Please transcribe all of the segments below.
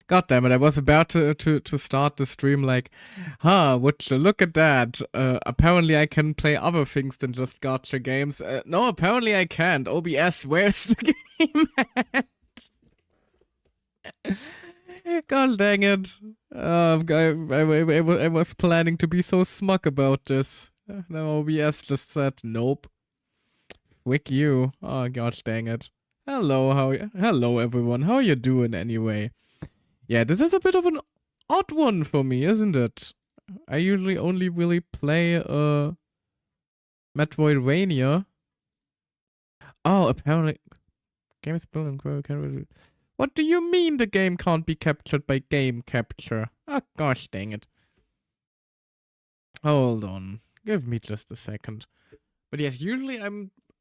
God damn it, I was about to start the stream like, would you look at that? Apparently I can play other things than just gacha games. No, apparently I can't. OBS, where's the game at? God dang it. I was planning to be so smug about this. Now OBS just said, nope. Wick you. Oh, gosh dang it. Hello everyone. How you doing anyway? Yeah, this is a bit of an odd one for me, isn't it? I usually only really play Metroidvania. Oh, apparently game is built and what do you mean the game can't be captured by game capture? Oh gosh dang it. Hold on. Give me just a second. But yes,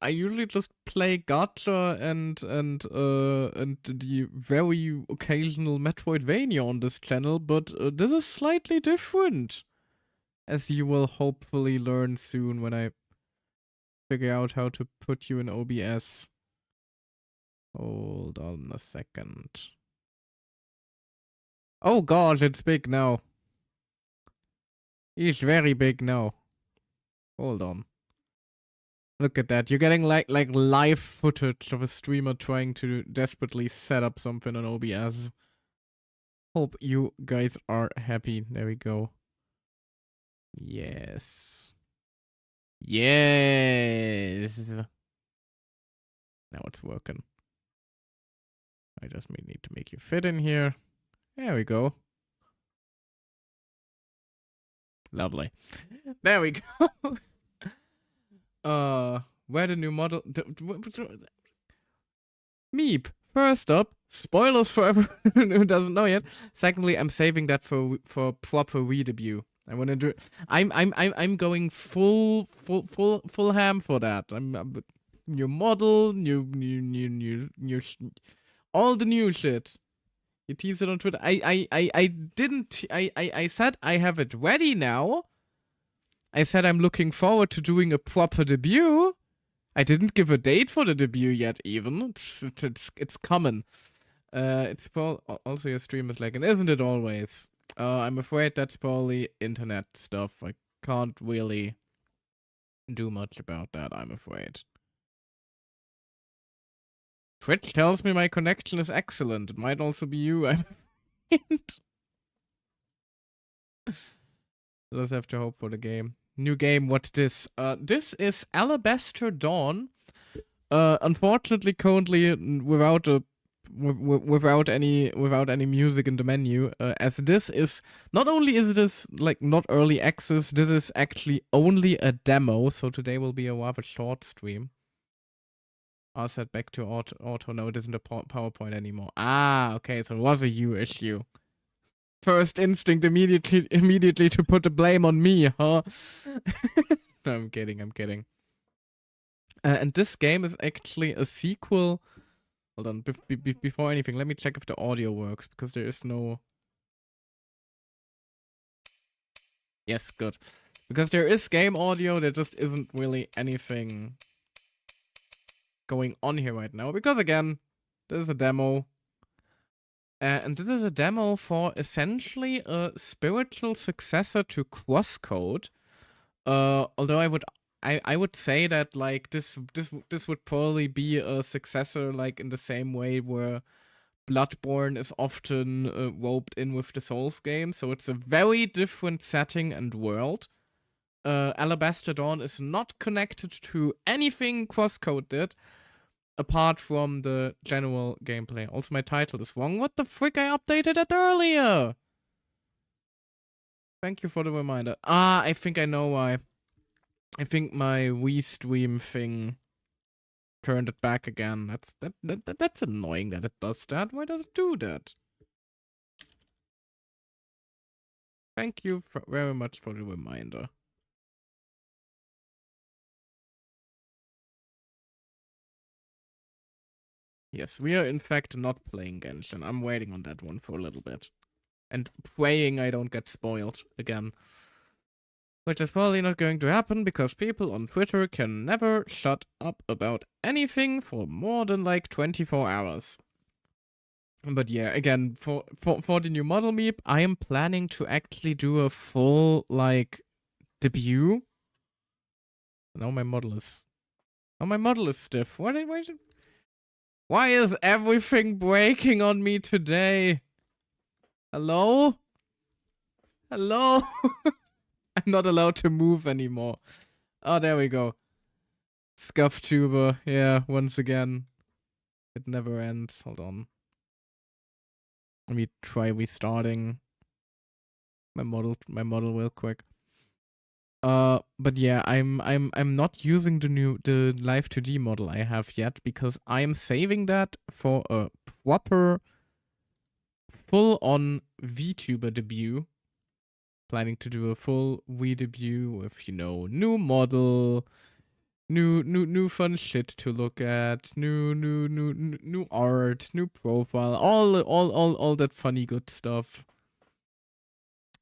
I usually just play gacha and the very occasional Metroidvania on this channel, but this is slightly different, as you will hopefully learn soon when I figure out how to put you in OBS. Hold on a second. Oh god, it's big now. It's very big now. Hold on. Look at that. You're getting like live footage of a streamer trying to desperately set up something on OBS. Hope you guys are happy. There we go. Yes. Yes. Now it's working. I just need to make you fit in here. There we go. Lovely. There we go. Where the new model... Meep. First up, spoilers for everyone who doesn't know yet. Secondly, I'm saving that for proper re-debut. I want to do. I'm going full ham for that. I'm new model, new all the new shit. You teased it on Twitter. I didn't. I said I have it ready now. I said I'm looking forward to doing a proper debut. I didn't give a date for the debut yet, even. It's coming. It's also your stream is like, and isn't it always? I'm afraid that's probably internet stuff. I can't really do much about that, I'm afraid. Twitch tells me my connection is excellent. It might also be you. I just have to hope for the game. New game, what this? This is Alabaster Dawn. Unfortunately, currently without any music in the menu. As this is not only is this like not early access, this is actually only a demo. So today will be a rather short stream. I'll set back to auto. No, it isn't a PowerPoint anymore. Ah, okay, so it was a you issue. First instinct immediately to put the blame on me, huh? No, I'm kidding. And this game is actually a sequel. Hold on, before anything, let me check if the audio works, because there is no... Yes, good. Because there is game audio, there just isn't really anything going on here right now. Because again, this is a demo. And this is a demo for essentially a spiritual successor to Crosscode. Although I would say that like this would probably be a successor like in the same way where Bloodborne is often roped in with the Souls game. So it's a very different setting and world. Alabaster Dawn is not connected to anything Crosscode did, apart from the general gameplay. Also, my title is wrong. What the frick? I updated it earlier! Thank you for the reminder. Ah, I think I know why. I think my restream thing turned it back again. That's annoying that it does that. Why does it do that? Thank you very much for the reminder. Yes, we are in fact not playing Genshin. I'm waiting on that one for a little bit. And praying I don't get spoiled again. Which is probably not going to happen because people on Twitter can never shut up about anything for more than like 24 hours. But yeah, again, for the new model meep, I am planning to actually do a full, like, debut. Now my model is... Oh, my model is stiff. Why is everything breaking on me today? Hello? Hello? I'm not allowed to move anymore. Oh, there we go. Scuff tuber. Yeah, once again. It never ends. Hold on. Let me try restarting my model real quick. But yeah, I'm not using the Live 2D model I have yet because I am saving that for a proper full-on VTuber debut. Planning to do a full debut with, you know, new model, new fun shit to look at, new art, new profile, all that funny good stuff.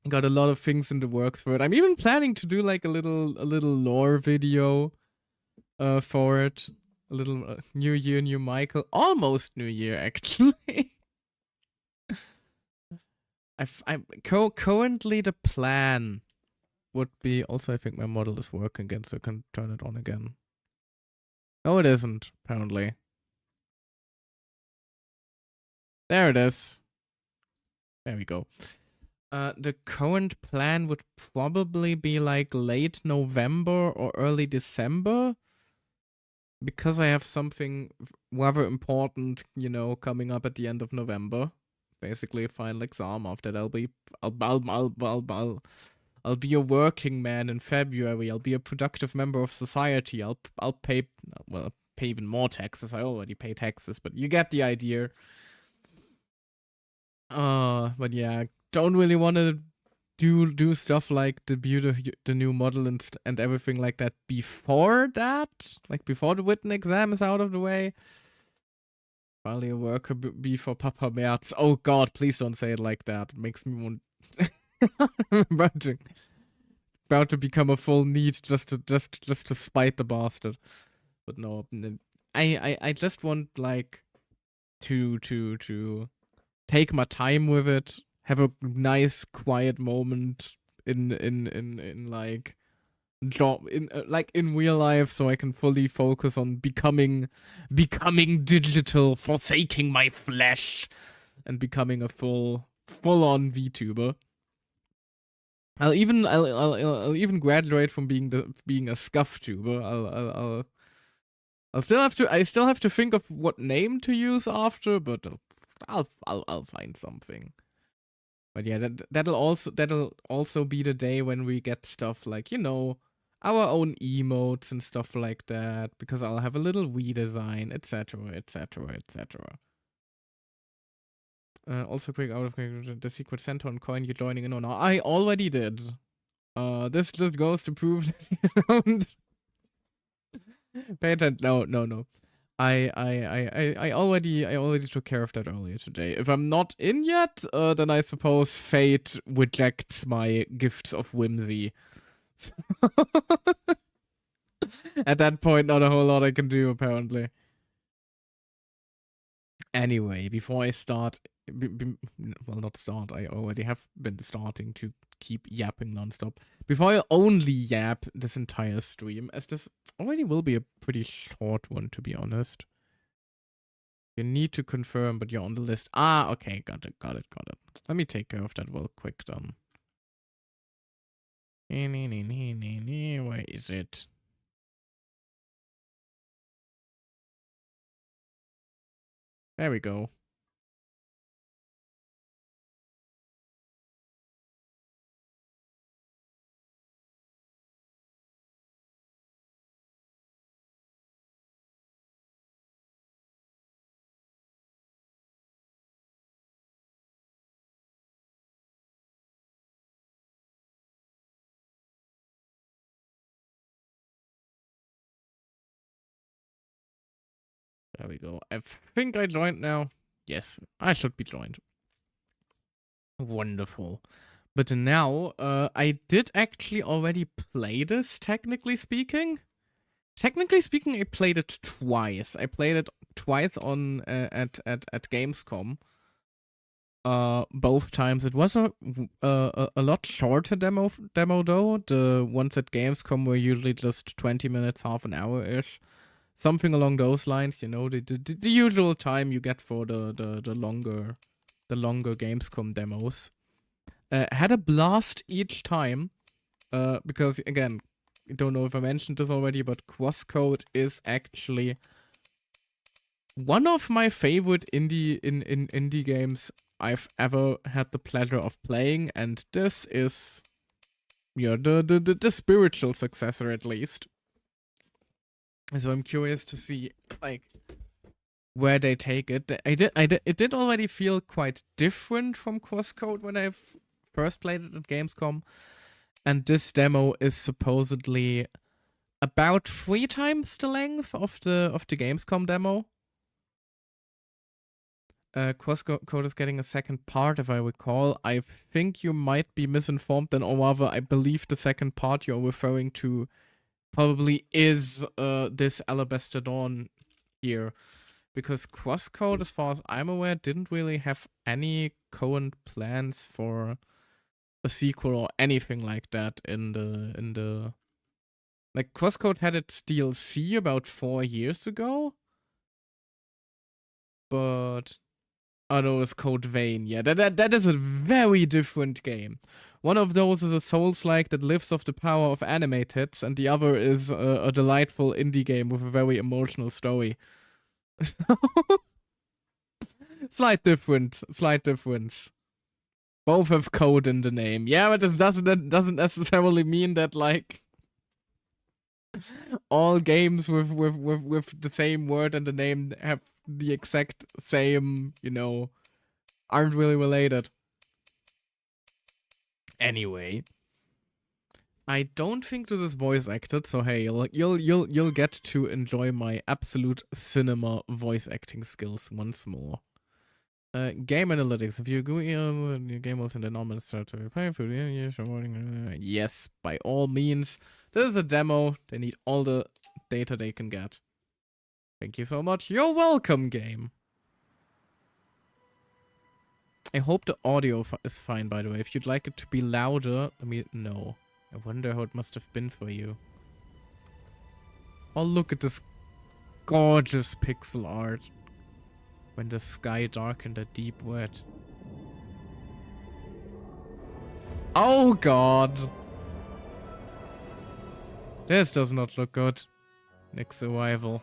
Got a lot of things in the works for it. I'm even planning to do like a little lore video for it. A little New Year, New Michael. Almost New Year, actually. I'm currently the plan would be... Also, I think my model is working again, so I can turn it on again. No, it isn't, apparently. There it is. There we go. The current plan would probably be like late November or early December. Because I have something rather important, you know, coming up at the end of November. Basically a final exam. After that, I'll be a working man in February. I'll be a productive member of society. I'll pay, well, pay even more taxes. I already pay taxes, but you get the idea. But yeah, don't really want to do stuff like debut the new model and everything like that before that, like before the written exam is out of the way. Probably a worker bee for Papa Merz. Oh God, please don't say it like that. It makes me want... about to become a full need just to spite the bastard. But no, I just want like to take my time with it, have a nice quiet moment in like job in like in real life, so I can fully focus on becoming digital, forsaking my flesh, and becoming a full on VTuber. I'll even graduate from being a scuff tuber. I still have to think of what name to use after, but I'll find something. But yeah, that'll also be the day when we get stuff like, you know, our own emotes and stuff like that, because I'll have a little redesign, etc., etc., etc. Also, quick out of the secret center on coin you're joining in on. I already did. This just goes to prove that you don't pay attention. No. I already took care of that earlier today. If I'm not in yet, then I suppose fate rejects my gifts of whimsy. At that point, not a whole lot I can do, apparently. Anyway, before I start, well, not start, I already have been starting to keep yapping nonstop. Before I only yap this entire stream, as this already will be a pretty short one, to be honest. You need to confirm, but you're on the list. Ah, okay, got it. Let me take care of that real quick, then. Where is it? There we go. There we go. I think I joined now. Yes, I should be joined. Wonderful. But now, I did actually already play this, technically speaking. Technically speaking, I played it twice. I played it twice on at Gamescom. both times. It was a lot shorter demo though. The ones at Gamescom were usually just 20 minutes, half an hour ish, something along those lines. You know, the usual time you get for the longer Gamescom demos. Had a blast each time, because again, I don't know if I mentioned this already, but Crosscode is actually one of my favorite indie games I've ever had the pleasure of playing, and this is, yeah, the spiritual successor at least. So I'm curious to see like where they take it. It did already feel quite different from Crosscode when I first played it at Gamescom, and this demo is supposedly about 3 times the length of the Gamescom demo. Crosscode is getting a second part, if I recall. I think you might be misinformed, then, or rather, I believe the second part you're referring to probably is this Alabaster Dawn here. Because Crosscode, as far as I'm aware, didn't really have any current plans for a sequel or anything like that in the like, Crosscode had its DLC about 4 years ago, but oh no, it's Code Vein. Yeah, that is a very different game. One of those is a Souls-like that lives off the power of anime tits, and the other is a delightful indie game with a very emotional story. Slight difference. Both have code in the name. Yeah, but it doesn't necessarily mean that like all games with the same word in the name have the exact same, you know, aren't really related. Anyway, I don't think this is voice acted, so hey, you'll get to enjoy my absolute cinema voice acting skills once more. Game analytics. If you go your game was in the normal start to pay for yes, by all means. This is a demo. They need all the data they can get. Thank you so much. You're welcome, game. I hope the audio is fine, by the way. If you'd like it to be louder, let me know. I wonder how it must have been for you. Oh, look at this gorgeous pixel art. When the sky darkened a deep red. Oh god! This does not look good. Nick's arrival.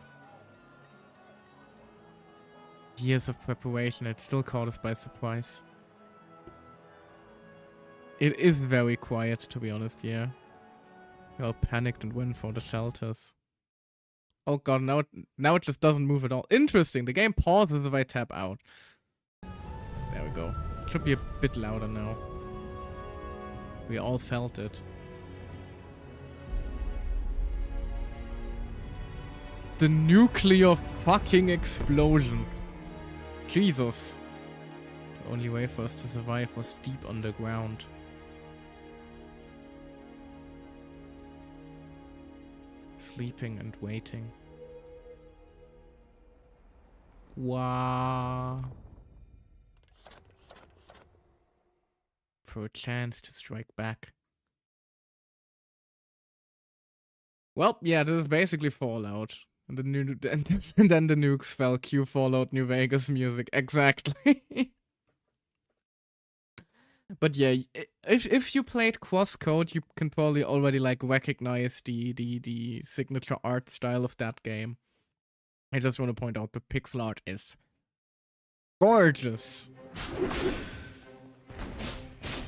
Years of preparation, it still caught us by surprise. It is very quiet, to be honest, yeah. We all panicked and went for the shelters. Oh god, now it just doesn't move at all. Interesting, the game pauses if I tap out. There we go. It should be a bit louder now. We all felt it. The nuclear fucking explosion. Jesus. The only way for us to survive was deep underground. Sleeping and waiting. Wow. For a chance to strike back. Well, yeah, this is basically Fallout. And then the nukes fell. Cue Fallout New Vegas music. Exactly. But yeah, if you played Crosscode, you can probably already like recognize the signature art style of that game. I just want to point out the pixel art is gorgeous.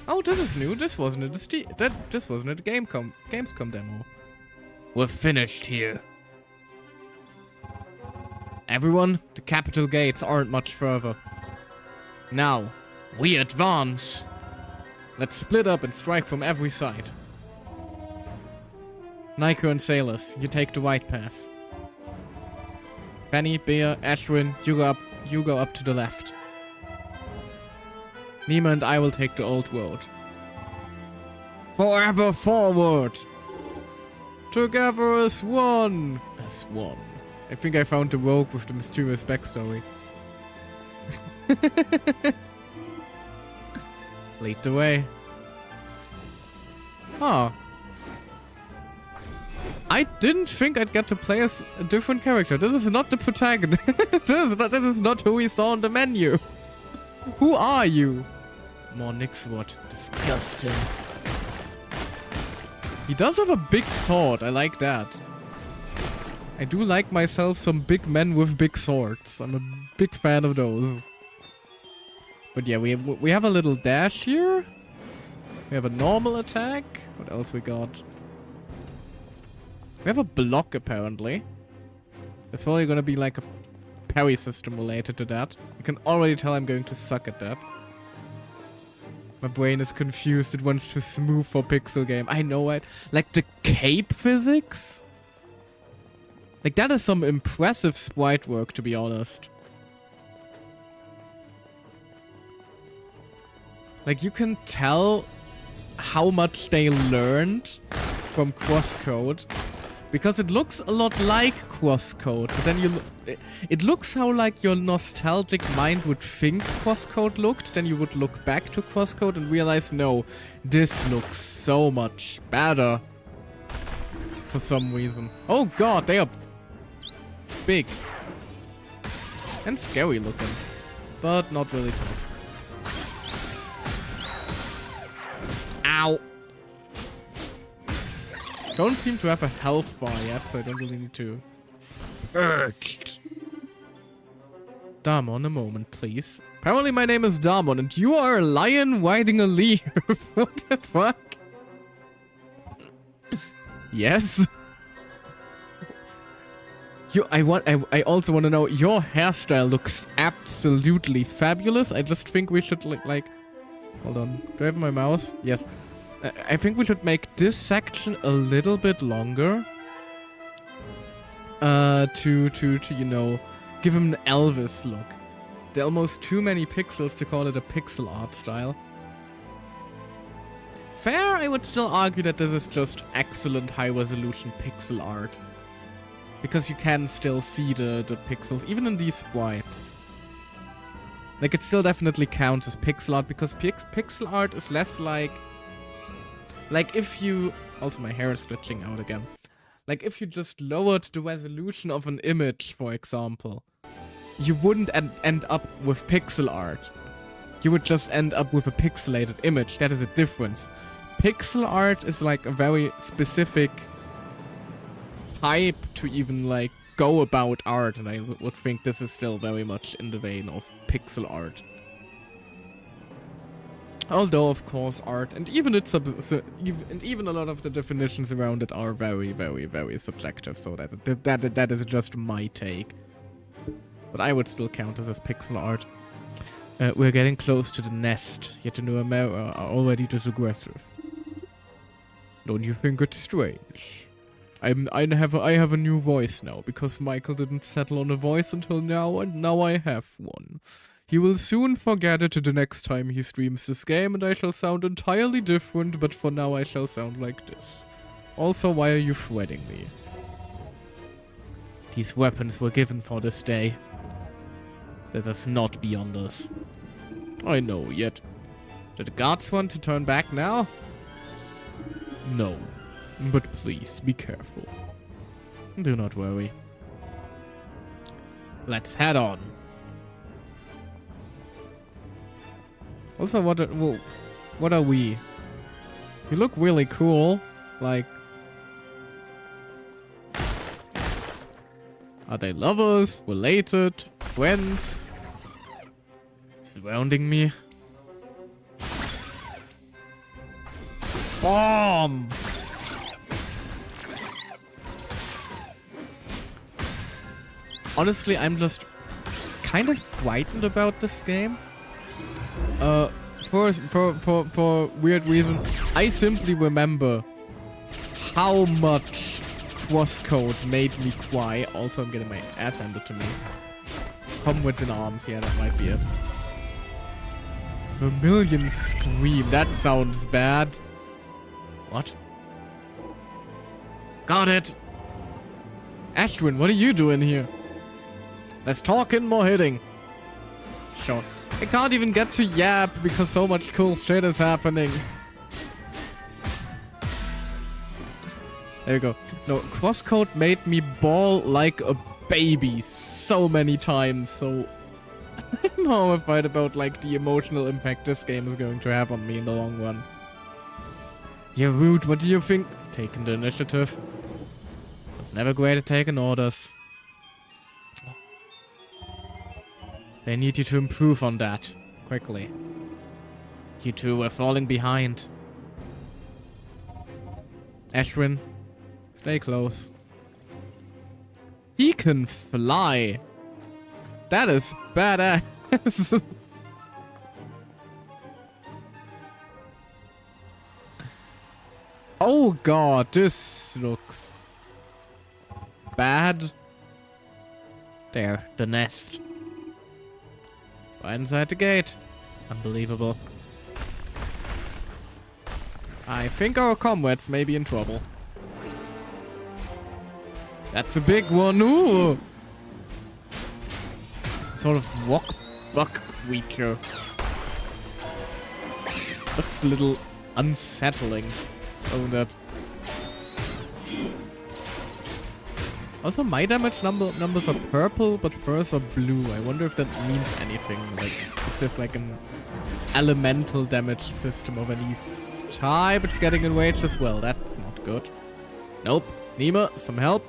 Oh, this is new. This wasn't this wasn't a Gamescom demo. We're finished here. Everyone, the capital gates aren't much further. Now, we advance. Let's split up and strike from every side. Nico and Sailors, you take the right path. Benny, Bear, Ashwin, you go up to the left. Nima and I will take the old road. Forever forward! Together as one! As one. I think I found the rogue with the mysterious backstory. Lead the way. Huh. I didn't think I'd get to play as a different character. This is not the protagonist. This is not who we saw on the menu. Who are you? More Nixwood. Disgusting. He does have a big sword. I like that. I do like myself some big men with big swords. I'm a big fan of those. But yeah, we have a little dash here. We have a normal attack. What else we got? We have a block, apparently. It's probably gonna be like a parry system related to that. You can already tell I'm going to suck at that. My brain is confused. It wants to smooth for pixel game. I know it. Like the cape physics? Like that is some impressive sprite work, to be honest. Like you can tell how much they learned from crosscode. Because it looks a lot like crosscode, but then it looks how like your nostalgic mind would think crosscode looked, then you would look back to crosscode and realize, no, this looks so much better. For some reason. Oh god, they are big. And scary looking. But not really tough. Ow! Don't seem to have a health bar yet, so I don't really need to. Damon, a moment, please. Apparently my name is Damon, and you are a lion riding a leaf. What the fuck? Yes? I also want to know, your hairstyle looks absolutely fabulous. I just think we should like... Hold on. Do I have my mouse? Yes. I think we should make this section a little bit longer. To you know, give him an Elvis look. There are almost too many pixels to call it a pixel art style. Fair, I would still argue that this is just excellent high-resolution pixel art. Because you can still see the pixels, even in these sprites. Like, it still definitely counts as pixel art, because pixel art is less like... Like, if you... Also, my hair is glitching out again. Like, if you just lowered the resolution of an image, for example, you wouldn't end up with pixel art. You would just end up with a pixelated image. That is the difference. Pixel art is, like, a very specific type to even, like, go about art, and I would think this is still very much in the vein of pixel art. Although, of course, art and even even a lot of the definitions around it are very, very, very subjective. So that is just my take. But I would still count this as pixel art. We're getting close to the nest. Yet the Nuamera are already this aggressive. Don't you think it's strange? I have a new voice now because Michael didn't settle on a voice until now, and now I have one. He will soon forget it the next time he streams this game, and I shall sound entirely different, but for now I shall sound like this. Also, why are you threatening me? These weapons were given for this day. Let us not be on us. I know, yet... Do the guards want to turn back now? No. But please, be careful. Do not worry. Let's head on. Also, what are we? We look really cool. Like... Are they lovers? Related? Friends? Surrounding me? Bomb! Honestly, I'm just kind of frightened about this game. For weird reason, I simply remember how much crosscode made me cry. Also, I'm getting my ass handed to me. Comrades in arms, yeah, that might be it. Vermilion scream, that sounds bad. What? Got it! Ashwin, what are you doing here? Less talking, more hitting. Sure. I can't even get to yap because so much cool shit is happening. There you go. No, crosscode made me bawl like a baby so many times, so I'm horrified about like the emotional impact this game is going to have on me in the long run. Yeah, Rude, what do you think? Taking the initiative. It's never great at taking orders. They need you to improve on that. Quickly. You two were falling behind. Ashwin, stay close. He can fly. That is badass. Oh god, this looks bad. There, the nest. Right inside the gate. Unbelievable. I think our comrades may be in trouble. That's a big one. Ooh! Some sort of buck creature. Looks a little unsettling. Oh, that. Also, my damage numbers are purple, but hers are blue. I wonder if that means anything. Like, if there's like an elemental damage system of any type. It's getting enraged as well. That's not good. Nope. Nima, some help.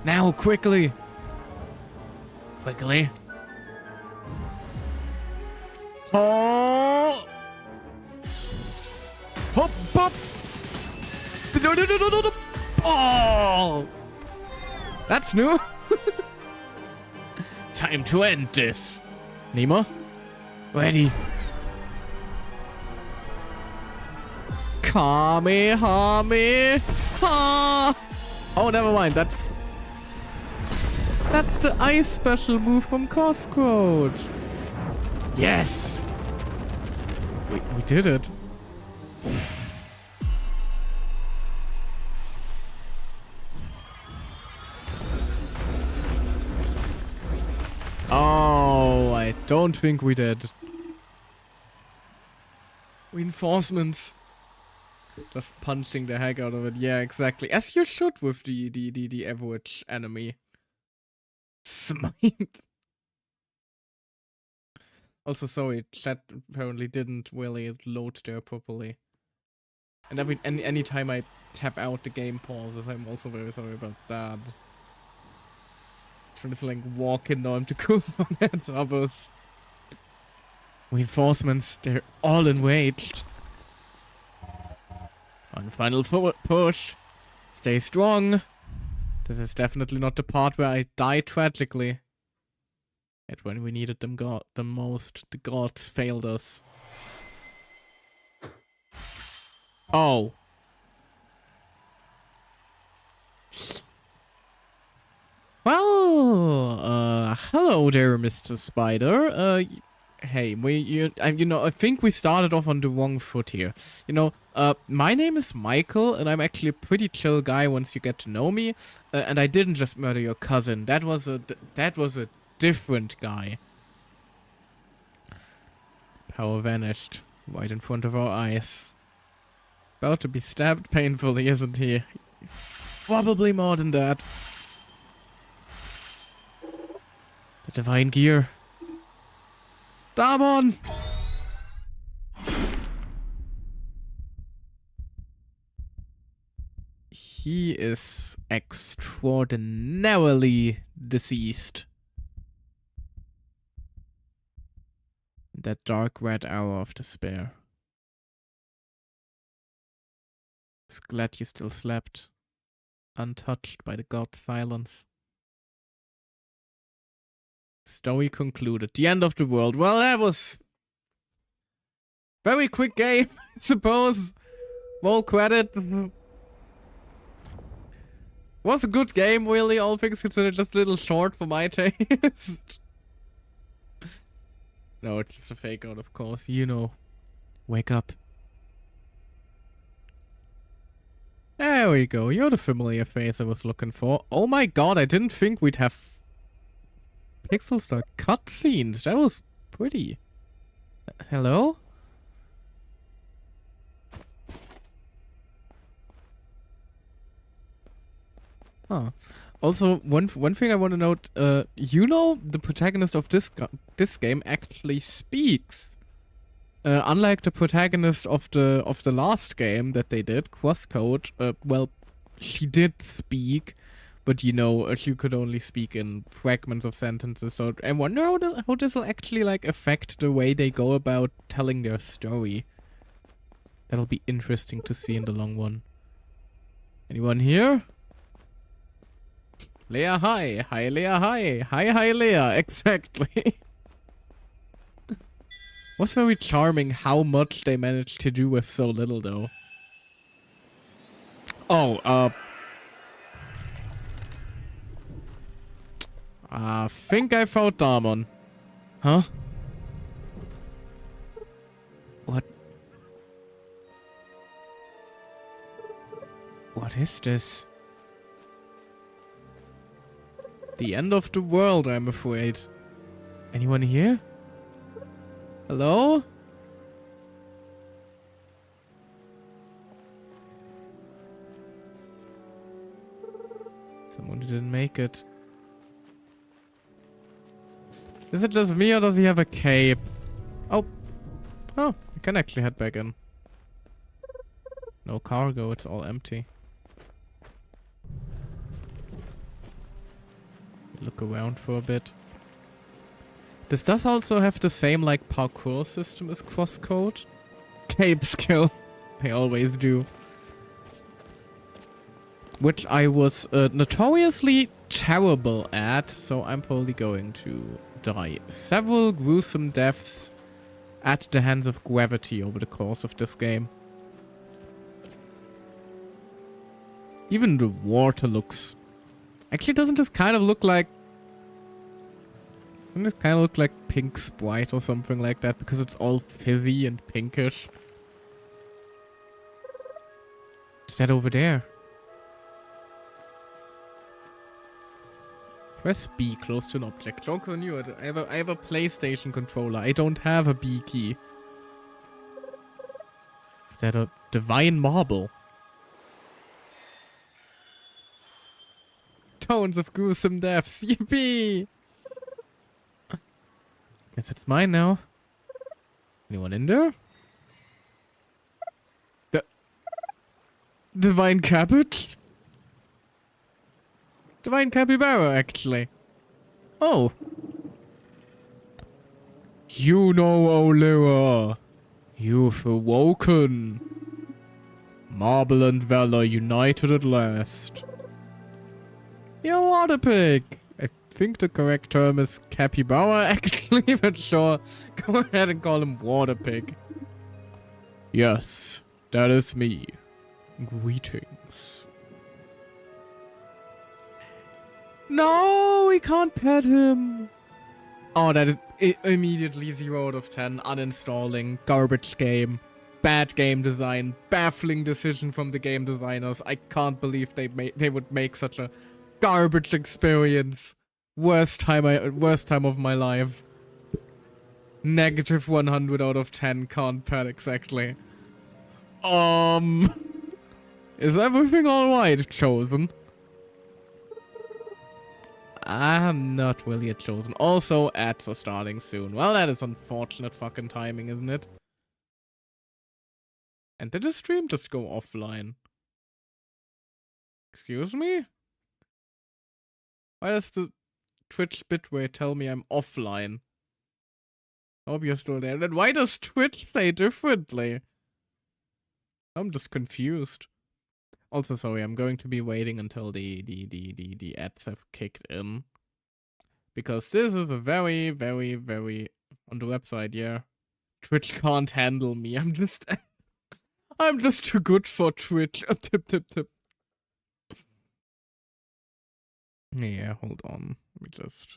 Now, quickly. Quickly. Oh! Hop, hop! No, no, no, no, no, no! Oh! That's new. Time to end this. Nima? Ready. Kamehameha! Oh, never mind. That's the ice special move from Coscroach. Yes! We did it. Oh, I don't think we did. Reinforcements. Just punching the heck out of it. Yeah, exactly. As you should with the average enemy. Smite. Also, sorry, chat apparently didn't really load there properly. And any time I tap out, the game pauses. I'm also very sorry about that. Trying to like walk in now to cool on that others. Reinforcements, they're all enraged. One final forward push. Stay strong. This is definitely not the part where I die tragically. Yet when we needed them the most, the gods failed us. Oh. Well, hello there, Mr. Spider. Hey, I think we started off on the wrong foot here. You know, my name is Michael, and I'm actually a pretty chill guy once you get to know me. And I didn't just murder your cousin. That was a different guy. Power vanished right in front of our eyes. About to be stabbed painfully, isn't he? Probably more than that. The divine gear. Damon! He is extraordinarily deceased. That dark red hour of despair. I was glad you still slept, untouched by the god's silence. Story concluded. The end of the world. Well, that was very quick game, I suppose. Roll credit. Was a good game, really, all things considered. Just a little short for my taste. No, it's just a fake out, of course. You know. Wake up. There we go. You're the familiar face I was looking for. Oh my god, I didn't think we'd have pixel style cutscenes. That was pretty. Hello? Huh. Also, one thing I want to note, you know, the protagonist of this game actually speaks. Unlike the protagonist of the last game that they did, Crosscode, well, she did speak, but you know, she could only speak in fragments of sentences. So I wonder how this will actually like affect the way they go about telling their story. That'll be interesting to see in the long run. Anyone here? Leia, hi. Hi, Leia, hi. Hi, Leia. Exactly. Was very charming how much they managed to do with so little, though. Oh, I think I found Damon. Huh? What? What is this? The end of the world, I'm afraid. Anyone here? Hello? Someone didn't make it. Is it just me or does he have a cape? Oh. Oh, we can actually head back in. No cargo, it's all empty. Look around for a bit. This does also have the same like parkour system as Crosscode. Cape skill. They always do. Which I was notoriously terrible at, so I'm probably going to die several gruesome deaths at the hands of gravity over the course of this game. Even the water looks... Actually, doesn't this kind of look like... Doesn't it kind of look like pink Sprite or something like that? Because it's all fizzy and pinkish. What's that over there? Press B close to an object. Joke's on you. I have a PlayStation controller. I don't have a B key. Is that a divine marble? Tones of gruesome deaths. Yippee! Guess it's mine now. Anyone in there? The divine cabbage? Divine capybara, actually. Oh. You know, Oliver. You've awoken. Marble and valor united at last. You're a water pig. I think the correct term is capybara, actually, but sure. Go ahead and call him water pig. Yes, that is me. Greetings. No, we can't pet him. Oh, that is immediately 0 out of 10. Uninstalling. Garbage game. Bad game design. Baffling decision from the game designers. I can't believe they would make such a garbage experience. Worst time of my life. Negative 100 out of 10. Can't pet exactly. Is everything alright, Chosen? I'm not really a Chosen. Also, ads are starting soon. Well, that is unfortunate fucking timing, isn't it? And did the stream just go offline? Excuse me? Why does the Twitch bitrate tell me I'm offline? I hope you're still there. Then why does Twitch say differently? I'm just confused. Also, sorry, I'm going to be waiting until the ads have kicked in. Because this is a very, very, very... On the website, yeah. Twitch can't handle me. I'm just too good for Twitch. Tip. Yeah, hold on. Let me just...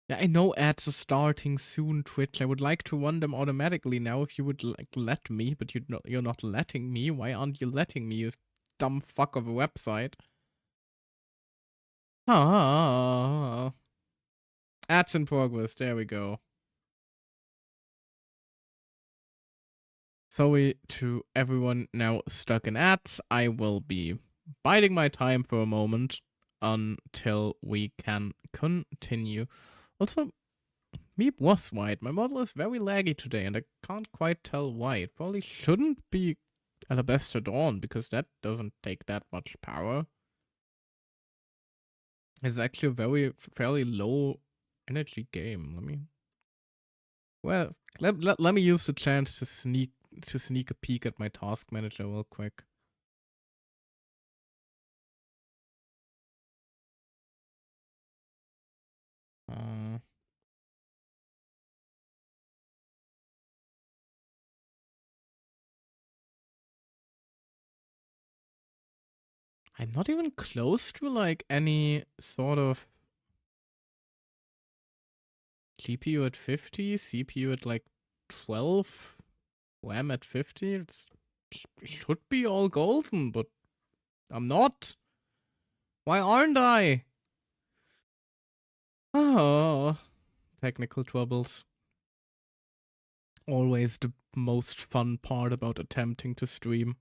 Yeah, I know ads are starting soon, Twitch. I would like to run them automatically now if you would like let me, but you're not letting me. Why aren't you letting me, you dumb fuck of a website? Ah. Ads in progress. There we go. Sorry to everyone now stuck in ads. I will be biding my time for a moment until we can continue. Also, Meep was white. My model is very laggy today, and I can't quite tell why. It probably shouldn't be Alabaster Dawn, because that doesn't take that much power. It's actually a fairly low energy game. Let me use the chance to sneak a peek at my task manager real quick. I'm not even close to like any sort of GPU at 50, CPU at like 12, RAM at 50. It should be all golden, but I'm not. Why aren't I? Oh, technical troubles. Always the most fun part about attempting to stream.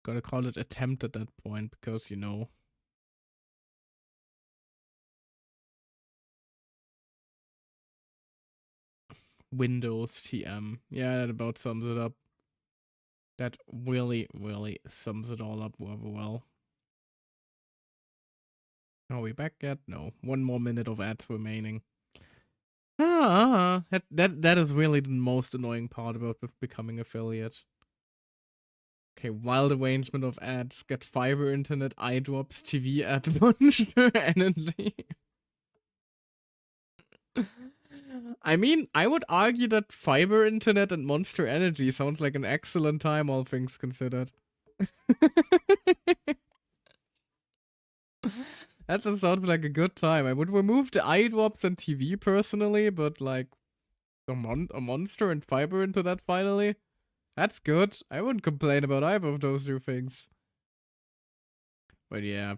Gotta call it attempt at that point, because, you know. Windows TM. Yeah, that about sums it up. That really, really sums it all up rather well. Are we back yet? No. One more minute of ads remaining. That is really the most annoying part about becoming affiliate. Okay, wild arrangement of ads. Get fiber internet, eye drops, TV ad, monster energy. I mean, I would argue that fiber internet and monster energy sounds like an excellent time, all things considered. That just sounds like a good time. I would remove the eye drops and TV personally, but like a monster and fiber into that finally. That's good. I wouldn't complain about either of those two things. But yeah,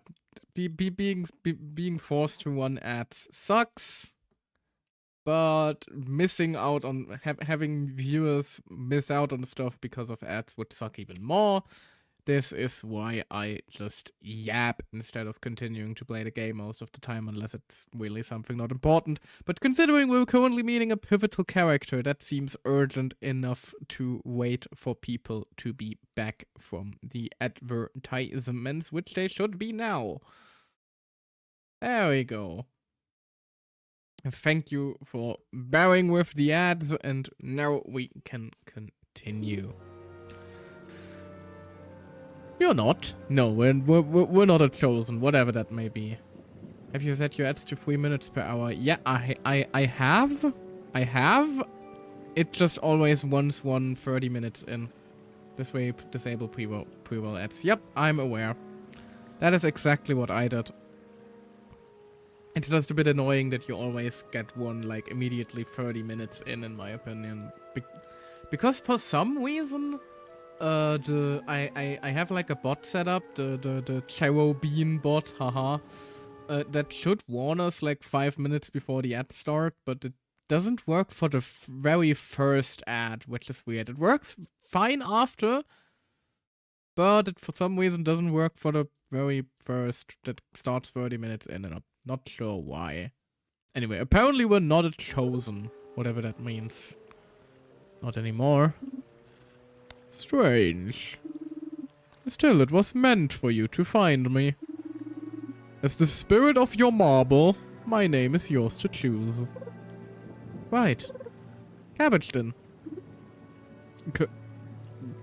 being forced to run ads sucks. But missing out on having viewers miss out on stuff because of ads would suck even more. This is why I just yap instead of continuing to play the game most of the time, unless it's really something not important. But considering we're currently meeting a pivotal character, that seems urgent enough to wait for people to be back from the advertisements, which they should be now. There we go. Thank you for bearing with the ads, and now we can continue. You're not. No, we're not a chosen, whatever that may be. Have you set your ads to 3 minutes per hour? Yeah, I have. I have. It just always runs 30 minutes in. This way, disable pre-roll ads. Yep, I'm aware. That is exactly what I did. It's just a bit annoying that you always get one like immediately 30 minutes in my opinion. Because for some reason, I have like a bot set up, the Cherubin bot, haha, that should warn us like 5 minutes before the ad start, but it doesn't work for the very first ad, which is weird. It works fine after, but it for some reason doesn't work for the very first that starts 30 minutes in, and I'm not sure why. Anyway, apparently we're not a chosen, whatever that means. Not anymore. Strange. Still, it was meant for you to find me. As the spirit of your marble, my name is yours to choose. Right. Cabbage then.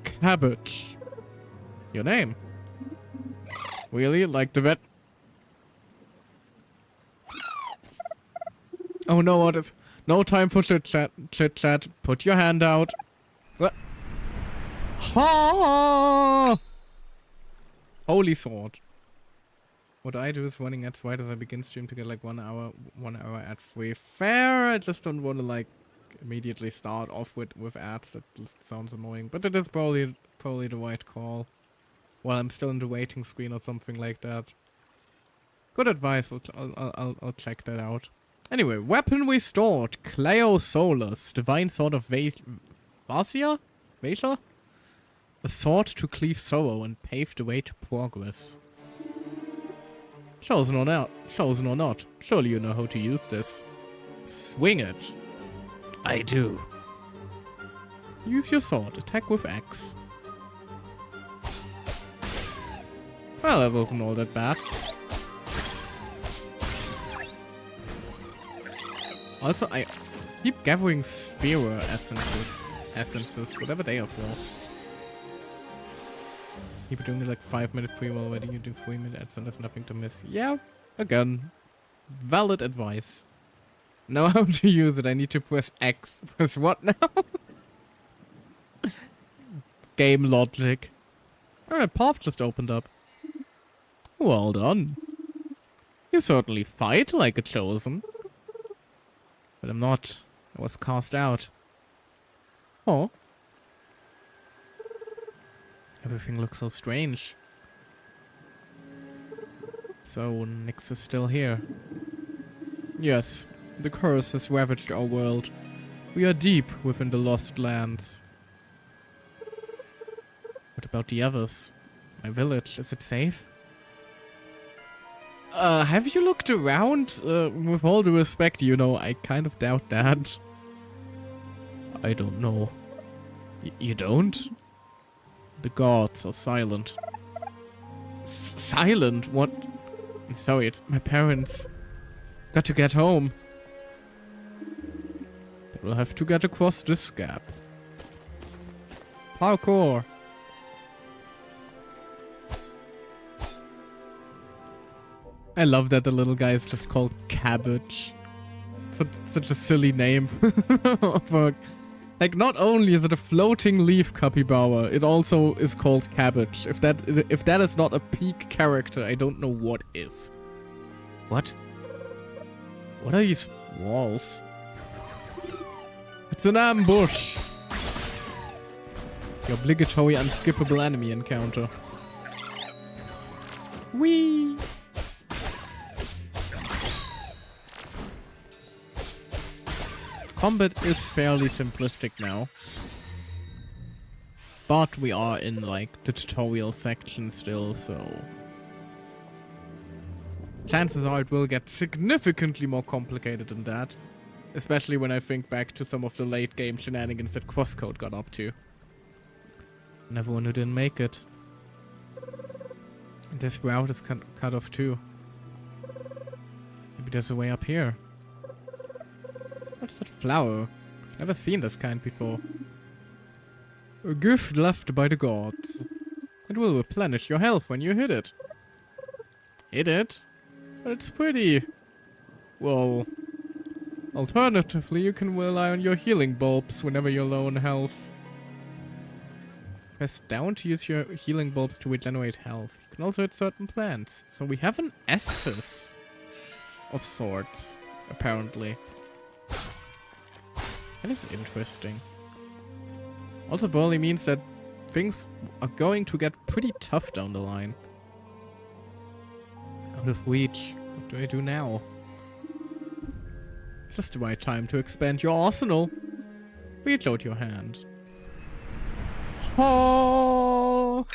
Cabbage. Your name? Really? Like the vet? Oh no, what is... No time for chit-chat. Chit-chat. Put your hand out. What? Ha! Holy sword. What I do is running ads right as I begin stream to get like 1 hour ad free. Fair. I just don't want to like immediately start off with ads. That just sounds annoying. But it is probably the right call. while I'm still in the waiting screen or something like that. Good advice. I'll check that out. Anyway, weapon restored. Cleo Solus, divine sword of Vasia? Vasia? A sword to cleave sorrow and pave the way to progress. Chosen or not, surely you know how to use this. Swing it. I do. Use your sword, attack with X. Well, that wasn't all that bad. Also, I keep gathering sphere essences, whatever they are for. Keep doing like 5-minute pre-roll already, you do 3 minutes and there's nothing to miss. Yeah, again, valid advice. Now how to use it, I need to press X. Press what now? Game logic. Alright, path just opened up. Well done. You certainly fight like a chosen. But I'm not. I was cast out. Oh. Everything looks so strange. So, Nyx is still here. Yes, the curse has ravaged our world. We are deep within the lost lands. What about the others? My village, is it safe? Have you looked around? With all due respect, you know, I kind of doubt that. I don't know. You don't? The gods are silent. Silent? What? I'm sorry, it's my parents. Got to get home. But we'll have to get across this gap. Parkour. I love that the little guy is just called Cabbage. Such a silly name for... Like, not only is it a floating leaf capybara, it also is called Cabbage. If that is not a peak character, I don't know what is. What? What are these walls? It's an ambush! The obligatory unskippable enemy encounter. Whee! Combat is fairly simplistic now. But we are in, like, the tutorial section still, so... chances are it will get significantly more complicated than that. Especially when I think back to some of the late game shenanigans that Crosscode got up to. And everyone who didn't make it. And this route is cut off too. Maybe there's a way up here. What's that flower? I've never seen this kind before. A gift left by the gods. It will replenish your health when you hit it. Hit it? But it's pretty. Well, alternatively, you can rely on your healing bulbs whenever you're low on health. Press down to use your healing bulbs to regenerate health. You can also hit certain plants. So we have an Estus of sorts, apparently. That is interesting. Also probably means that things are going to get pretty tough down the line. Out of reach. What do I do now? Just the right time to expand your arsenal. Reload your hand. Oh!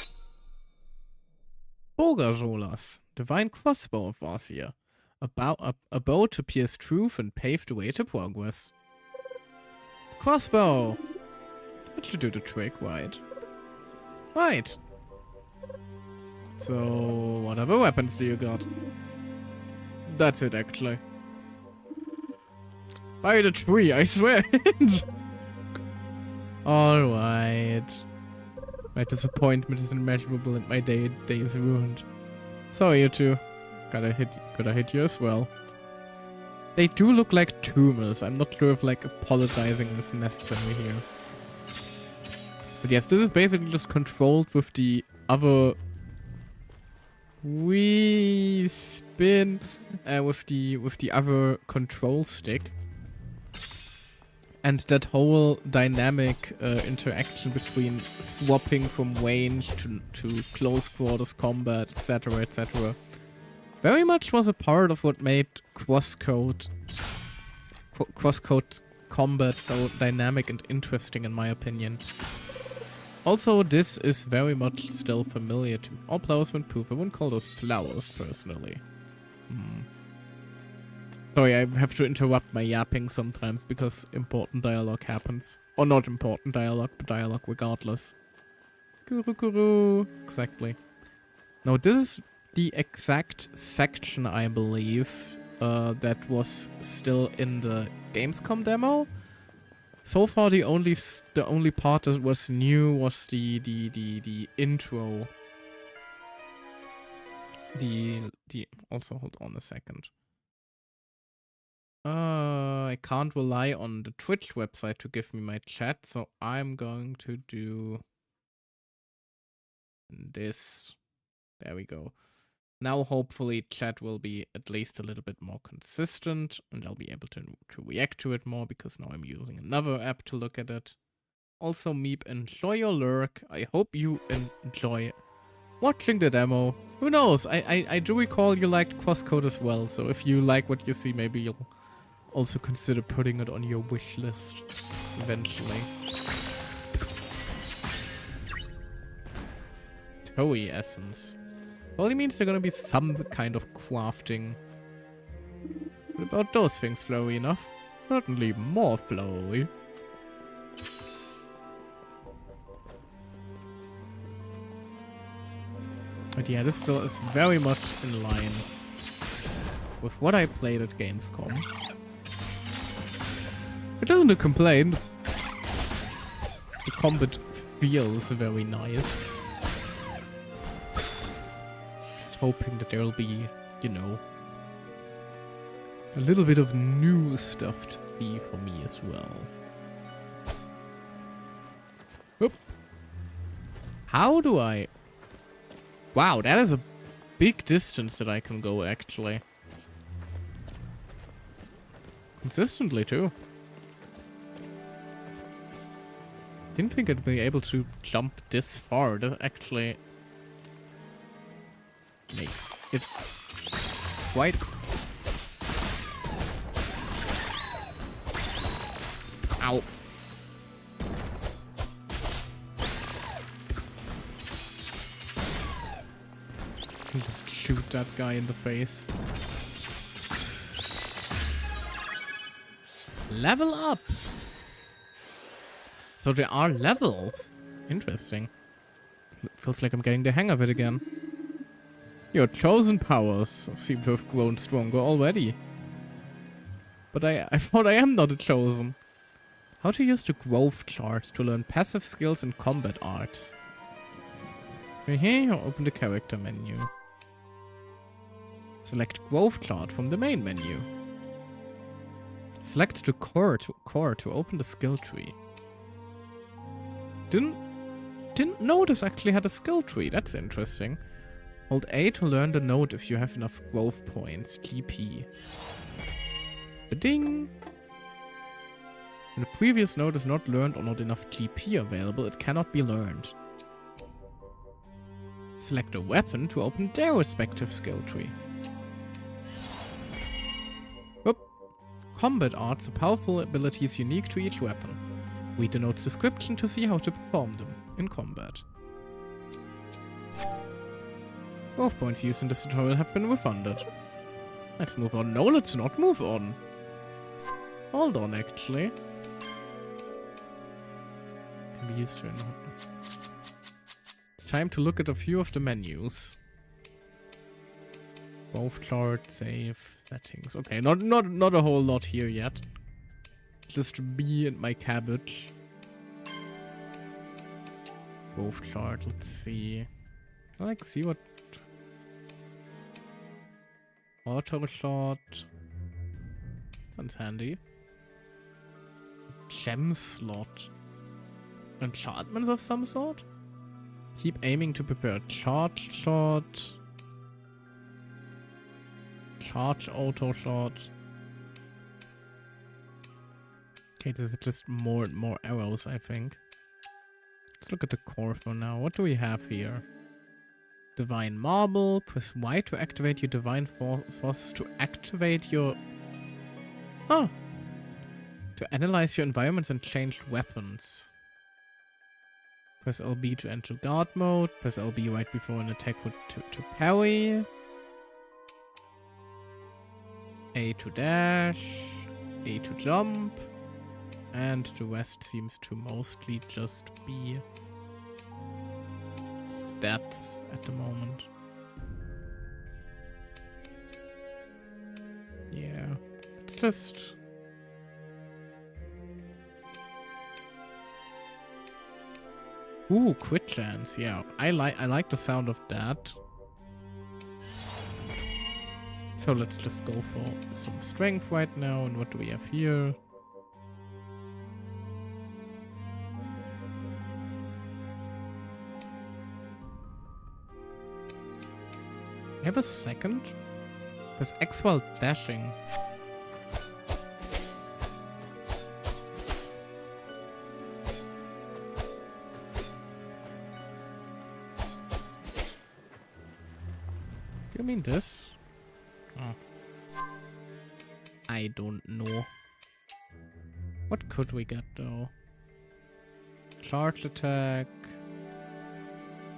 Bogajolas, divine crossbow of Vasia. A bow to pierce truth and pave the way to progress. Crossbow! That should do the trick, right? Right. So, what other weapons do you got? That's it, actually. By the tree, I swear it! Alright. My disappointment is immeasurable and my day is ruined. Sorry, you two. Gotta hit you as well. They do look like tumors. I'm not sure if, like, apologizing is necessary here. But yes, this is basically just controlled with the other... We spin with the other control stick. And that whole dynamic interaction between swapping from range to close quarters combat, etc., very much was a part of what made crosscode combat so dynamic and interesting, in my opinion. Also, this is very much still familiar to all players when proof. I wouldn't call those flowers, personally. Sorry, I have to interrupt my yapping sometimes because important dialogue happens. Or not important dialogue, but dialogue regardless. Guru guru. Exactly. Now, this is the exact section, I believe, that was still in the Gamescom demo. So far, the only part that was new was the intro. Also, hold on a second. I can't rely on the Twitch website to give me my chat, so I'm going to do this. There we go. Now, hopefully, chat will be at least a little bit more consistent, and I'll be able to react to it more, because now I'm using another app to look at it. Also, Meep, enjoy your lurk. I hope you enjoy watching the demo. Who knows? I do recall you liked crosscode as well, so if you like what you see, maybe you'll also consider putting it on your wish list eventually. Toei essence. Probably means there's gonna be some kind of crafting. What about those things flowy enough? Certainly more flowy. But yeah, this still is very much in line with what I played at Gamescom. It isn't a complaint. The combat feels very nice. Just hoping that there'll be, you know, a little bit of new stuff to be for me as well. Whoop. How do I... Wow, that is a big distance that I can go, actually. Consistently, too. Didn't think I'd be able to jump this far. That actually makes it quite... Ow. I can just shoot that guy in the face. Level up! So there are levels. Interesting. Feels like I'm getting the hang of it again. Your chosen powers seem to have grown stronger already. But I thought I am not a chosen. How to use the growth chart to learn passive skills and combat arts. Here, open the character menu. Select growth chart from the main menu. Select the core to open the skill tree. Didn't know this actually had a skill tree. That's interesting. Hold A to learn the node if you have enough growth points. GP. Ba-ding! When a previous node is not learned or not enough GP available, it cannot be learned. Select a weapon to open their respective skill tree. Whoop. Combat arts are powerful abilities unique to each weapon. Read the node's description to see how to perform them in combat. Growth points used in this tutorial have been refunded. Let's move on. No, let's not move on. Hold on, actually. Can be used to... It's time to look at a few of the menus. Growth chart, save, settings. Okay, not a whole lot here yet. Just me and my cabbage. Growth chart, let's see. I like see what... Auto shot. Sounds handy. Gem slot. Enchantments of some sort? Keep aiming to prepare charge shot. Charge auto shot. Okay, there's just more and more arrows, I think. Let's look at the core for now. What do we have here? Divine Marble. Press Y to activate your Divine Forces to activate your... Oh! To analyze your environments and change weapons. Press LB to enter guard mode. Press LB right before an attack to parry. A to dash. A to jump. And the rest seems to mostly just be stats at the moment. Yeah, it's just... Ooh, crit chance. Yeah, I like the sound of that. So let's just go for some strength right now. And what do we have here? I have a second? Press X while dashing. Do you mean this? Oh. I don't know. What could we get though? Charge attack.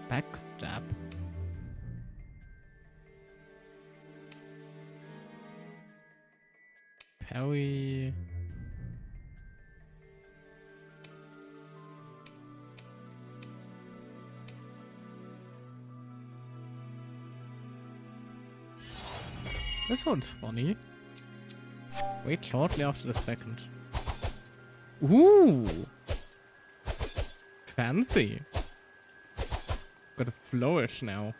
Backstab. Parry. This sounds funny. Wait shortly after the second. Ooh! Fancy. Got a flourish now.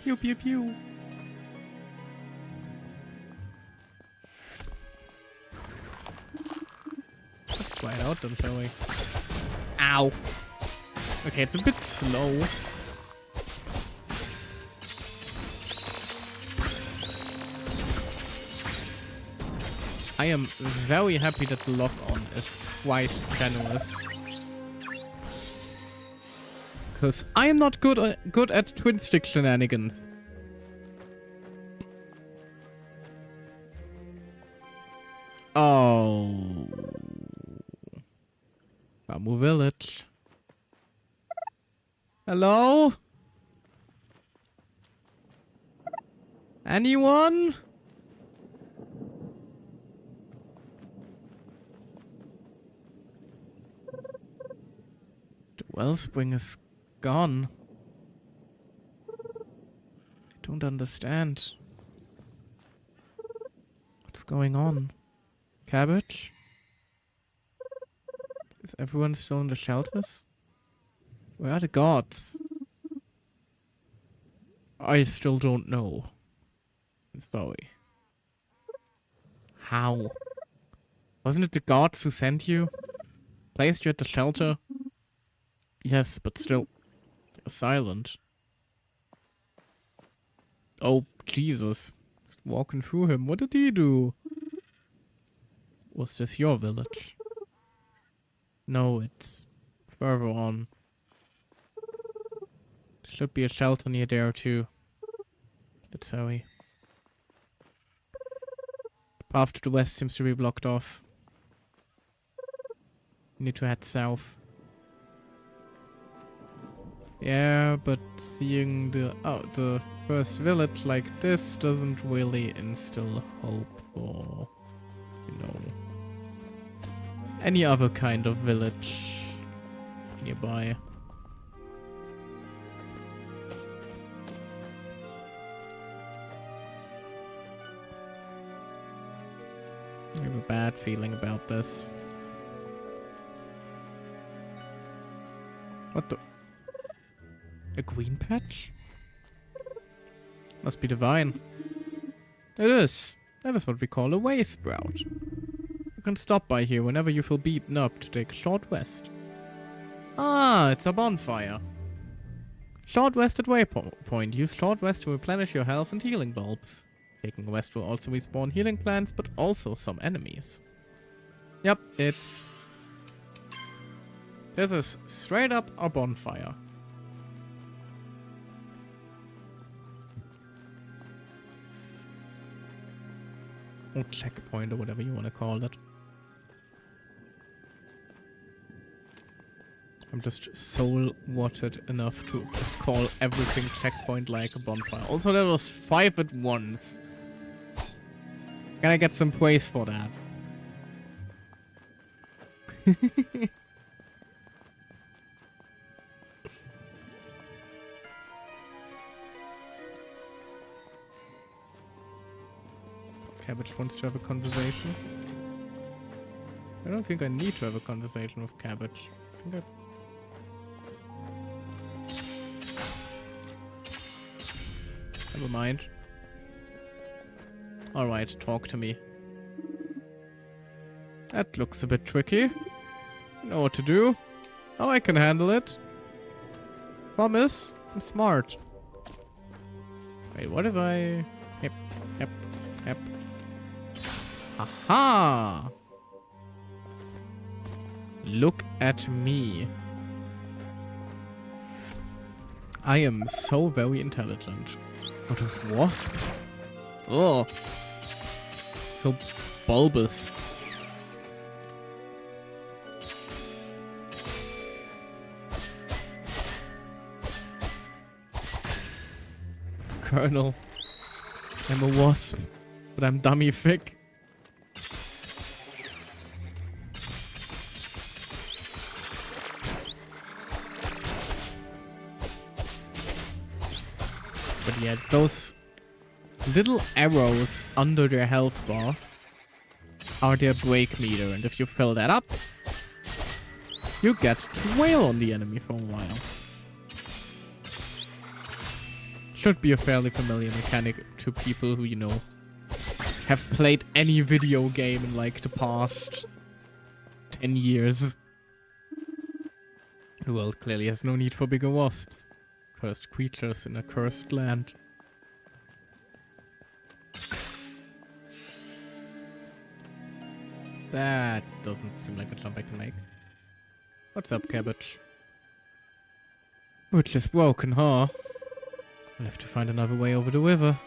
Pew pew pew. Let's try it out then, shall we? Ow! Okay, it's a bit slow. I am very happy that the lock-on is quite generous. Because I am not good at twin stick shenanigans. Oh. Bamboo Village. Hello? Anyone? The wellspring is gone. I don't understand. What's going on? Cabbage? Is everyone still in the shelters? Where are the gods? I still don't know. I'm sorry. How? Wasn't it the gods who sent you? Placed you at the shelter? Yes, but still. You're silent. Oh, Jesus. Just walking through him. What did he do? Was this your village? No, it's further on. There should be a shelter near there too. Let's hurry. The path to the west seems to be blocked off. Need to head south. Yeah, but seeing the first village like this doesn't really instill hope for, you know, any other kind of village nearby. I have a bad feeling about this. What the? A green patch? Must be divine. It is. That is what we call a way sprout. You can stop by here whenever you feel beaten up to take a short rest. Ah, it's a bonfire. Short rest at waypoint. Use short rest to replenish your health and healing bulbs. Taking west will also respawn healing plants, but also some enemies. Yep, it's... This is straight up a bonfire. Or checkpoint, or whatever you want to call it. I'm just soul-watered enough to just call everything checkpoint like a bonfire. Also, there was 5 at once. Can I get some praise for that? Cabbage wants to have a conversation. I don't think I need to have a conversation with Cabbage. I think Never mind. Alright, talk to me. That looks a bit tricky. I know what to do. Oh, I can handle it. Promise. I'm smart. Wait, what if I... Yep, yep, yep. Aha! Look at me. I am so very intelligent. What those wasps? Oh, so bulbous. Colonel, I'm a wasp, but I'm dummy thick. But yeah, those little arrows under their health bar are their break meter, and if you fill that up, you get to wail on the enemy for a while. Should be a fairly familiar mechanic to people who, you know, have played any video game in like the past 10 years. The world clearly has no need for bigger wasps. Cursed creatures in a cursed land. That doesn't seem like a jump I can make. What's up, Cabbage? Which is broken, huh? I'll have to find another way over the river.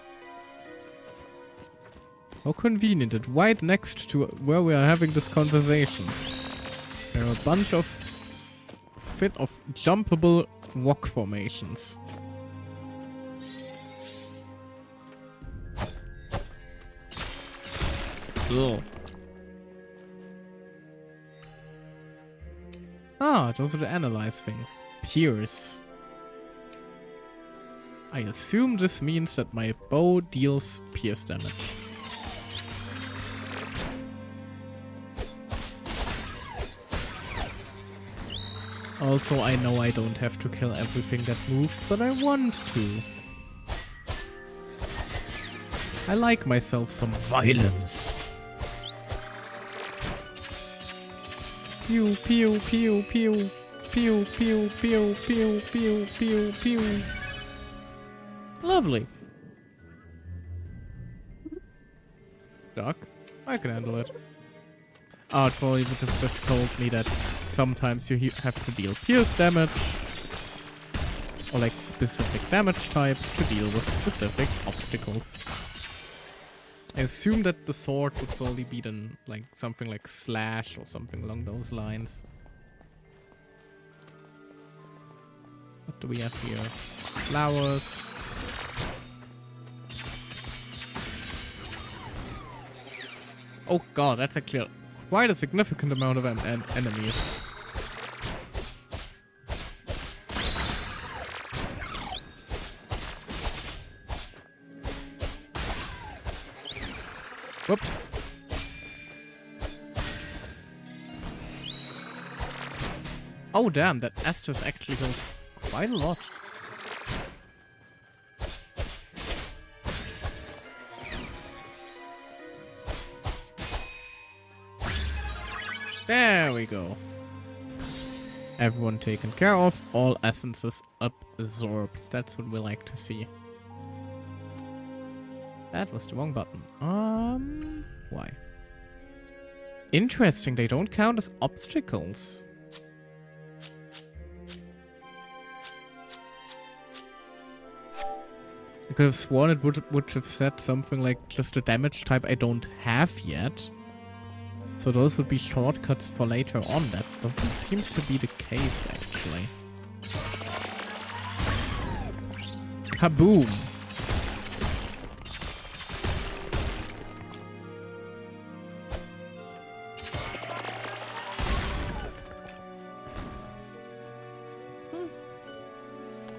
How convenient, it right next to where we are having this conversation. There are a bunch of jumpable rock formations. Ugh. Ah, those are the analyze things. Pierce. I assume this means that my bow deals pierce damage. Also, I know I don't have to kill everything that moves, but I want to. I like myself some violence. Pew, pew, pew, pew. Pew, pew, pew, pew, pew, pew, pew. Lovely. Duck. I can handle it. Oh, it probably would have just told me that sometimes you have to deal pierce damage. Or like specific damage types to deal with specific obstacles. I assume that the sword would probably be then like something like slash or something along those lines. What do we have here? Flowers. Oh god, that's actually quite a significant amount of enemies. Whoop. Oh damn, that Estus actually goes quite a lot. There we go. Everyone taken care of, all essences absorbed. That's what we like to see. That was the wrong button. Why? Interesting, they don't count as obstacles. I could have sworn it would have said something like just a damage type I don't have yet. So those would be shortcuts for later on. That doesn't seem to be the case, actually. Kaboom!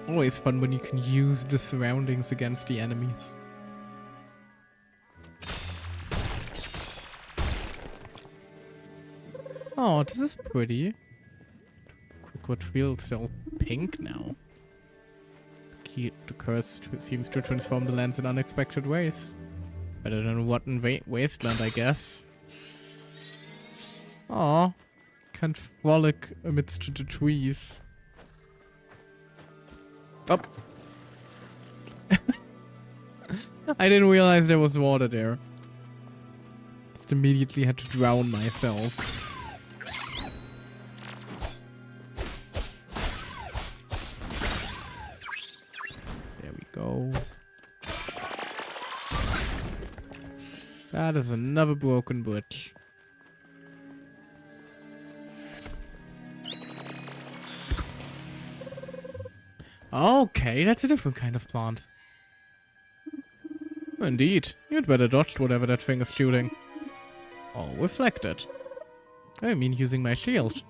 Always fun when you can use the surroundings against the enemies. Oh, this is pretty. Quickwood Field's all pink now. The curse seems to transform the lands in unexpected ways. Better than Rotten Wasteland, I guess. Aw, can't frolic amidst the trees. Oh. I didn't realize there was water there. Just immediately had to drown myself. There we go. That is another broken bridge. Okay, that's a different kind of plant. Indeed. You'd better dodge whatever that thing is shooting. Oh, reflected. I mean using my shield.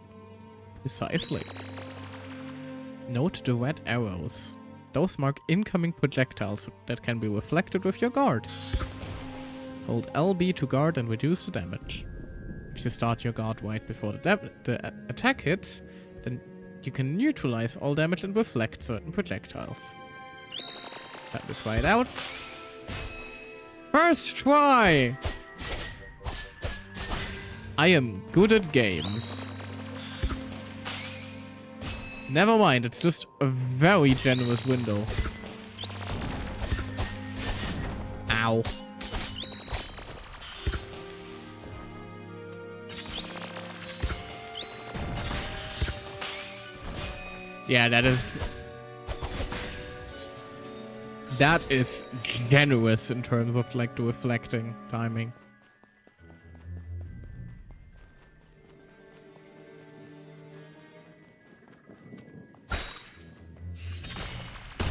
Precisely. Note the red arrows. Those mark incoming projectiles that can be reflected with your guard. Hold LB to guard and reduce the damage. If you start your guard right before the attack hits, then you can neutralize all damage and reflect certain projectiles. Time to try it out. First try! I am good at games. Never mind, it's just a very generous window. Ow. Yeah, that is generous in terms of like the reflecting timing.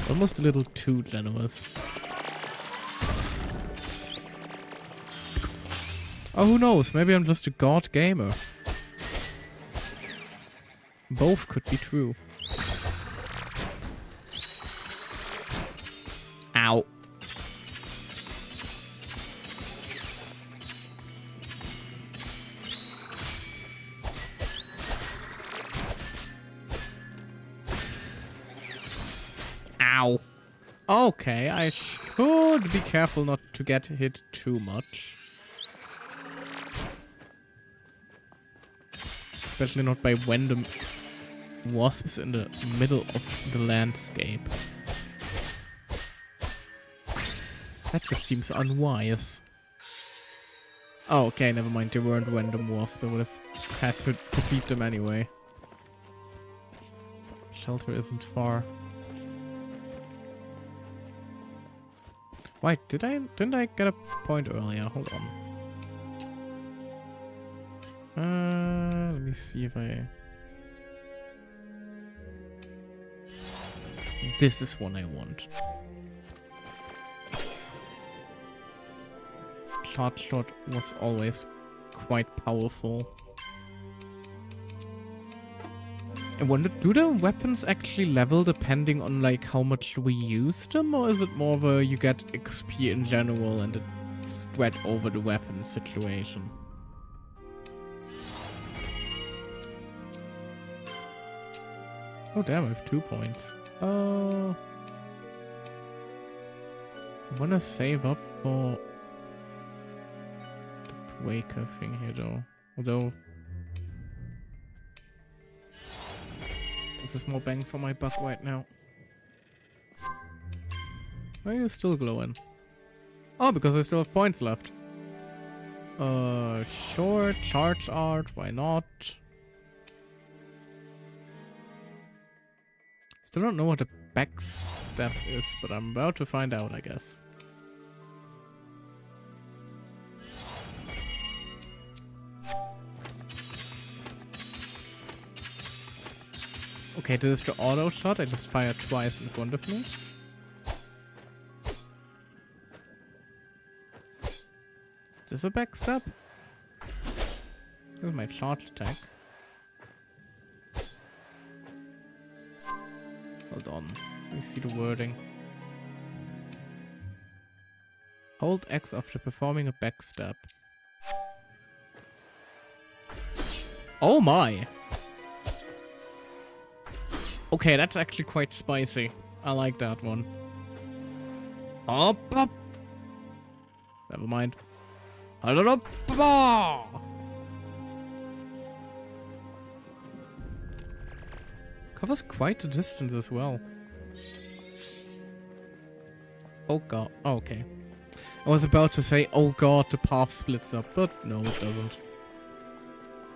Almost a little too generous. Oh, who knows? Maybe I'm just a god gamer. Both could be true. Ow. Ow. Okay, I should be careful not to get hit too much. Especially not by random wasps in the middle of the landscape. That just seems unwise. Oh, okay, never mind. They weren't random wasps. I would have had to beat them anyway. Shelter isn't far. Wait, didn't I get a point earlier? Hold on. Let me see if I... This is one I want. Shot was always quite powerful. I wonder, do the weapons actually level depending on like how much we use them, or is it more of a you get XP in general and it's spread over the weapon situation? Oh damn, I have 2 points. I wanna save up for the breaker thing here though. Although this is more bang for my buck right now. Why are you still glowing? Oh, because I still have points left. Sure, charge art, why not? Still don't know what a backstep is, but I'm about to find out, I guess. Okay, this is the auto shot. I just fired twice in front of me. Is this a backstep? This is my charge attack. Hold on. Let me see the wording. Hold X after performing a backstep. Oh my! Okay, that's actually quite spicy. I like that one. Up, up. Never mind. Covers quite a distance as well. Oh god. Oh, okay. I was about to say, oh god, the path splits up, but no, it doesn't.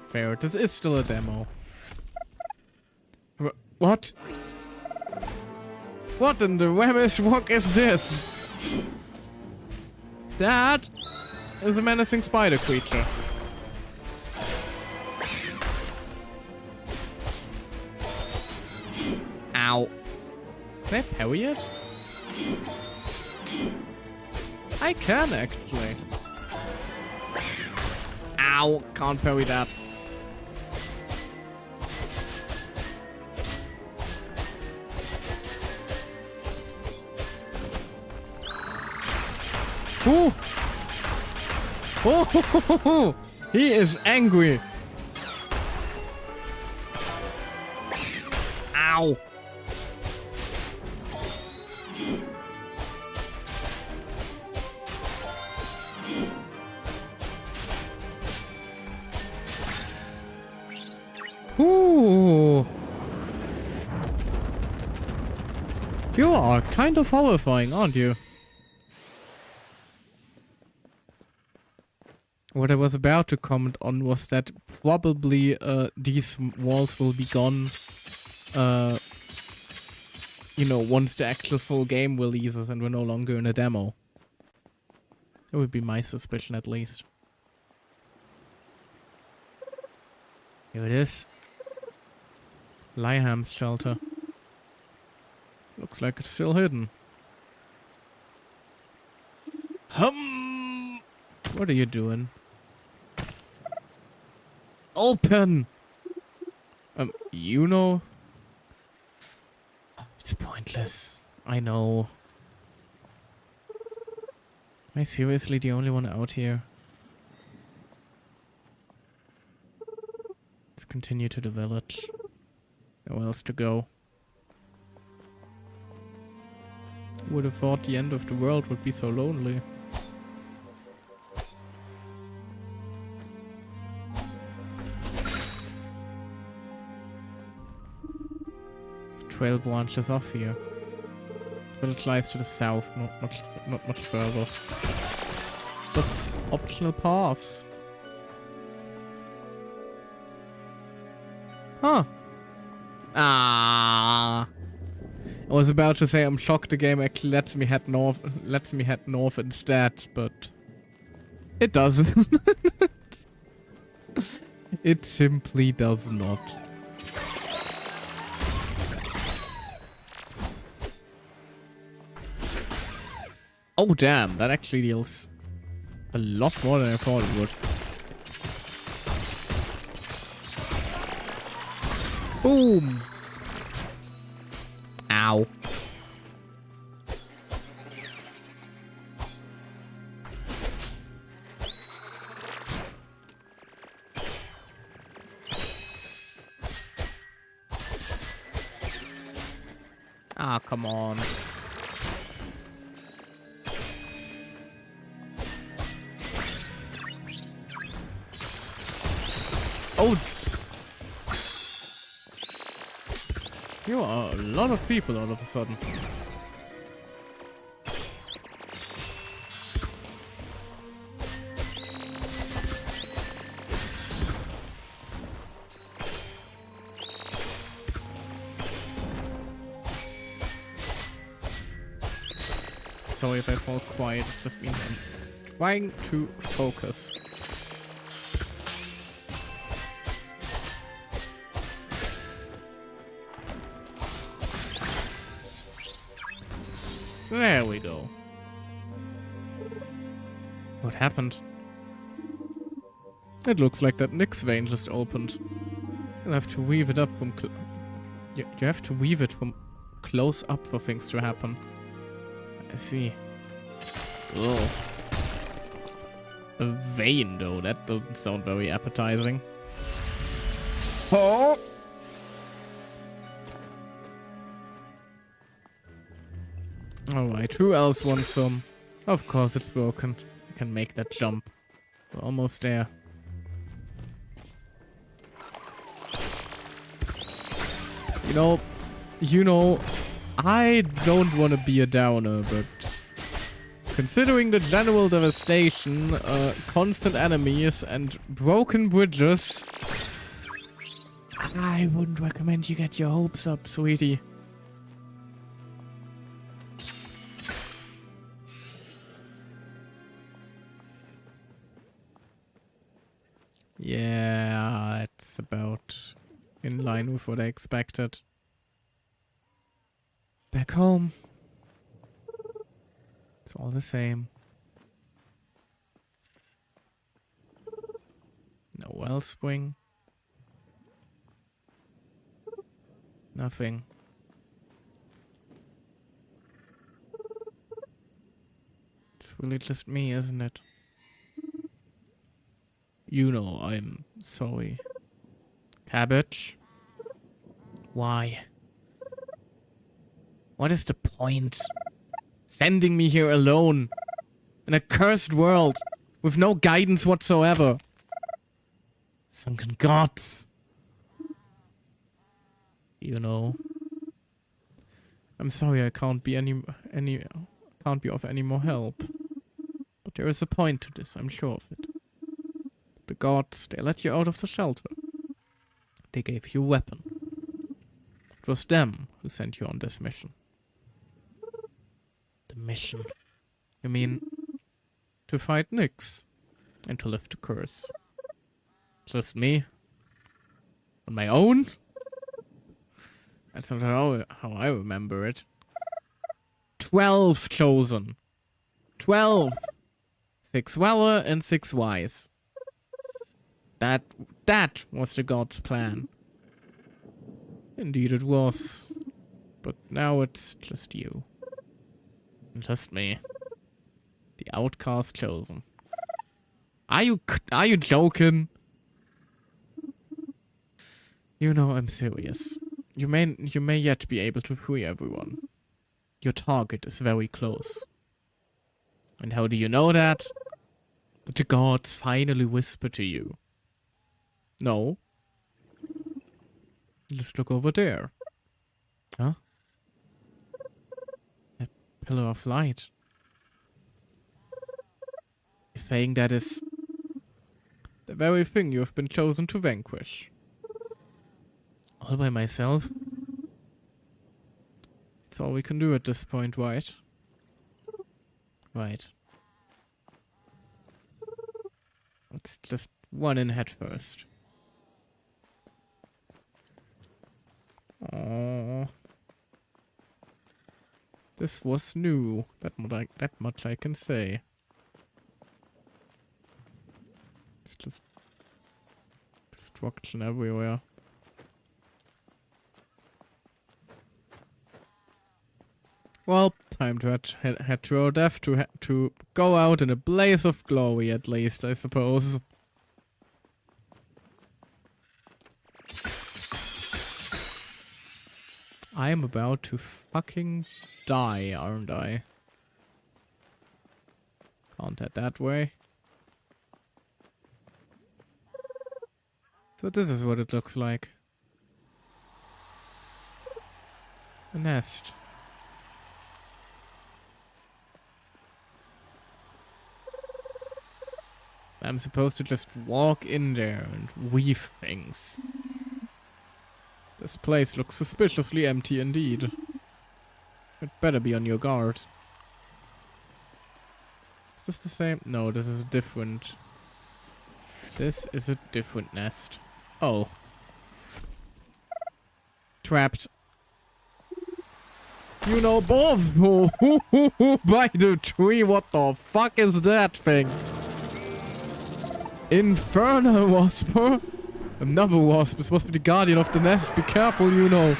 Fair. This is still a demo. What? What in the webbish walk is this? That is a menacing spider creature. Ow. Can I parry it? I can actually. Ow, can't parry that. Ooh. Oh, he is angry. Ow. Ooh. You are kind of horrifying, aren't you? What I was about to comment on was that probably these walls will be gone, you know, once the actual full game releases and we're no longer in a demo. That would be my suspicion, at least. Here it is. Liham's shelter. Looks like it's still hidden. What are you doing? Open! You know? It's pointless. I know. Am I seriously the only one out here? Let's continue to the village. Nowhere else to go. Who would have thought the end of the world would be so lonely? Trail branches off here. Village lies to the south, not much further. But optional paths. Huh. Ah. I was about to say I'm shocked the game actually lets me head north instead, but it doesn't. It simply does not. Oh damn, that actually deals a lot more than I thought it would. Boom! Ow. Ah, come on. Oh! You are a lot of people all of a sudden. Sorry if I fall quiet, it just means I'm trying to focus. There we go. What happened? It looks like that Nyx vein just opened. You'll have to weave it up from you have to weave it from close up for things to happen. I see. Oh. A vein though, that doesn't sound very appetizing. Oh! Alright, who else wants some? Of course it's broken. I can make that jump. We're almost there. You know, I don't want to be a downer, but considering the general devastation, constant enemies, and broken bridges, I wouldn't recommend you get your hopes up, sweetie. Yeah, it's about in line with what I expected. Back home. It's all the same. No wellspring. Nothing. It's really just me, isn't it? You know I'm sorry. Cabbage? Why? What is the point? Sending me here alone. In a cursed world. With no guidance whatsoever. Sunken gods. You know. I'm sorry I can't be can't be of any more help. But there is a point to this, I'm sure of it. The gods, they let you out of the shelter. They gave you a weapon. It was them who sent you on this mission. The mission? You mean to fight Nyx and to lift the curse? Just me? On my own? That's not how I remember it. 12 chosen. 12. 6 Weller and 6 Wise. That was the god's plan. Indeed it was. But now it's just you. Just me. The outcast chosen. Are you joking? You know I'm serious. You may yet be able to free everyone. Your target is very close. And how do you know that? That the gods finally whisper to you. No. Just look over there. Huh? That pillar of light. You're saying that is the very thing you have been chosen to vanquish. All by myself? It's all we can do at this point, right? Right. Let's just run in head first. Oh, this was new. That much I can say. It's just destruction everywhere. Well, time to head to our death to go out in a blaze of glory, at least, I suppose. I am about to fucking die, aren't I? Can't head that way. So this is what it looks like. A nest. I'm supposed to just walk in there and weave things. This place looks suspiciously empty indeed. You'd better be on your guard. Is this the same? No, this is different. This is a different nest. Oh. Trapped. You know, both by the tree. What the fuck is that thing? Infernal wasp. Another wasp. It's supposed to be the guardian of the nest. Be careful, you know.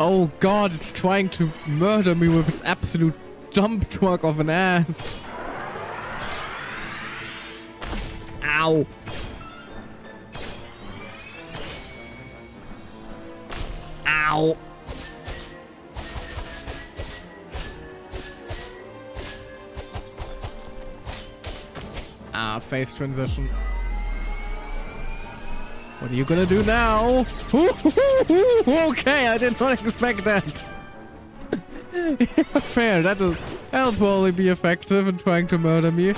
Oh god, it's trying to murder me with its absolute dump truck of an ass. Ow. Ow. Ah, face transition. What are you gonna do now? Okay, I did not expect that. Fair, that'll probably be effective in trying to murder me.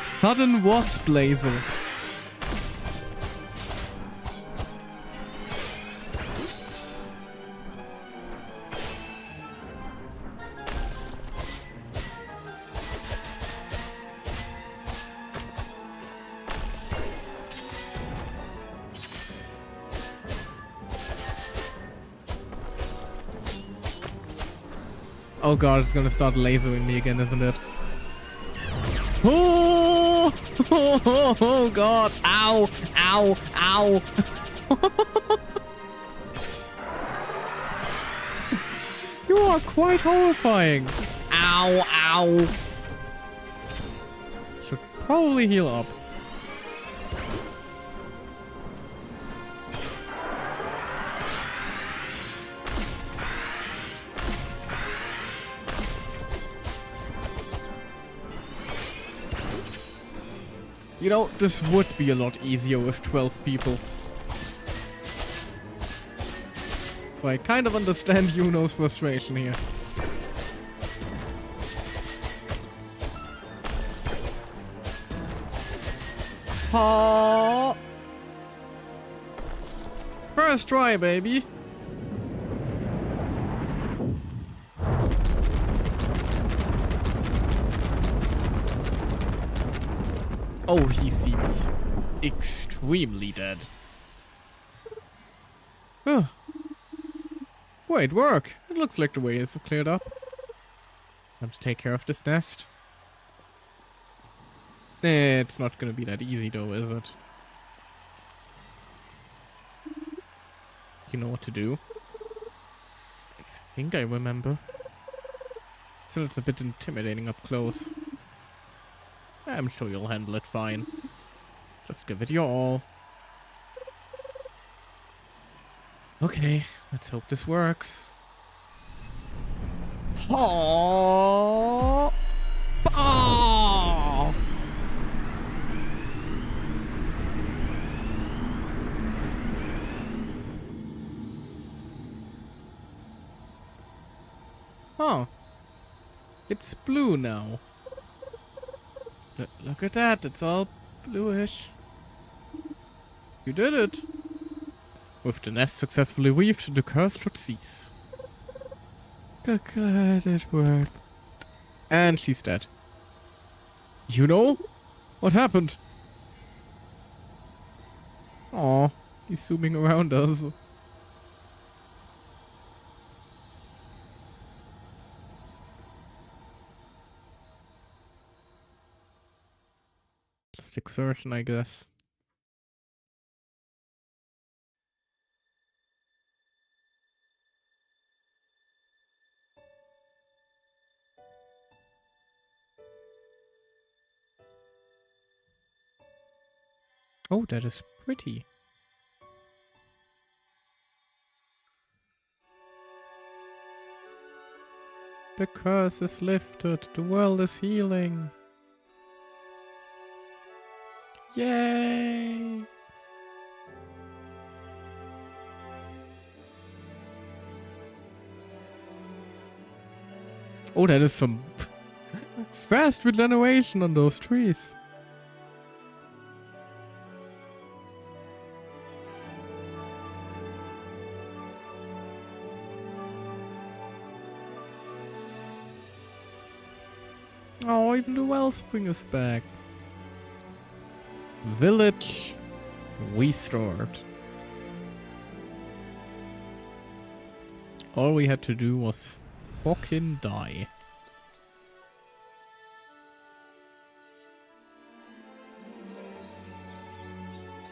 Sudden wasp laser. Oh god, it's gonna start lasering me again, isn't it? Oh, oh god, ow, ow, ow. You are quite horrifying. Ow, ow. Should probably heal up. You know, this would be a lot easier with 12 people. So I kind of understand Yuno's frustration here. Oh. First try, baby. Oh, he seems extremely dead. Huh. Wait, work. It looks like the way is cleared up. Time to take care of this nest. It's not gonna be that easy though, is it? You know what to do? I think I remember. Still, it's a bit intimidating up close. I'm sure you'll handle it fine. Just give it your all. Okay, let's hope this works. Oh! Oh! Huh. It's blue now. Look at that, it's all bluish. You did it! With the nest successfully weaved, the curse should cease. Good, it worked. And she's dead. You know? What happened? Aw, he's zooming around us. Just exertion, I guess. Oh, that is pretty. The curse is lifted. The world is healing. Yay! Oh, that is some fast regeneration on those trees. Oh, even the wellspring is back. Village restored. All we had to do was fucking die.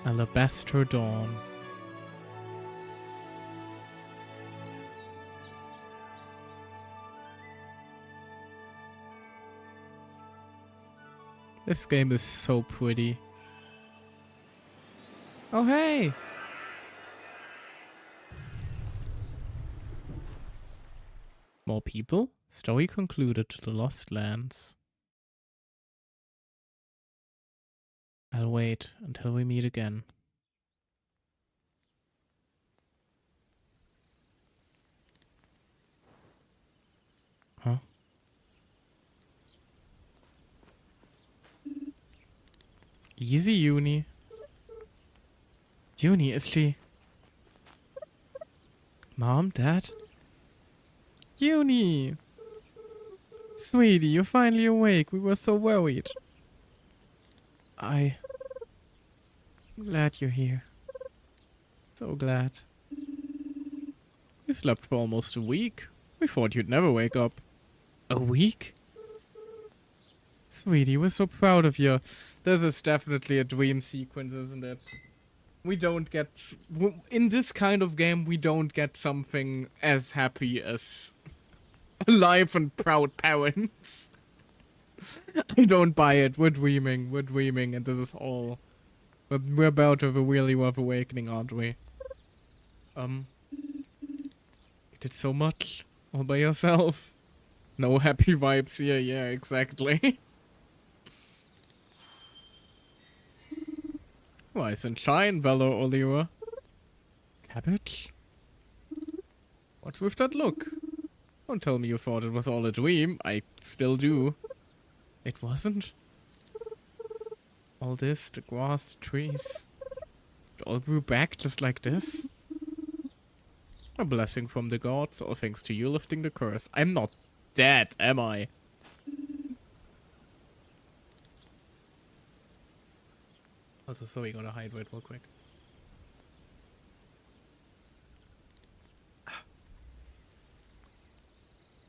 Alabaster Dawn. This game is so pretty. Oh hey! More people? Story concluded to the Lost Lands. I'll wait until we meet again. Huh? Easy, Uni. Uni, is she... Mom? Dad? Uni! Sweetie, you're finally awake. We were so worried. I'm glad you're here. So glad. You slept for almost a week. We thought you'd never wake up. A week? Sweetie, we're so proud of you. This is definitely a dream sequence, isn't it? We don't get... In this kind of game, we don't get something as happy as alive and proud parents. I don't buy it. We're dreaming, and this is all... We're about to have a really rough awakening, aren't we? You did so much all by yourself. No happy vibes here, yeah, exactly. Rise and shine, Valor Oliver. Cabbage? What's with that look? Don't tell me you thought it was all a dream. I still do. It wasn't? All this, the grass, the trees, it all grew back just like this? A blessing from the gods, all thanks to you lifting the curse. I'm not dead, am I? Also, so we gotta hydrate real quick.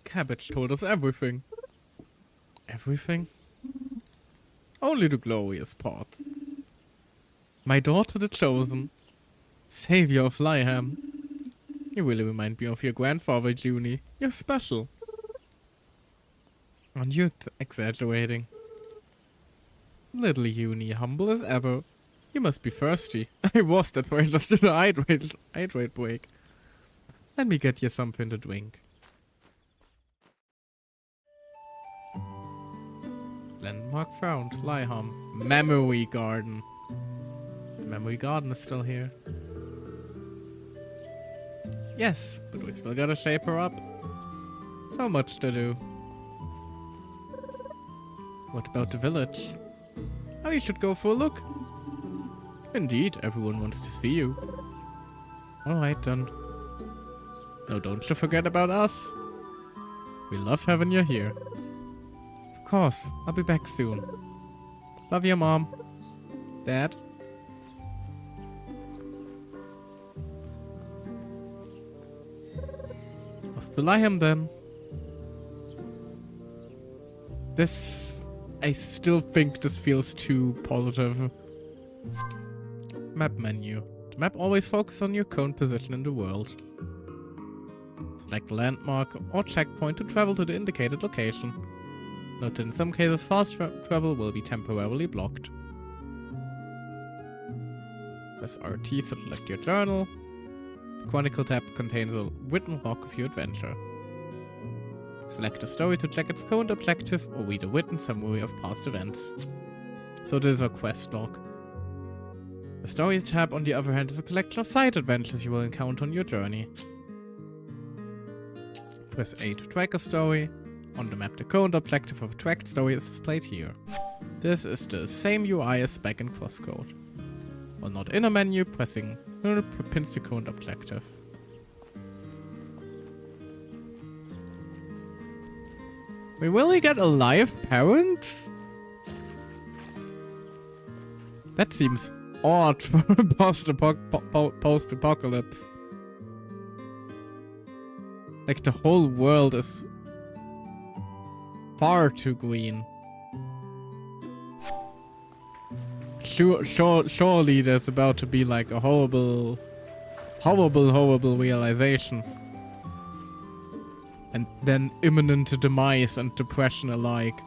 Cabbage told us everything. Everything? Only the glorious part. My daughter the chosen. Savior of Lyham. You really remind me of your grandfather, Junie. You're special. And you're exaggerating. Little Uni, humble as ever. You must be thirsty. I was, that's why I just did a hydrate break. Let me get you something to drink. Landmark found. Lyham. Memory Garden. The Memory Garden is still here. Yes, but we still gotta shape her up. So much to do. What about the village? Oh, you should go for a look. Indeed, everyone wants to see you. Alright then. No, don't you forget about us. We love having you here. Of course, I'll be back soon. Love you, Mom. Dad. Off to Lyham then. I still think this feels too positive. Map menu. The map always focuses on your current position in the world. Select a landmark or checkpoint to travel to the indicated location. Note that in some cases fast travel will be temporarily blocked. Press RT to select your journal. The Chronicle tab contains a written log of your adventure. Select a story to check its current objective or read a written summary of past events. So this is our quest log. The Stories tab, on the other hand, is a collection of side adventures you will encounter on your journey. Press A to track a story. On the map, the current objective of a tracked story is displayed here. This is the same UI as back in Crosscode. While not in a menu, pressing pins the current objective. We really get alive parents? That seems odd for a post-apocalypse. Like the whole world is far too green. Surely there's about to be like a horrible realization. And then imminent demise and depression alike.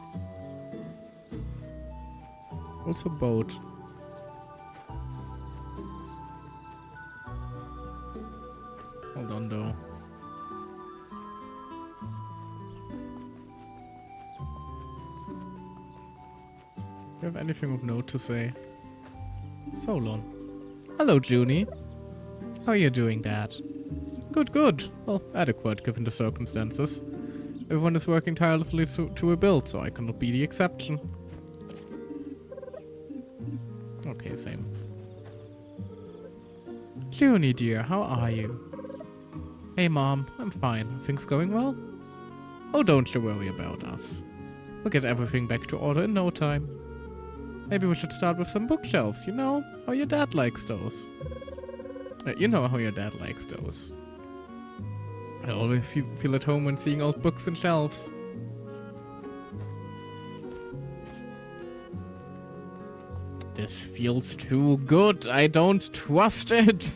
Also boat. Hold on though. Do you have anything of note to say? Solon. Hello, Junie. How are you doing, Dad? Good, good. Well, adequate given the circumstances. Everyone is working tirelessly to rebuild, so I cannot be the exception. Okay, same. Junie, dear, how are you? Hey, Mom. I'm fine. Things going well? Oh, don't you worry about us. We'll get everything back to order in no time. Maybe we should start with some bookshelves, you know? How your dad likes those. You know how your dad likes those. I always feel at home when seeing old books and shelves. This feels too good. I don't trust it.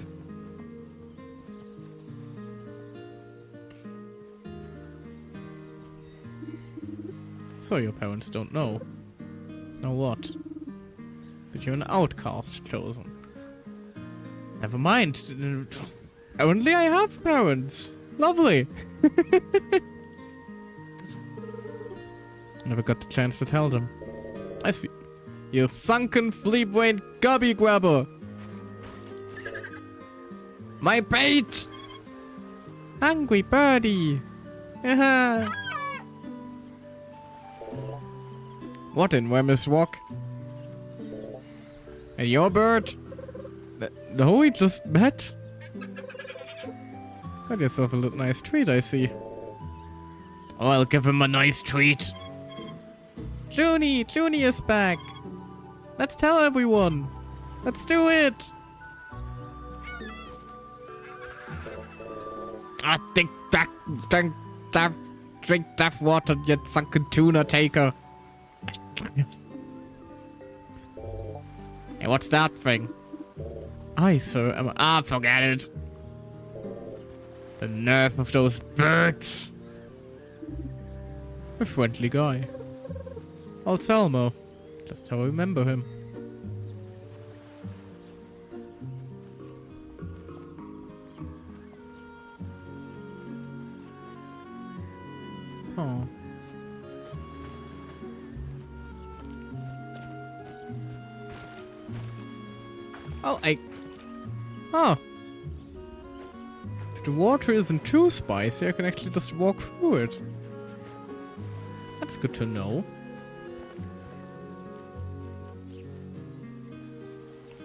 So your parents don't know. Know what? That you're an outcast chosen. Never mind. Apparently I have parents. Lovely. Never got the chance to tell them. I see. You sunken flea-brained gubby grabber. My bait! Hungry birdie. Haha. What in where Miss Walk? And your bird? No, we just met. Got yourself a little nice treat, I see. Oh, I'll give him a nice treat. Junie is back. Let's tell everyone. Let's do it. Ah, drink that water, you sunken tuna taker. Hey, what's that thing? I, sir, forget it. The nerve of those birds. A friendly guy. Old Selmo. Just how I remember him. Oh. Oh, Oh. If the water isn't too spicy, I can actually just walk through it. That's good to know.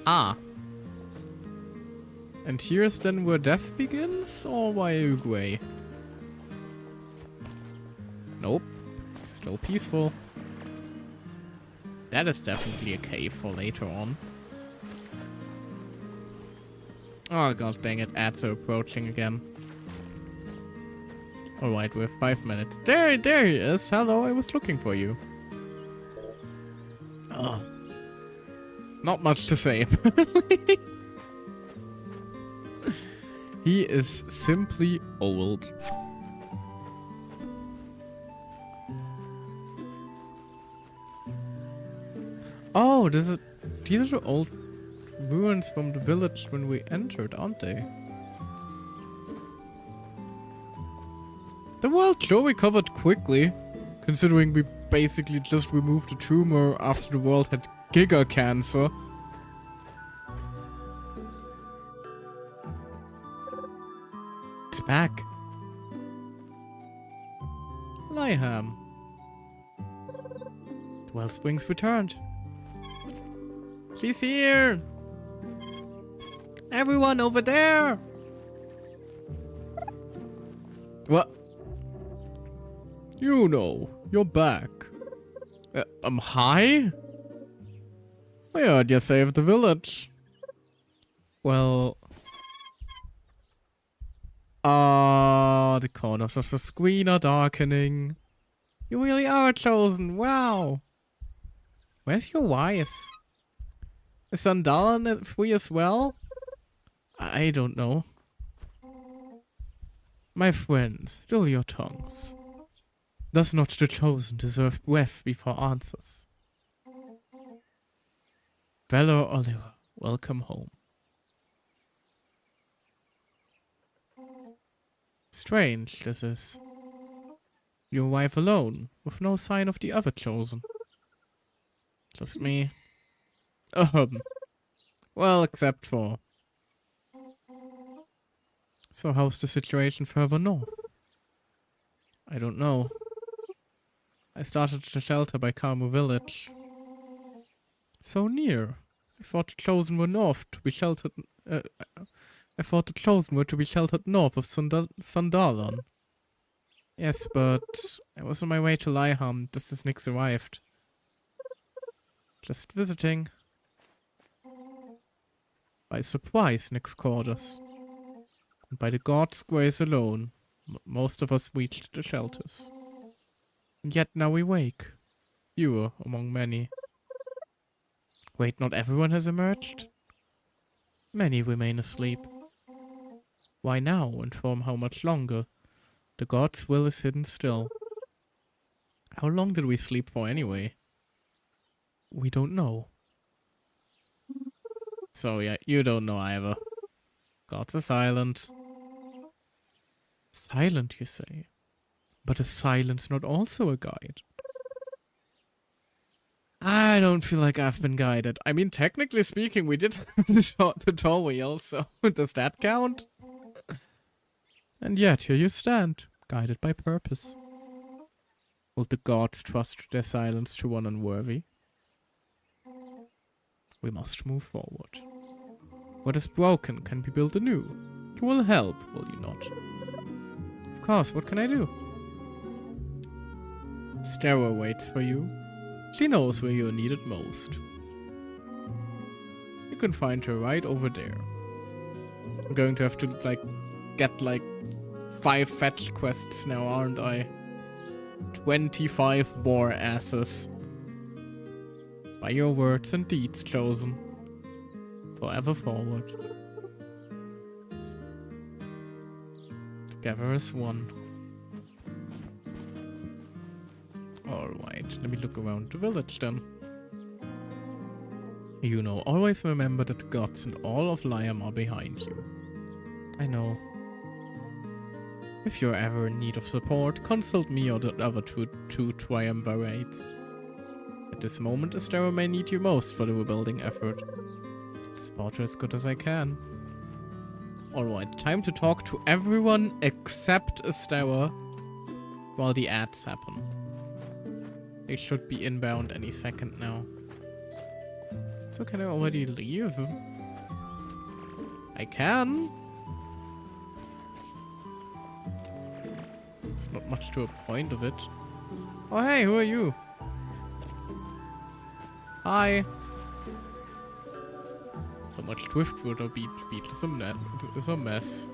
Ah. And here's then where death begins? Or why Uruguay? Nope. Still peaceful. That is definitely a cave for later on. Oh god dang it, ads are approaching again. Alright, we have 5 minutes. There he is. Hello, I was looking for you. Oh. Not much to say, apparently. He is simply old. Oh, these are the old ruins from the village when we entered, aren't they? The world sure recovered quickly, considering we basically just removed the tumor after the world had giga cancer. It's back. Lyham. The Wellspring's returned. She's here! Everyone over there! What? You know, you're back. I'm high? I heard you saved the village. Well... the corners of the screen are darkening. You really are chosen, wow. Where's your wise? Is Sandalan free as well? I don't know. My friends, still your tongues. Does not the chosen deserve breath before answers? Bella Oliver, welcome home. Strange, this is. You arrive alone, with no sign of the other chosen. Just me. Well, except for... So how's the situation further north? I don't know. I started the shelter by Carmu village. So near. I thought the chosen were north to be sheltered... I thought the chosen were to be sheltered north of Sandalan. Yes, but I was on my way to Lyham just as Nix arrived. Just visiting. By surprise, Nix called us. And by the gods' grace alone, most of us reached the shelters. And yet now we wake. Fewer among many. Wait, not everyone has emerged? Many remain asleep. Why now, and for how much longer? The god's will is hidden still. How long did we sleep for anyway? We don't know. So yeah, you don't know either. Gods are silent. Silent, you say? But is silence not also a guide? I don't feel like I've been guided. I mean, technically speaking, we did the tutorial, so does that count? And yet, here you stand, guided by purpose. Will the gods trust their silence to one unworthy? We must move forward. What is broken can be built anew. You will help, will you not? Of course, what can I do? Stara waits for you. She knows where you are needed most. You can find her right over there. I'm going to have to, get, 5 fetch quests now, aren't I? 25 more asses. By your words and deeds chosen. Forever forward. Together as one. Alright, let me look around the village then. You know, always remember that the gods and all of Liam are behind you. I know. If you're ever in need of support, consult me or the other two triumvirates. At this moment, Astera may need you most for the rebuilding effort. Support her as good as I can. Alright, time to talk to everyone except Astera while the ads happen. They should be inbound any second now. So can I already leave? I can. It's not much to a point of it. Oh hey, who are you? Hi. So much driftwood or beat is a mess.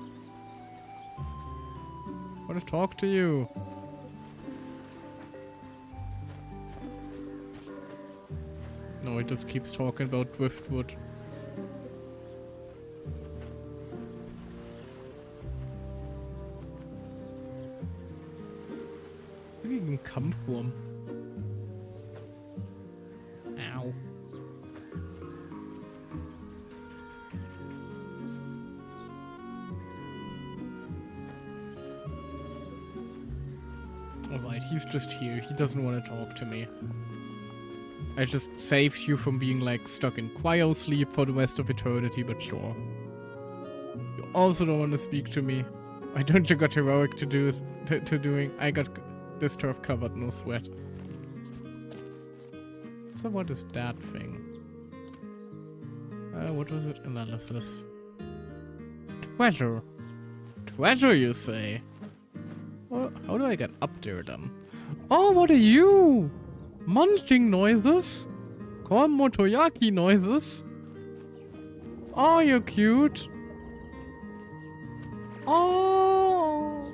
I want to talk to you. No, it just keeps talking about driftwood. Where did you even come from? Ow. Alright, he's just here. He doesn't want to talk to me. I just saved you from being stuck in cryo sleep for the rest of eternity, but sure. You also don't want to speak to me. Why don't you got heroic to doing? I got this turf covered, no sweat. So what is that thing? What was it? Analysis. Treasure. Treasure, you say? Well, how do I get up there then? Oh, what are you? Munching noises? Corn motoyaki noises? Oh, you're cute. Oh,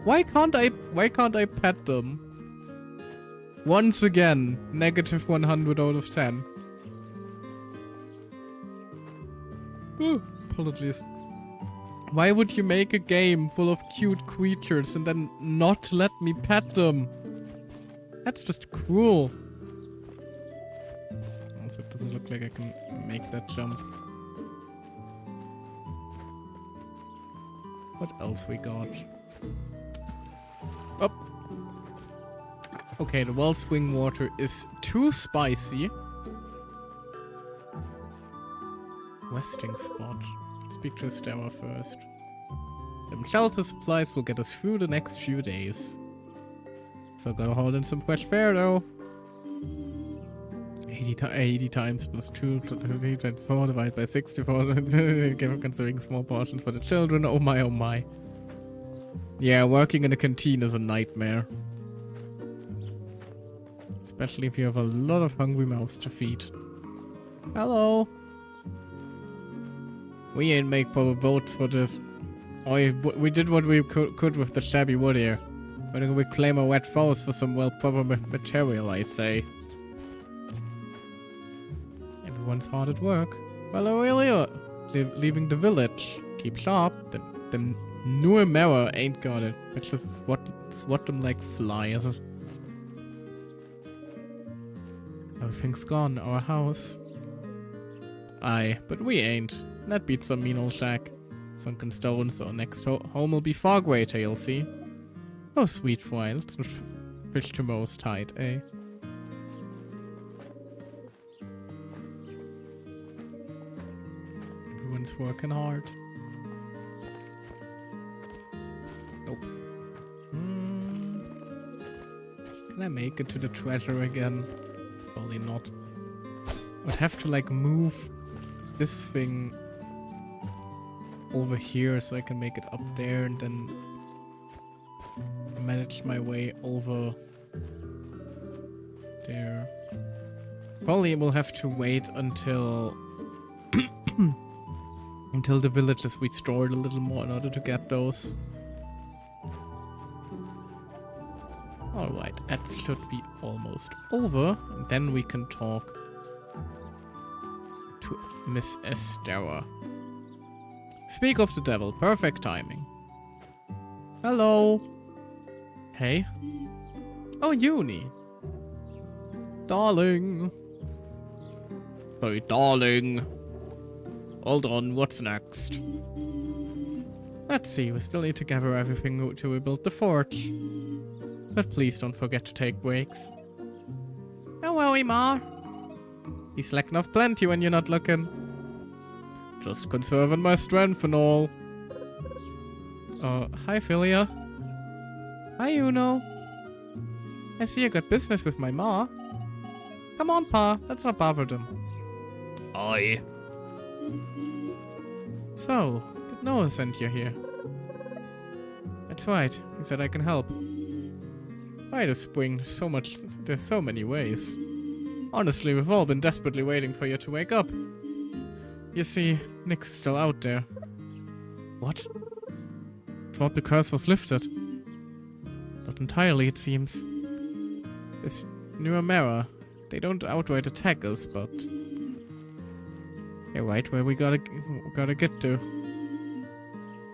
why can't I pet them? Once again, negative 100 out of 10. Oh, apologies. Why would you make a game full of cute creatures and then not let me pet them? That's just cruel. Also, it doesn't look like I can make that jump. What else we got? Oh. Okay, the wellspring water is too spicy. Resting spot. Speak to Stella first. Them shelter supplies will get us through the next few days. So gotta hold in some fresh fare though. 80 times plus 2 24 divided by 64 considering small portions for the children. Oh my, oh my. Yeah, working in a canteen is a nightmare. Especially if you have a lot of hungry mouths to feed. Hello. We ain't make proper boats for this. We did what we could with the shabby wood here. We're gonna reclaim our wet forests for some well-proper material, I say. Everyone's hard at work. Well, Aurelia, leaving the village. Keep sharp. The newer mirror ain't got it. It's just swat them like flies. Everything's gone. Our house. Aye, but we ain't. That beats some mean old shack. Sunken stones. Our next home will be far greater, you'll see. Oh, sweet fry. Let's not fish to most tight, eh? Everyone's working hard. Nope. Can I make it to the treasure again? Probably not. I'd have to like move this thing over here so I can make it up there and then manage my way over there. Probably we'll have to wait until until the village is restored a little more in order to get those. Alright, that should be almost over. And then we can talk to Miss Estera. Speak of the devil, perfect timing. Hello. Hey. Oh, Uni. Darling. Hey, darling. Hold on, what's next? Let's see, we still need to gather everything to rebuild the fort. But please don't forget to take breaks. Don't worry, Ma. He's slacking off plenty when you're not looking. Just conserving my strength and all. Hi, Philia. Hi, Uno. I see you got business with my Ma. Come on, Pa. Let's not bother them. Aye. So, did Noah send you here? That's right. He said I can help. By the spring, there's so many ways. Honestly, we've all been desperately waiting for you to wake up. You see, Nick's still out there. What? Thought the curse was lifted. Not entirely, it seems. This New Amera, they don't outright attack us, but they're right where we gotta get to.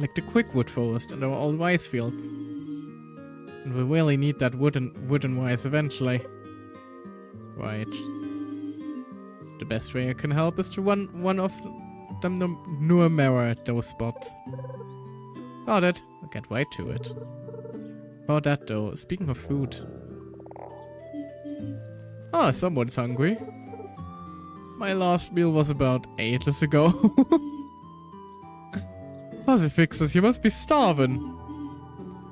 Like the Quickwood Forest and our old rice fields. And we really need that wooden rice eventually. Right. The best way I can help is to run one of them the New Amera at those spots. Got it. I'll get right to it. About that though, speaking of food. Ah, someone's hungry. My last meal was about ages ago. Fuzzy fixes, you must be starving.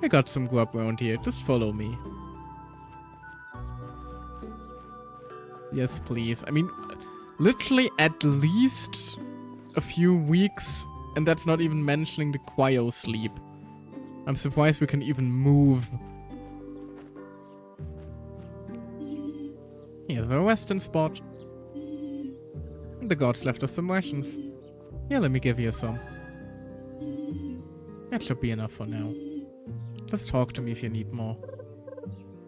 I got some grub around here, just follow me. Yes, please. I mean, literally at least a few weeks, and that's not even mentioning the cryo sleep. I'm surprised we can even move. Here's our western spot. The gods left us some rations. Yeah, let me give you some. That should be enough for now. Just talk to me if you need more.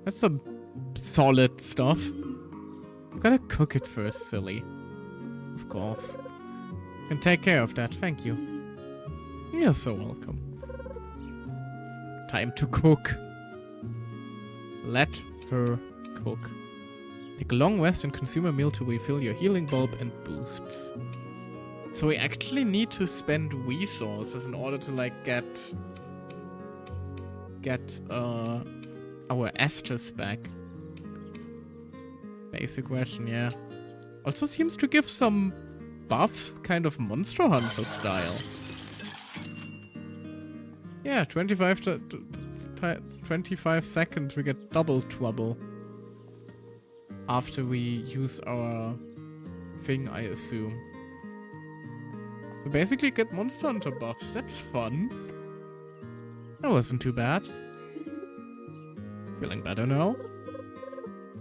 That's some solid stuff. You gotta cook it first, silly. Of course. You can take care of that, thank you. You're so welcome. Time to cook. Let her cook. Take a long rest and consume a meal to refill your healing bulb and boosts. So we actually need to spend resources in order to like get our Estus back. Basic question, yeah. Also seems to give some buffs, kind of Monster Hunter style. Yeah, 25 seconds we get double trouble. After we use our thing, I assume. We basically get Monster Hunter buffs. That's fun. That wasn't too bad. Feeling better now?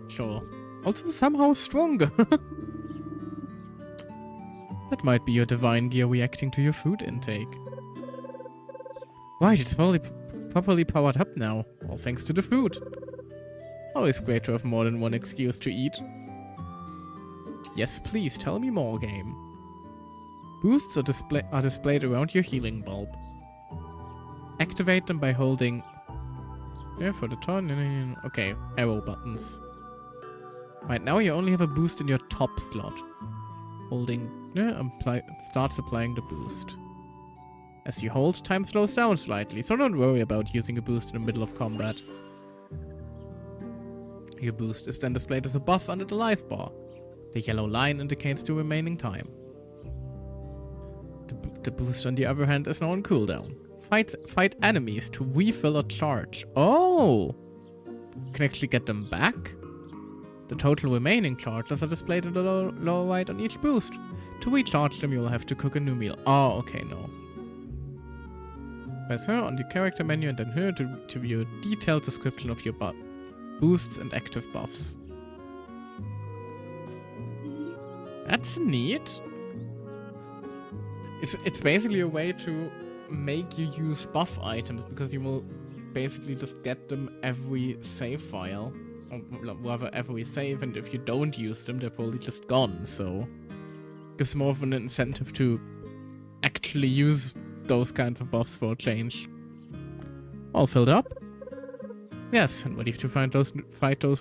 Sure. Also somehow stronger. That might be your divine gear reacting to your food intake. Right, it's properly powered up now. All thanks to the food. Always great to have more than one excuse to eat. Yes, please, tell me more, game. Boosts are displayed around your healing bulb. Activate them by holding... Yeah, for the turn... Okay, arrow buttons. Right now you only have a boost in your top slot. Holding... Yeah, starts applying the boost. As you hold, time slows down slightly, so don't worry about using a boost in the middle of combat. Your boost is then displayed as a buff under the life bar. The yellow line indicates the remaining time. The boost, on the other hand, is now on cooldown. Fight enemies to refill a charge. Oh! You can actually get them back? The total remaining charges are displayed in the lower right on each boost. To recharge them, you'll have to cook a new meal. Oh, okay, no. Press her on the character menu and then her to view a detailed description of your boosts and active buffs. That's neat. It's basically a way to make you use buff items, because you will basically just get them every save file. Or rather, every save, and if you don't use them, they're probably just gone, so... Gives more of an incentive to actually use those kinds of buffs for a change. All filled up? Yes, and ready to fight those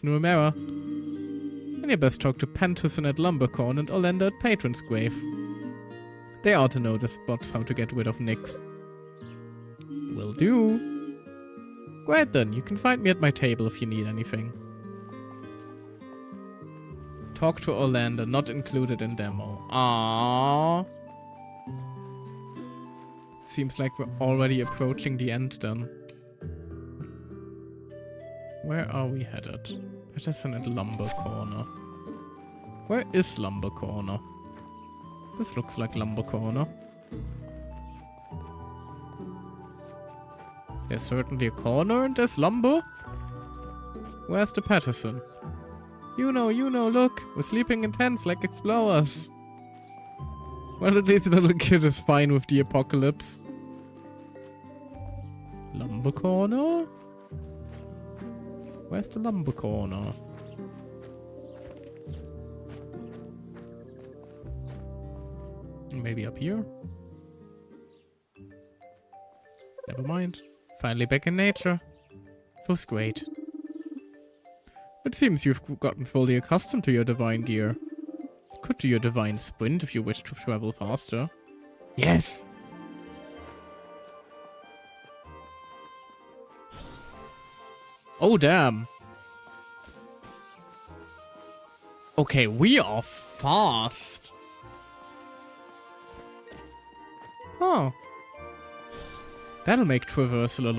Nuemera. And you best talk to Pentuson at Lumbercorn and Orlando at Patron's Grave. They ought to know the spots how to get rid of Nyx. Will do. Great then, you can find me at my table if you need anything. Talk to Orlando, not included in demo. Aww. Seems like we're already approaching the end then. Where are we headed? Patterson at Lumber Corner. Where is Lumber Corner? This looks like Lumber Corner. There's certainly a corner and there's lumber. Where's the Patterson? You know, look! We're sleeping in tents like explorers. Well, at least the little kid is fine with the apocalypse. Lumber Corner? Where's the Lumber Corner? Maybe up here? Never mind. Finally back in nature. Feels great. It seems you've gotten fully accustomed to your divine gear. Could do your divine sprint if you wish to travel faster. Yes! Oh, damn. Okay, we are fast. Huh. That'll make traversal a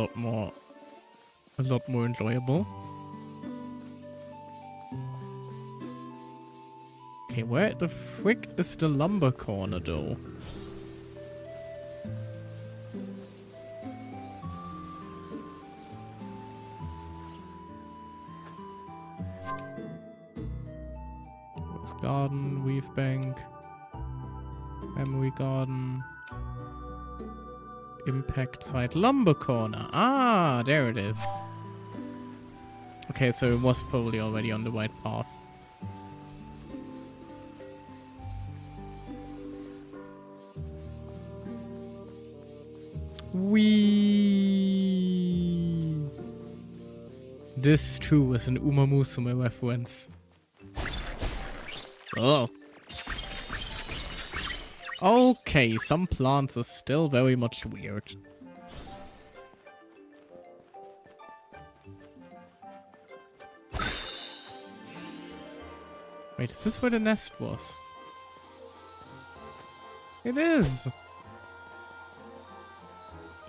lot more enjoyable. Okay, where the frick is the Lumber Corner though? Garden, Weave Bank, Memory Garden, Impact Site, Lumber Corner. Ah, there it is. Okay, so it was probably already on the right path. Wee. This too is an Uma Musume reference. Oh. Okay, some plants are still very much weird. Wait, is this where the nest was? It is!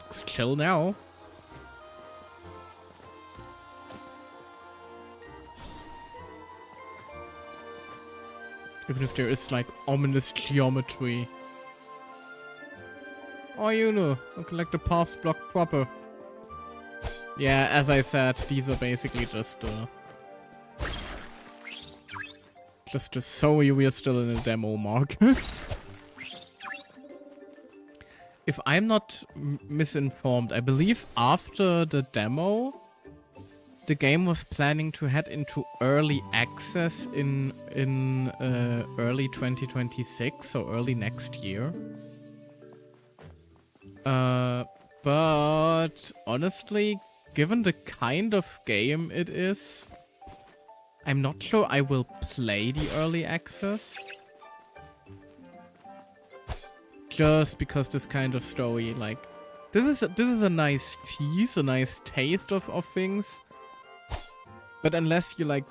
Looks chill now. Even if there is like ominous geometry. Oh, you know, looking like the paths block proper. Yeah, as I said, these are basically just to show you we are still in the demo markers. If I'm not misinformed, I believe after the demo, the game was planning to head into early access in early 2026, so early next year. But honestly, given the kind of game it is, I'm not sure I will play the early access. Just because this kind of story, like, this is a nice tease, a nice taste of things. But unless you like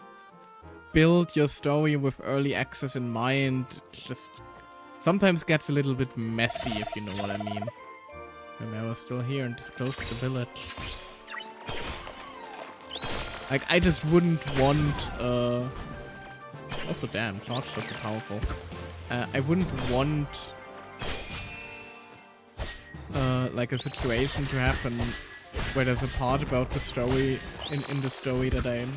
build your story with early access in mind, it just sometimes gets a little bit messy, if you know what I mean. And I was still here and this close to the village. Like, I just wouldn't want, also damn, charge shots are powerful. I wouldn't want, like a situation to happen where there's a part about the story, in the story that I'm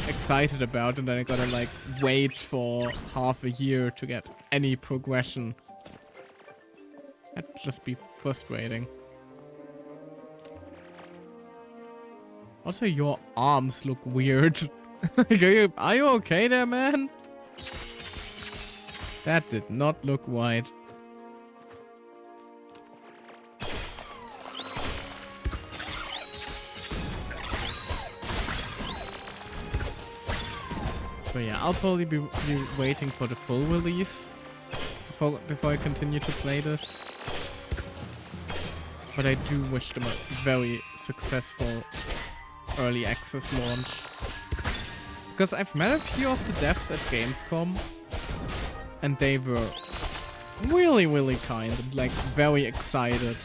excited about, and then I gotta, like, wait for half a year to get any progression. That'd just be frustrating. Also, your arms look weird. Are you okay there, man? That did not look right. So yeah, I'll probably be waiting for the full release before I continue to play this. But I do wish them a very successful early access launch. Because I've met a few of the devs at Gamescom, and they were really, really kind and like very excited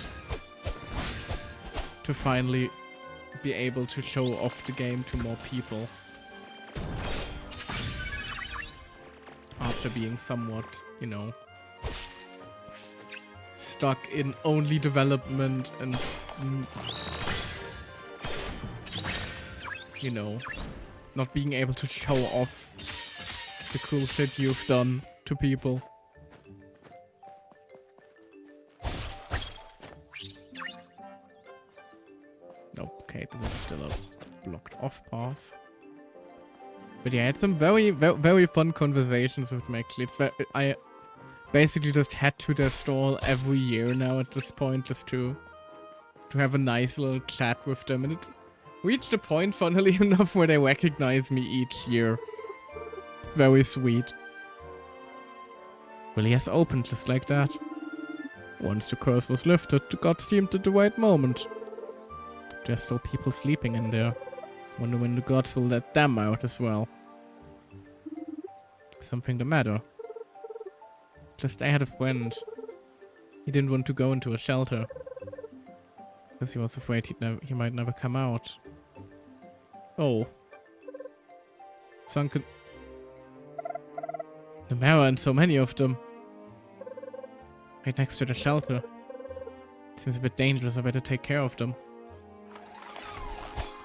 to finally be able to show off the game to more people. After being somewhat, you know, stuck in only development and, you know, not being able to show off the cool shit you've done to people. Nope, okay, this is still a blocked off path. But yeah, I had some very, very, very fun conversations with my clips. I basically just head to their stall every year now at this point, just to have a nice little chat with them. And it reached a point, funnily enough, where they recognize me each year. It's very sweet. Really has opened just like that. Once the curse was lifted, the gods deemed it the right moment. There's still people sleeping in there. Wonder when the gods will let them out as well. Something the matter. Just I had a friend. He didn't want to go into a shelter. Because he was afraid he might never come out. Oh. Sunken. The mirror and so many of them. Right next to the shelter. Seems a bit dangerous, I better take care of them.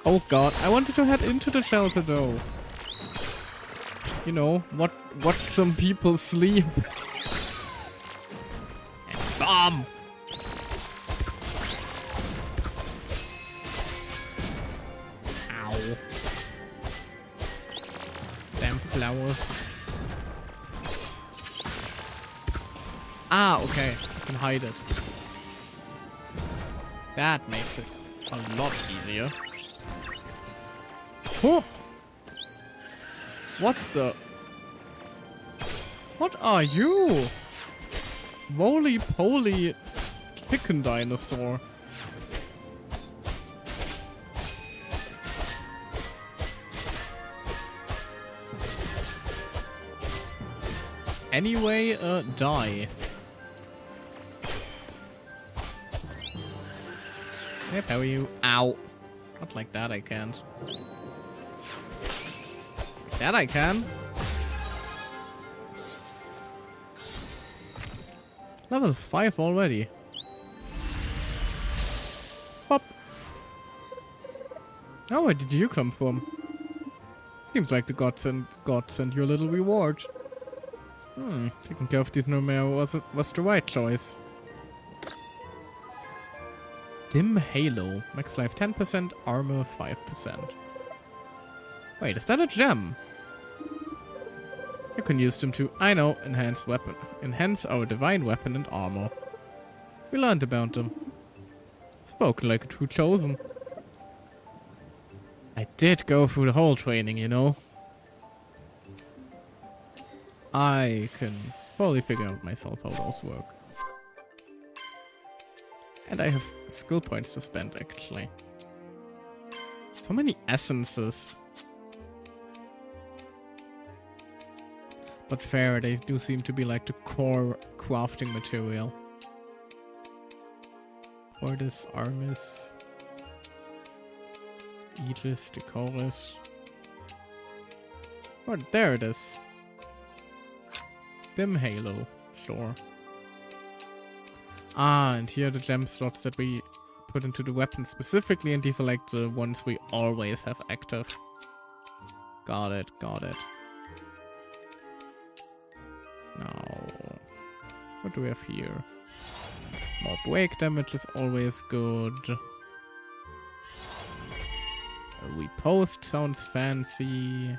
Oh god, I wanted to head into the shelter though. You know, what some people sleep. And bomb! Ow. Damn flowers. Ah, okay. I can hide it. That makes it a lot easier. Whoop! What the? What are you? Roly-poly chicken dinosaur. Anyway, die. Yep, how are you? Ow. Not like that, I can't. That I can. Level 5 already. Pop. Oh, where did you come from? Seems like the gods sent you a little reward. Taking care of these Nomero was the right choice. Dim Halo. Max life 10%, armor 5%. Wait, is that a gem? You can use them to, I know, enhance our divine weapon and armor. We learned about them. Spoken like a true chosen. I did go through the whole training, you know. I can probably figure out myself how those work. And I have skill points to spend, actually. So many essences. But Faradays do seem to be like the core crafting material. Cordis, Armis, Aegis, Decorus. Oh, there it is. Dim Halo, sure. Ah, and here are the gem slots that we put into the weapon specifically, and these are like the ones we always have active. Got it, got it. Now, what do we have here? More break damage is always good. A repost sounds fancy.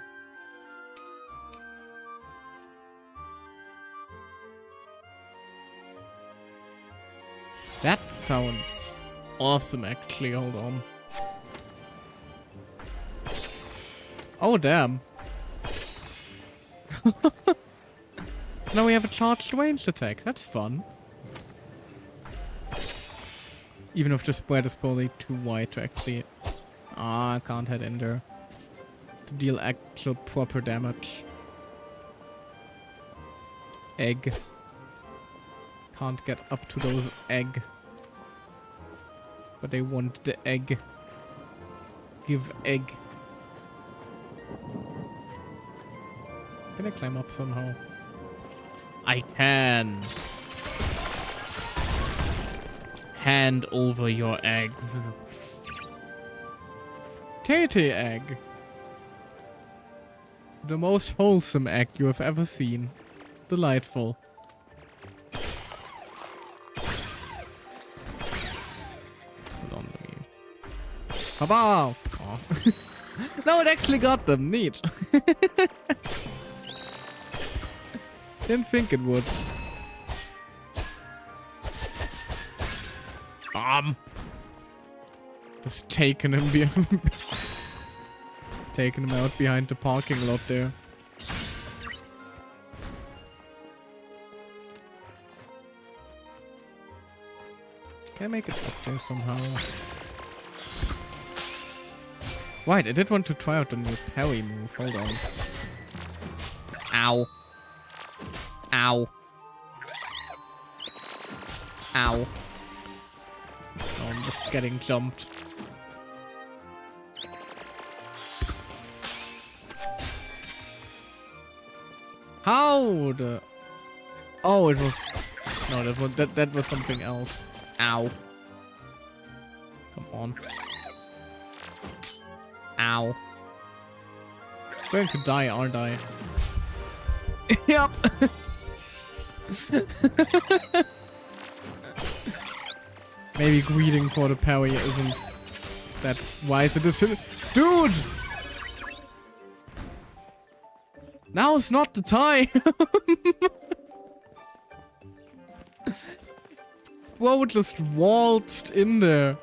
That sounds awesome, actually. Hold on. Oh, damn. So now we have a charged ranged attack. That's fun. Even if the spread is probably too wide to actually... Ah, I can't head in there. To deal actual proper damage. Egg. Can't get up to those egg. But they want the egg. Give egg. Can I climb up somehow? I can. Hand over your eggs. Tate egg. The most wholesome egg you have ever seen. Delightful. Hold on, let me... Kabow! Oh. No, it actually got them. Neat. Didn't think it would. Just taking him taking him out behind the parking lot there. Can I make it up there somehow? Right, I did want to try out the new parry move. Hold on. Ow. Ow. Ow. Oh, I'm just getting jumped. How the... Oh, it was... No, that was something else. Ow. Come on. Ow. I'm going to die, aren't I? Yep. Maybe greeting for the parry isn't that wise a decision. Dude! Now is not the time! Bro just waltzed in there.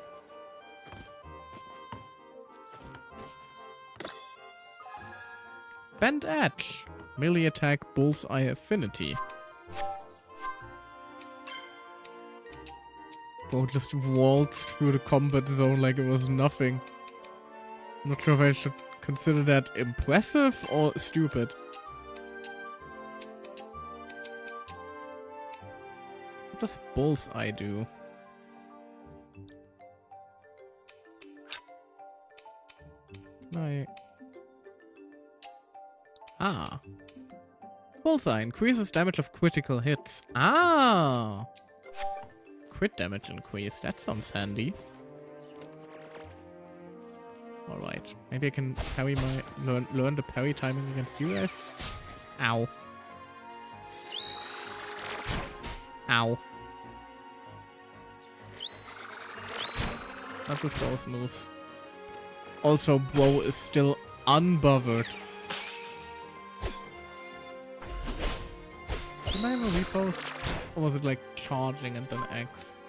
Bent Edge. Melee attack, bullseye affinity. Bro just waltzed through the combat zone like it was nothing. I'm not sure if I should consider that impressive or stupid. What does bullseye do? Ah. Bullseye increases damage of critical hits. Ah! Crit damage increase. That sounds handy. Alright. Maybe I can parry learn the parry timing against you guys. Ow. Ow. Not with those moves. Also, bro is still unbothered. Did I have a repost? Or was it like charging and then X?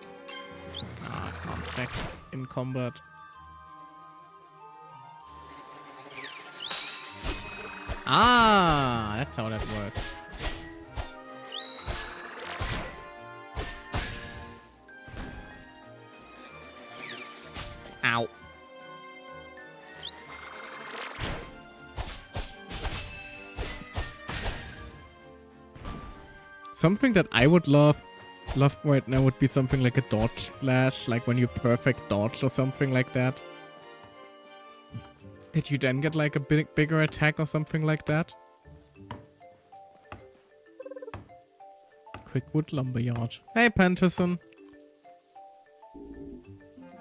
Ah, I can't check in combat. Ah, that's how that works. Ow. Something that I would love right now would be something like a dodge slash, like when you perfect dodge or something like that. Did you then get like a bigger attack or something like that? Quickwood Lumberyard. Hey, Panterson.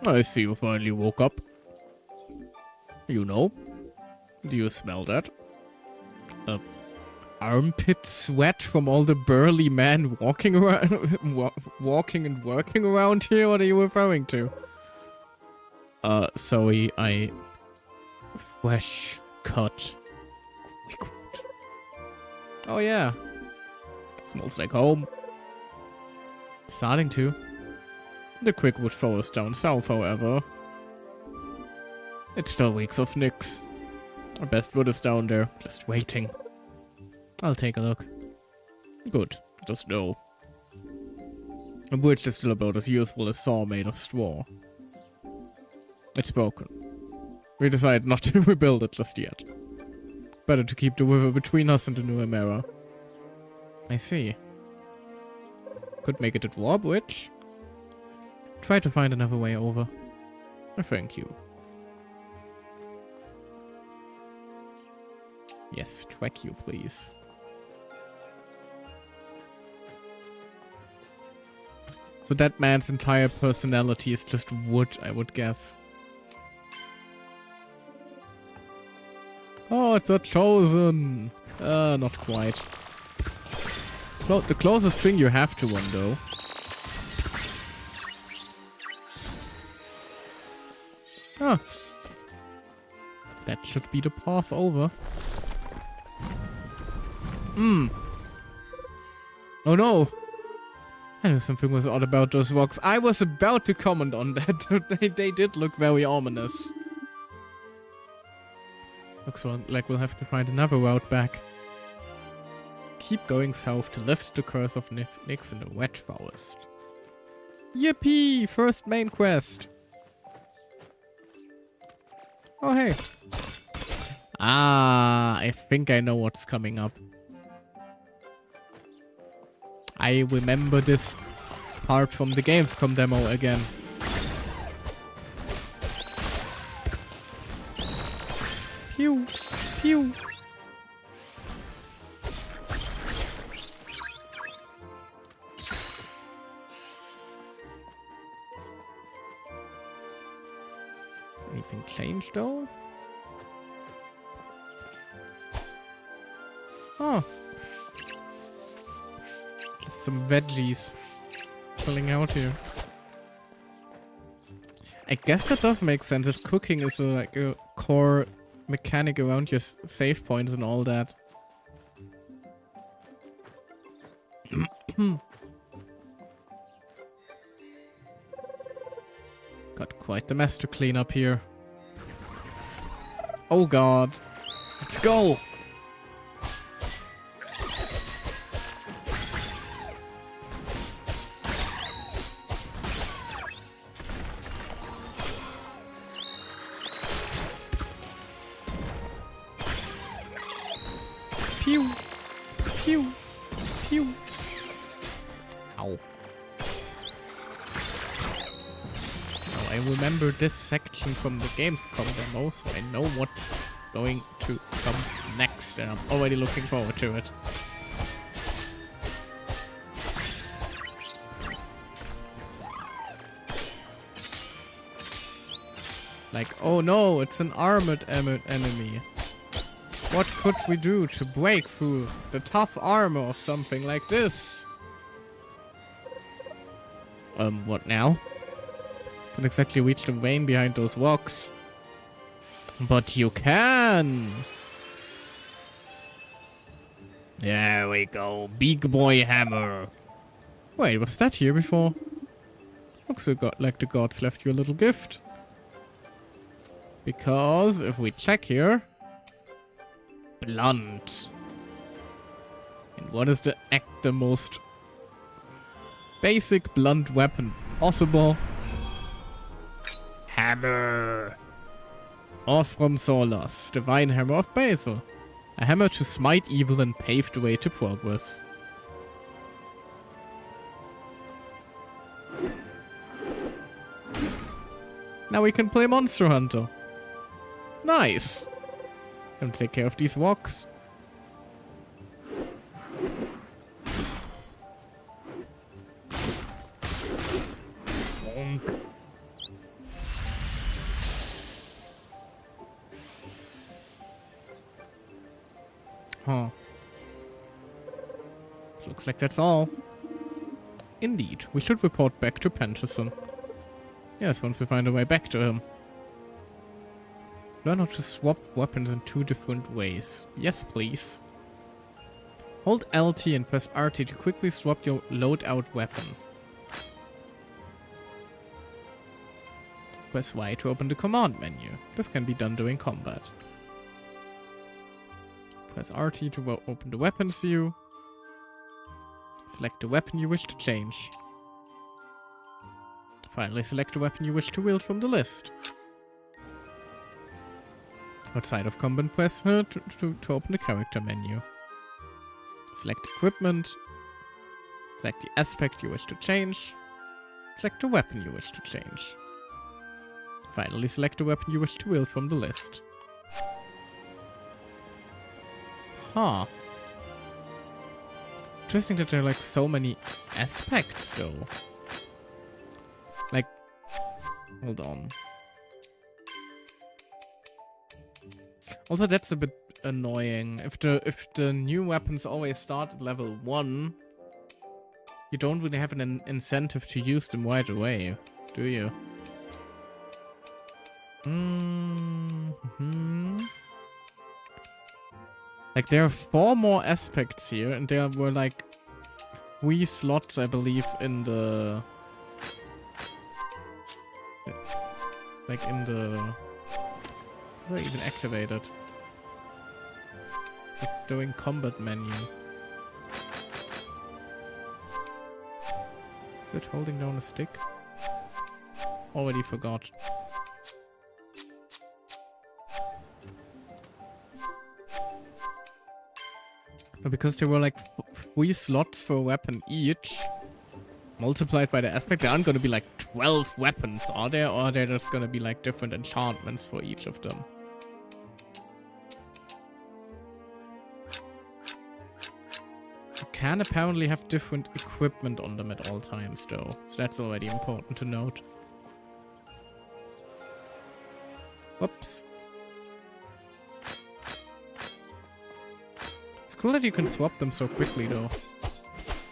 I see you finally woke up. You know? Do you smell that? Armpit sweat from all the burly men walking around, walking and working around here? What are you referring to? Sorry, I... Fresh cut quickwood. Oh yeah. Smells like home. Starting to. The quickwood forest down south, however. It still reeks of nicks. Our best wood is down there, just waiting. I'll take a look. Good, just know. A bridge is still about as useful as saw made of straw. It's broken. We decided not to rebuild it just yet. Better to keep the river between us and the new era. I see. Could make it a drawbridge. Try to find another way over. Thank you. Yes, track you, please. So that man's entire personality is just wood, I would guess. Oh, it's a chosen! Not quite. The closest thing you have to one, though. Ah. That should be the path over. Oh no! I knew something was odd about those rocks. I was about to comment on that. They did look very ominous. Looks like we'll have to find another route back. Keep going south to lift the curse of Nyx in the wet forest. Yippee! First main quest. Oh hey. Ah, I think I know what's coming up. I remember this part from the Gamescom demo again. Pew! Pew! Anything changed though? Oh. some veggies chilling out here. I guess that does make sense if cooking is like a core mechanic around your save points and all that. Got quite the mess to clean up here. Oh god. Let's go! Pew! Pew! Pew! Ow. I remember this section from the Gamescom demo, so I know what's going to come next, and I'm already looking forward to it. Like, oh no, it's an armored enemy. What could we do to break through the tough armor of something like this? What now? Can't exactly reach the vein behind those rocks. But you can! There we go, big boy hammer. Wait, was that here before? Looks like the gods left you a little gift. Because if we check here... Blunt. And what is the most basic blunt weapon possible? Hammer. Or from Solas, divine hammer of Basil. A hammer to smite evil and pave the way to progress. Now we can play Monster Hunter. Nice. And take care of these rocks. Bonk. Huh. Looks like that's all. Indeed, we should report back to Penterson. Yes, once we find a way back to him. Learn how to swap weapons in 2 different ways. Yes, please. Hold LT and press RT to quickly swap your loadout weapons. Press Y to open the command menu. This can be done during combat. Press RT to open the weapons view. Select the weapon you wish to change. Finally, select the weapon you wish to wield from the list. Outside of combat, press to open the character menu. Select equipment. Select the aspect you wish to change. Select the weapon you wish to change. Finally, select the weapon you wish to wield from the list. Huh. Interesting that there are like so many aspects though. Like, hold on. Also, that's a bit annoying. If the new weapons always start at level 1, you don't really have an incentive to use them right away, do you? Like, there are 4 more aspects here, and there were like 3 slots, I believe, in the... Like, in the... Where even activated? Like, during combat menu. Is it holding down a stick? Already forgot. But because there were like 3 slots for a weapon each, multiplied by the aspect, there aren't gonna be like 12 weapons, are there? Or are there just gonna be like different enchantments for each of them? You can apparently have different equipment on them at all times though, so that's already important to note. Whoops. It's cool that you can swap them so quickly though.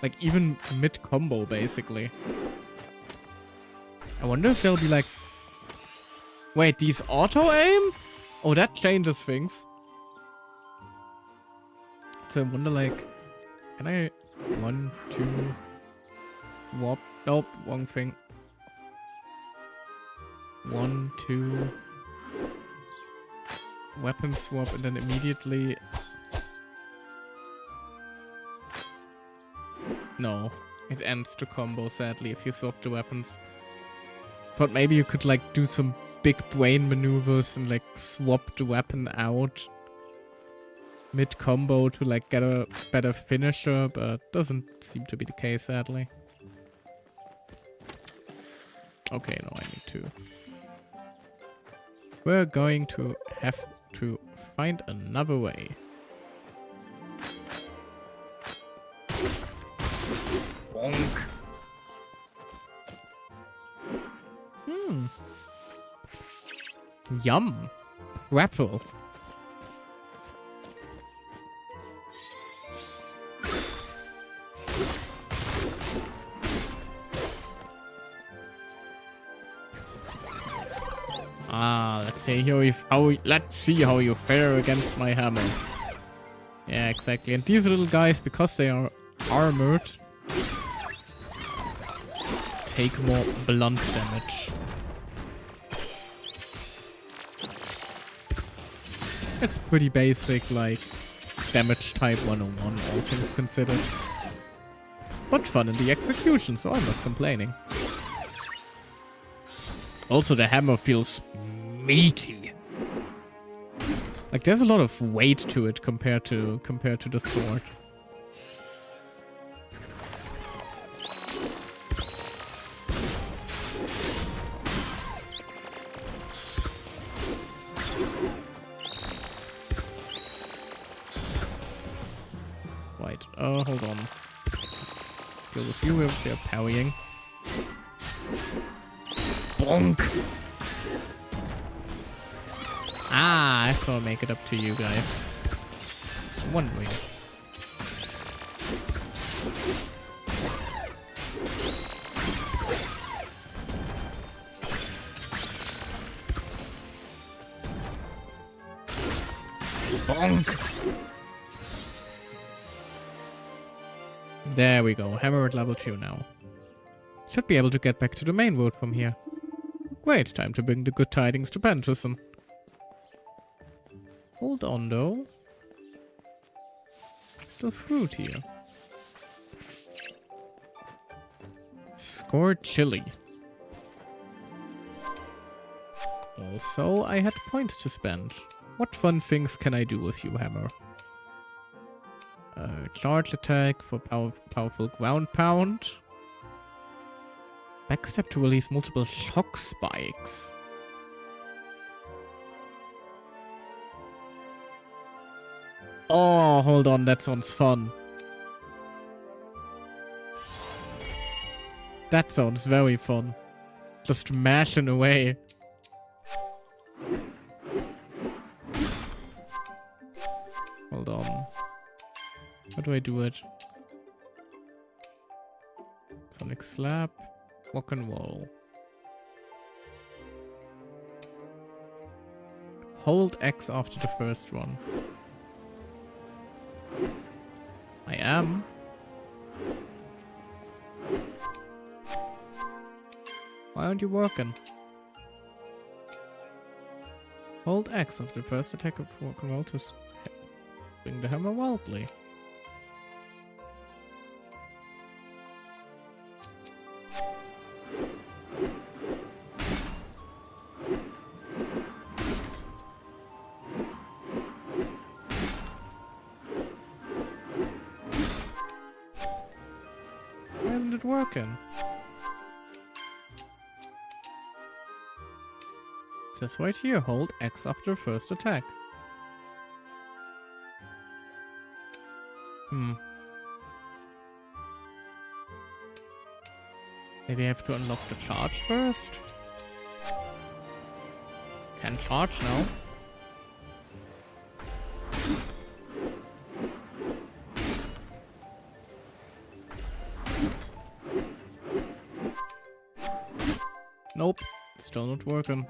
Like, even mid-combo, basically. I wonder if they'll be like... Wait, these auto-aim? Oh, that changes things. So I wonder, like... Can I... 1, 2... Swap? Nope, wrong thing. 1, 2... Weapon swap, and then immediately... No. It ends the combo, sadly, if you swap the weapons. But maybe you could, like, do some big brain maneuvers and, like, swap the weapon out mid-combo to, like, get a better finisher, but doesn't seem to be the case, sadly. Okay, no, I need to... We're going to have to find another way. Bonk. Yum. Grapple. Let's see how you fare against my hammer. Yeah, exactly. And these little guys, because they are armored, take more blunt damage. It's pretty basic, like, damage type 101, all things considered. But fun in the execution, so I'm not complaining. Also, the hammer feels meaty. Like, there's a lot of weight to it compared to the sword. Right, hold on. Kill a few if they're parrying. Bonk! Ah, I thought I'll make it up to you guys. Just wondering. Bonk! There we go. Hammer at level 2 now. Should be able to get back to the main road from here. Great, time to bring the good tidings to Penterson. Hold on, though. Still fruit here. Scored chili. Also, I had points to spend. What fun things can I do with you, Hammer? Charge attack for powerful ground pound. Backstep to release multiple shock spikes. Oh, hold on, that sounds fun. That sounds very fun. Just mashing away. Hold on. How do I do it? Sonic slap. Rock and roll. Hold X after the first one. I am. Why aren't you working? Hold X after the first attack of rock and roll to swing the hammer wildly. Working. It says right here, hold X after first attack. Maybe I have to unlock the charge first? Can charge now. Nope, still not working.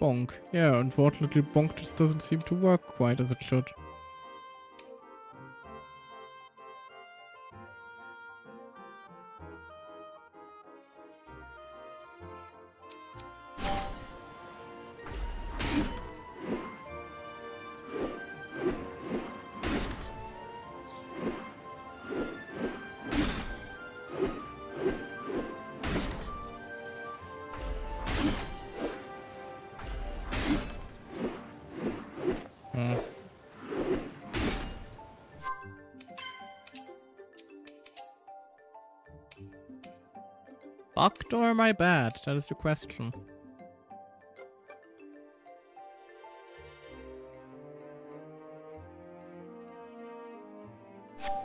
Bonk. Yeah, unfortunately Bonk just doesn't seem to work quite as it should. Bugged or am I bad? That is the question.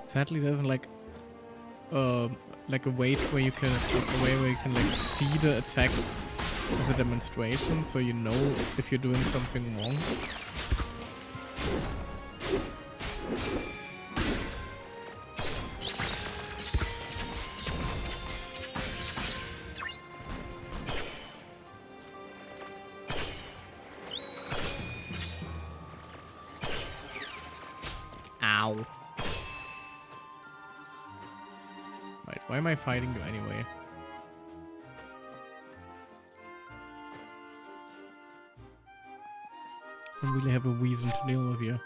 Sadly, there's like a weight where you can like see the attack as a demonstration, so you know if you're doing something wrong. Ow. Right, why am I fighting you anyway? I don't really have a reason to deal with you.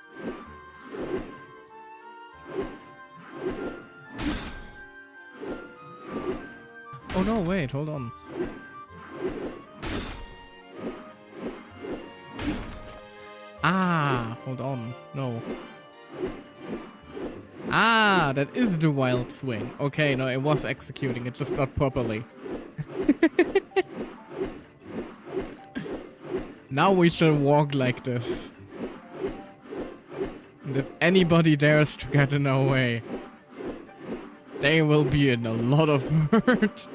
Oh no, wait, hold on. Ah, hold on, no. Ah, that is the wild swing. Okay, no, it was executing it, just not properly. Now we shall walk like this. And if anybody dares to get in our way, they will be in a lot of hurt.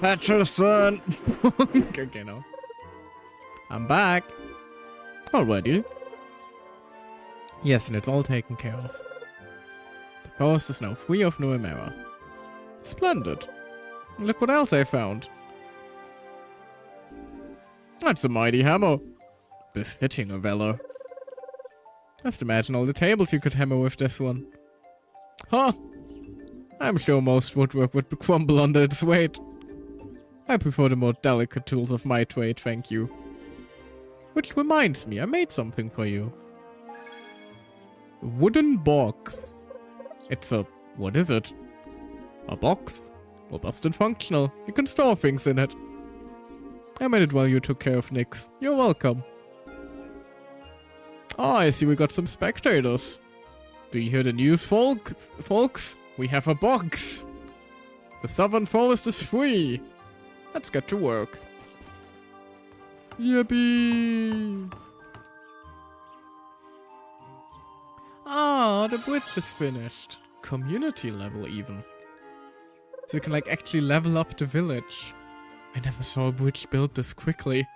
Patterson! Okay, no. I'm back. Already. Yes, and it's all taken care of. The forest is now free of Noemera. Splendid. Look what else I found. That's a mighty hammer. Befitting a valor. Just imagine all the tables you could hammer with this one. Huh. I'm sure most woodwork would crumble under its weight. I prefer the more delicate tools of my trade, thank you. Which reminds me, I made something for you. A wooden box. It's a... what is it? A box. Robust and functional. You can store things in it. I made it while you took care of Nyx. You're welcome. Oh, I see we got some spectators. Do you hear the news, folks? We have a box. The southern forest is free. Let's get to work. Yippee! Ah, the bridge is finished. Community level even. So you can like actually level up the village. I never saw a bridge built this quickly.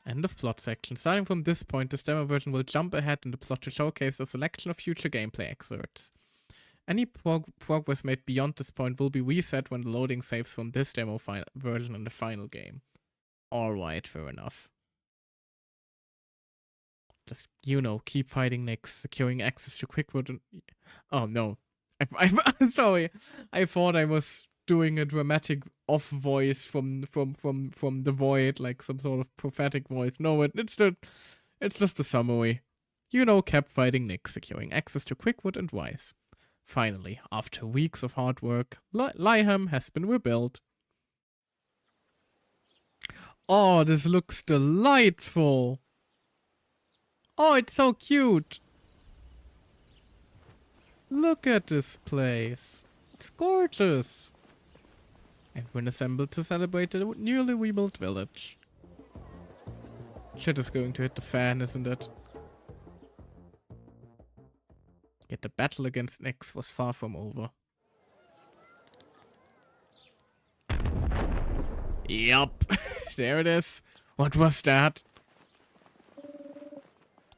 End of plot section. Starting from this point, this demo version will jump ahead in the plot to showcase a selection of future gameplay excerpts. Any progress made beyond this point will be reset when the loading saves from this demo version in the final game. Alright, fair enough. Just, you know, keep fighting Nyx, securing access to Quickwood and... Oh no. I'm sorry. I thought I was doing a dramatic off voice from the void, like some sort of prophetic voice. No, it's just a summary. You know, kept fighting Nyx, securing access to Quickwood and Rice. Finally, after weeks of hard work, Lyham has been rebuilt. Oh, this looks delightful. Oh, it's so cute. Look at this place. It's gorgeous. Everyone assembled to celebrate the newly rebuilt village. Shit is going to hit the fan, isn't it? Yet the battle against Nyx was far from over. Yup. There it is. What was that?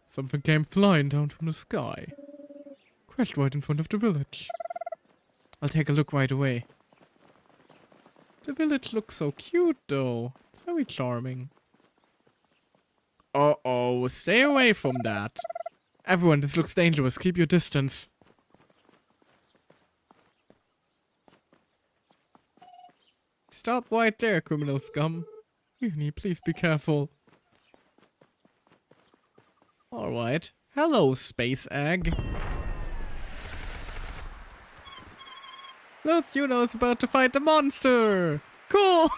Something came flying down from the sky. Crashed right in front of the village. I'll take a look right away. The village looks so cute though. It's very charming. Uh-oh, stay away from that. Everyone, this looks dangerous. Keep your distance. Stop right there, criminal scum. Uni, please be careful. Alright. Hello, space egg. Look, Juno's about to fight the monster! Cool!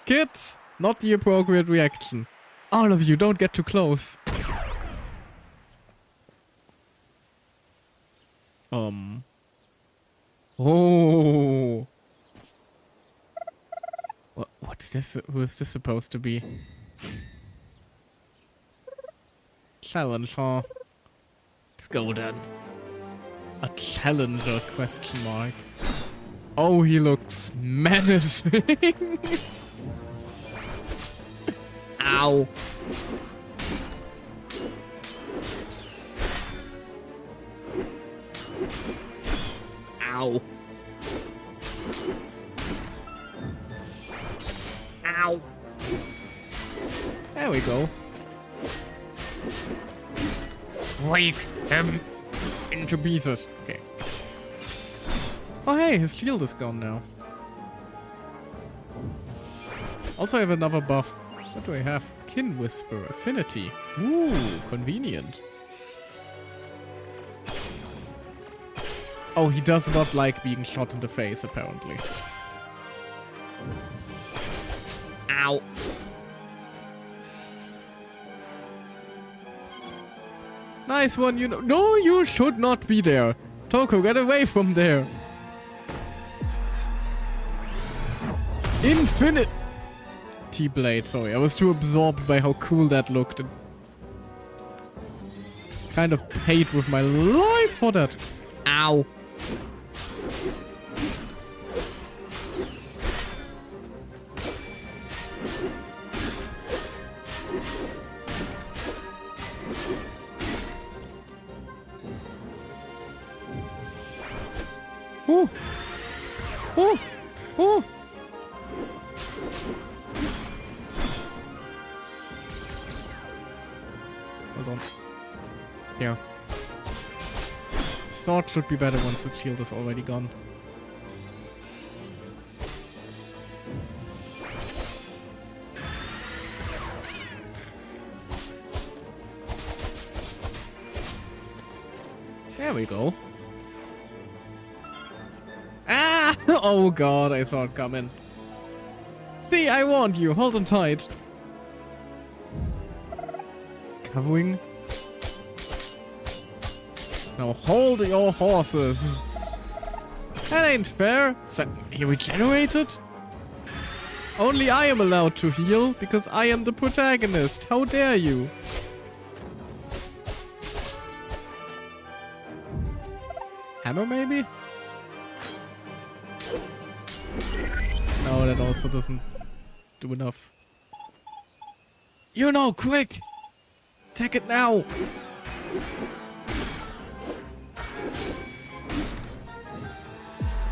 Kids, not the appropriate reaction. All of you, don't get too close. Oh. What's this? Who is this supposed to be? Challenge, huh? Let's go then. A challenger, question mark. Oh, he looks menacing. Ow. Ow. Ow. There we go. Break him into pieces. Okay. Oh hey, his shield is gone now. Also I have another buff. What do I have? Kin Whisper, Affinity. Ooh, convenient. Oh, he does not like being shot in the face, apparently. Ow. Nice one, you know. No, you should not be there. Toko, get away from there. Infinite T-Blade, sorry. I was too absorbed by how cool that looked. And kind of paid with my life for that. Ow. Ooh. Ooh. Ooh. Hold on. There. Sword should be better once this shield is already gone. There we go. Ah! Oh god, I saw it coming. See, I warned you. Hold on tight. Covering. Now hold your horses. That ain't fair. He regenerated? Only I am allowed to heal because I am the protagonist. How dare you? Hammer maybe? No, that also doesn't do enough. You know, quick! Take it now!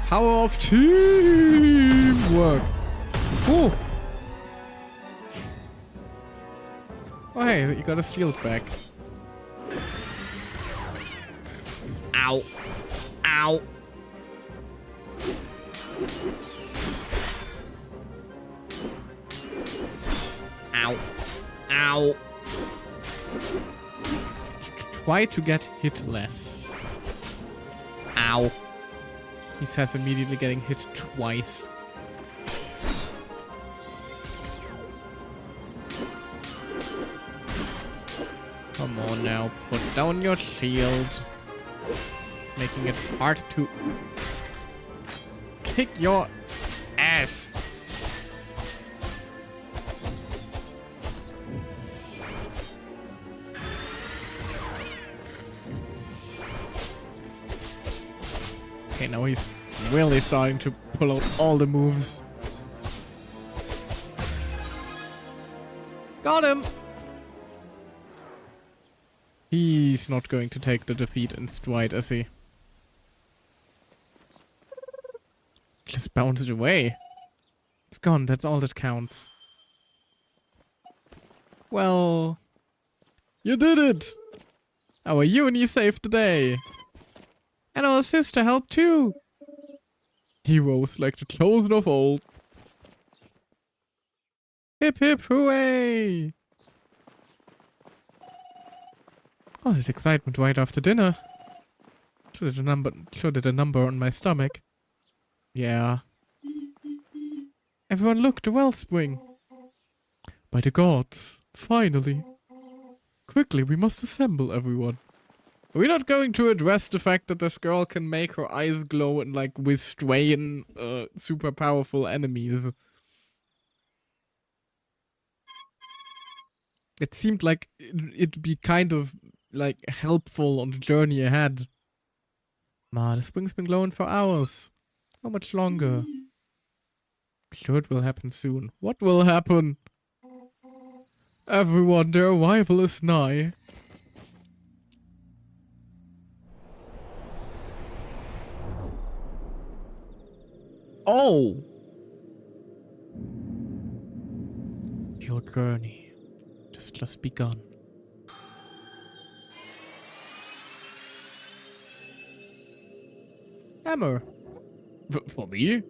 Power of teamwork! Ooh! Oh hey, you got a shield back. Ow! Ow! Ow. Ow. Try to get hit less. Ow. He says immediately getting hit twice. Come on now, put down your shield. It's making it hard to kick your ass. Okay, now he's Really starting to pull out all the moves. Got him! He's not going to take the defeat in stride, is he? Just bounce it away. It's gone, that's all that counts. Well... You did it! Our uni saved the day! And our sister helped too! Heroes like the chosen of old. Hip hip hooray! Oh, that excitement right after dinner. Included a number on my stomach. Yeah. Everyone look, the wellspring. By the gods, finally. Quickly, we must assemble everyone. We're not going to address the fact that this girl can make her eyes glow and like restrain super powerful enemies. It seemed like it'd be kind of like helpful on the journey ahead. Ma, the spring's been glowing for hours. How much longer? Sure, it will happen soon. What will happen? Everyone, their arrival is nigh. Oh! Your journey has just begun. Hammer. For me?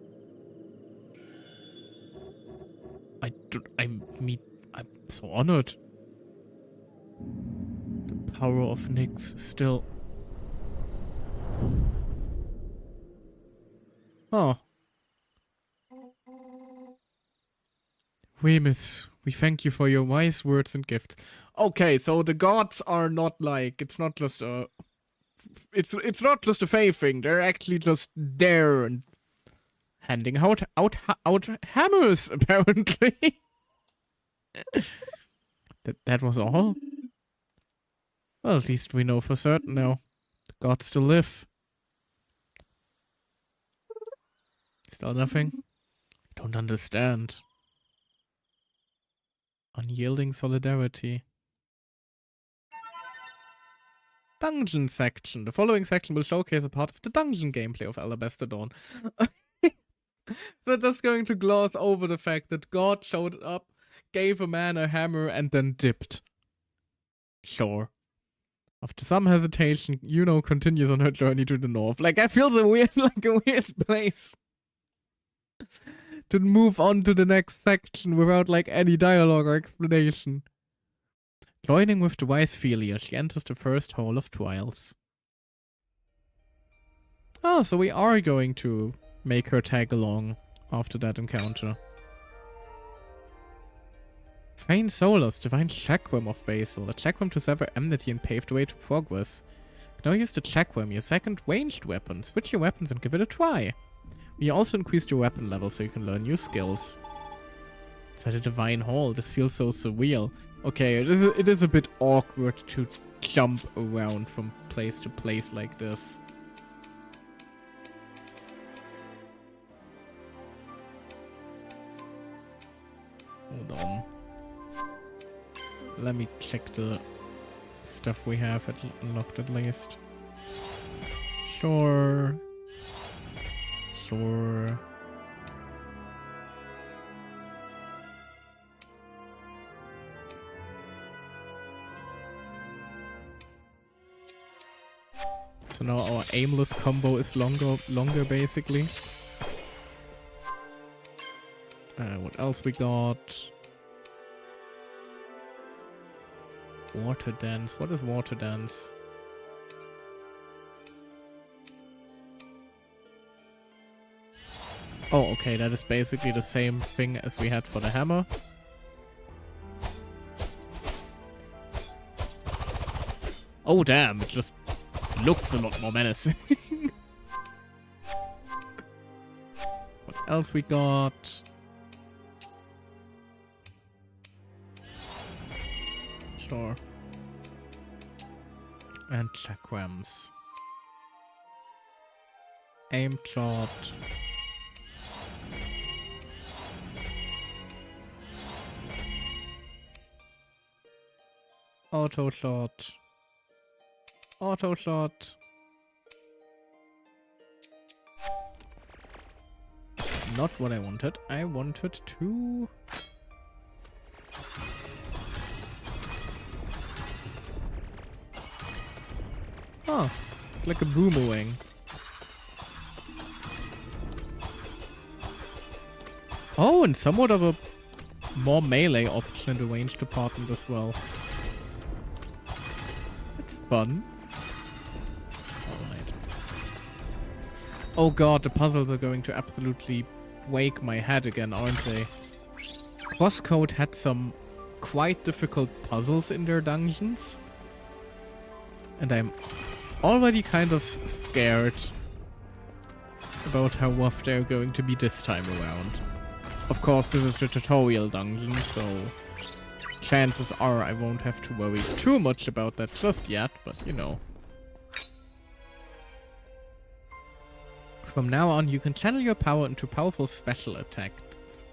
I'm so honored. The power of Nyx still... Oh. Remus, we thank you for your wise words and gifts. Okay, so the gods are not like... It's not just a... It's not just a fae thing. They're actually just there and handing out hammers, apparently. That was all? Well, at least we know for certain now. The gods still live. Still nothing? Don't understand. Unyielding solidarity. Dungeon section. The following section will showcase a part of the dungeon gameplay of Alabaster Dawn. So just going to gloss over the fact that God showed up, gave a man a hammer, and then dipped. Sure. After some hesitation, Yuno continues on her journey to the north. Like, I feel so weird, like a weird place to move on to the next section without, like, any dialogue or explanation. Joining with the wise Philia, she enters the first hall of trials. Oh, so we are going to make her tag along after that encounter. Feign Solus, divine chakram of Basil. A chakram to sever enmity and pave the way to progress. Now use the chakram, your second ranged weapon. Switch your weapons and give it a try. We also increased your weapon level so you can learn new skills. Inside a divine hall, this feels so surreal. Okay, it is a bit awkward to jump around from place to place like this. Hold on. Let me check the stuff we have unlocked at least. Sure. Sure. So now our aimless combo is longer basically. What else we got? Water dance. What is water dance? Oh, okay, that is basically the same thing as we had for the hammer. Oh damn, it just looks a lot more menacing. What else we got? Sure. And chakrams. Aim shot. Auto shot. Auto shot. Not what I wanted. I wanted to... Oh, like a boomerang. Oh, and somewhat of a more melee option in the range department as well. It's fun. Alright. Oh god, the puzzles are going to absolutely break my head again, aren't they? Crosscode had some quite difficult puzzles in their dungeons. And I'm already kind of scared about how rough they're going to be this time around. Of course, this is the tutorial dungeon, so chances are I won't have to worry too much about that just yet, but you know. From now on, you can channel your power into powerful special attacks.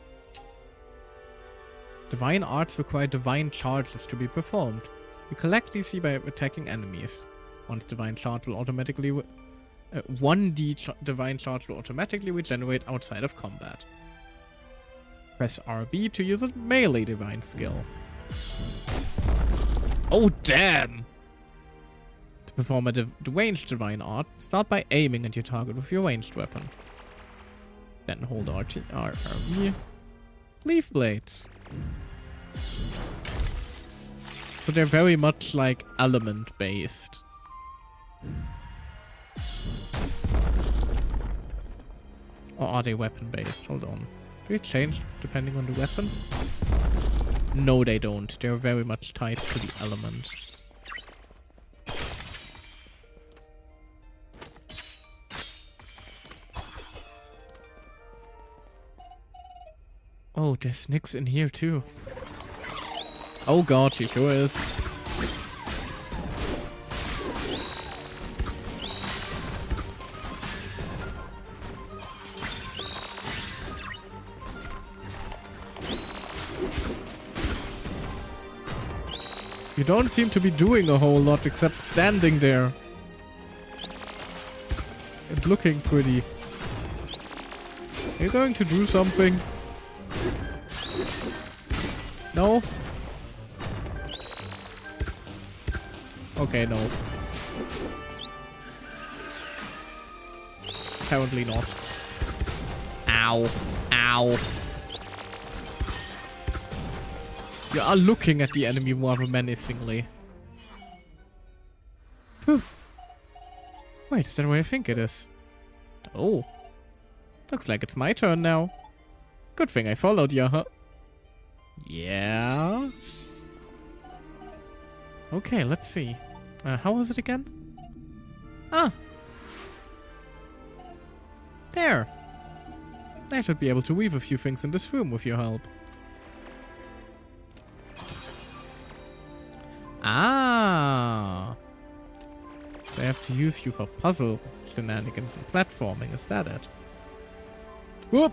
Divine arts require divine charges to be performed. You collect DC by attacking enemies. Once divine charge will automatically... 1d divine charge will automatically regenerate outside of combat. Press RB to use a melee divine skill. Oh, damn! To perform a ranged divine art, start by aiming at your target with your ranged weapon. Then hold RB. Leaf blades. So they're very much like element based. Or are they weapon based? Hold on. Do they change depending on the weapon? No, they don't. They're very much tied to the element. Oh, there's Nix in here too. Oh god, she sure is. You don't seem to be doing a whole lot except standing there. And looking pretty. Are you going to do something? No? Okay, no. Apparently not. Ow. Ow. You are looking at the enemy rather menacingly. Whew. Wait, is that the way I think it is? Oh. Looks like it's my turn now. Good thing I followed you, huh? Yeah? Okay, let's see. How was it again? Ah! There! I should be able to weave a few things in this room with your help. Ah! So I have to use you for puzzle shenanigans and platforming, is that it? Whoop!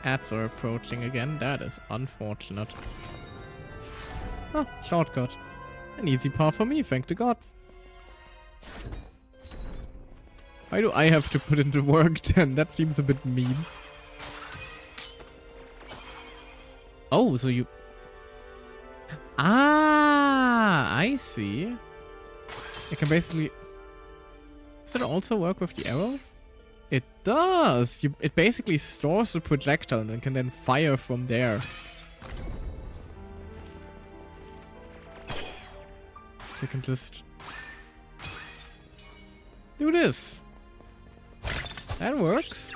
Ads are approaching again, that is unfortunate. Ah, shortcut. An easy path for me, thank the gods. Why do I have to put in the work then? That seems a bit mean. Oh, so you... Ah, I see. I can basically... Does it also work with the arrow? It does! It basically stores the projectile and can then fire from there. So you can just... do this. That works.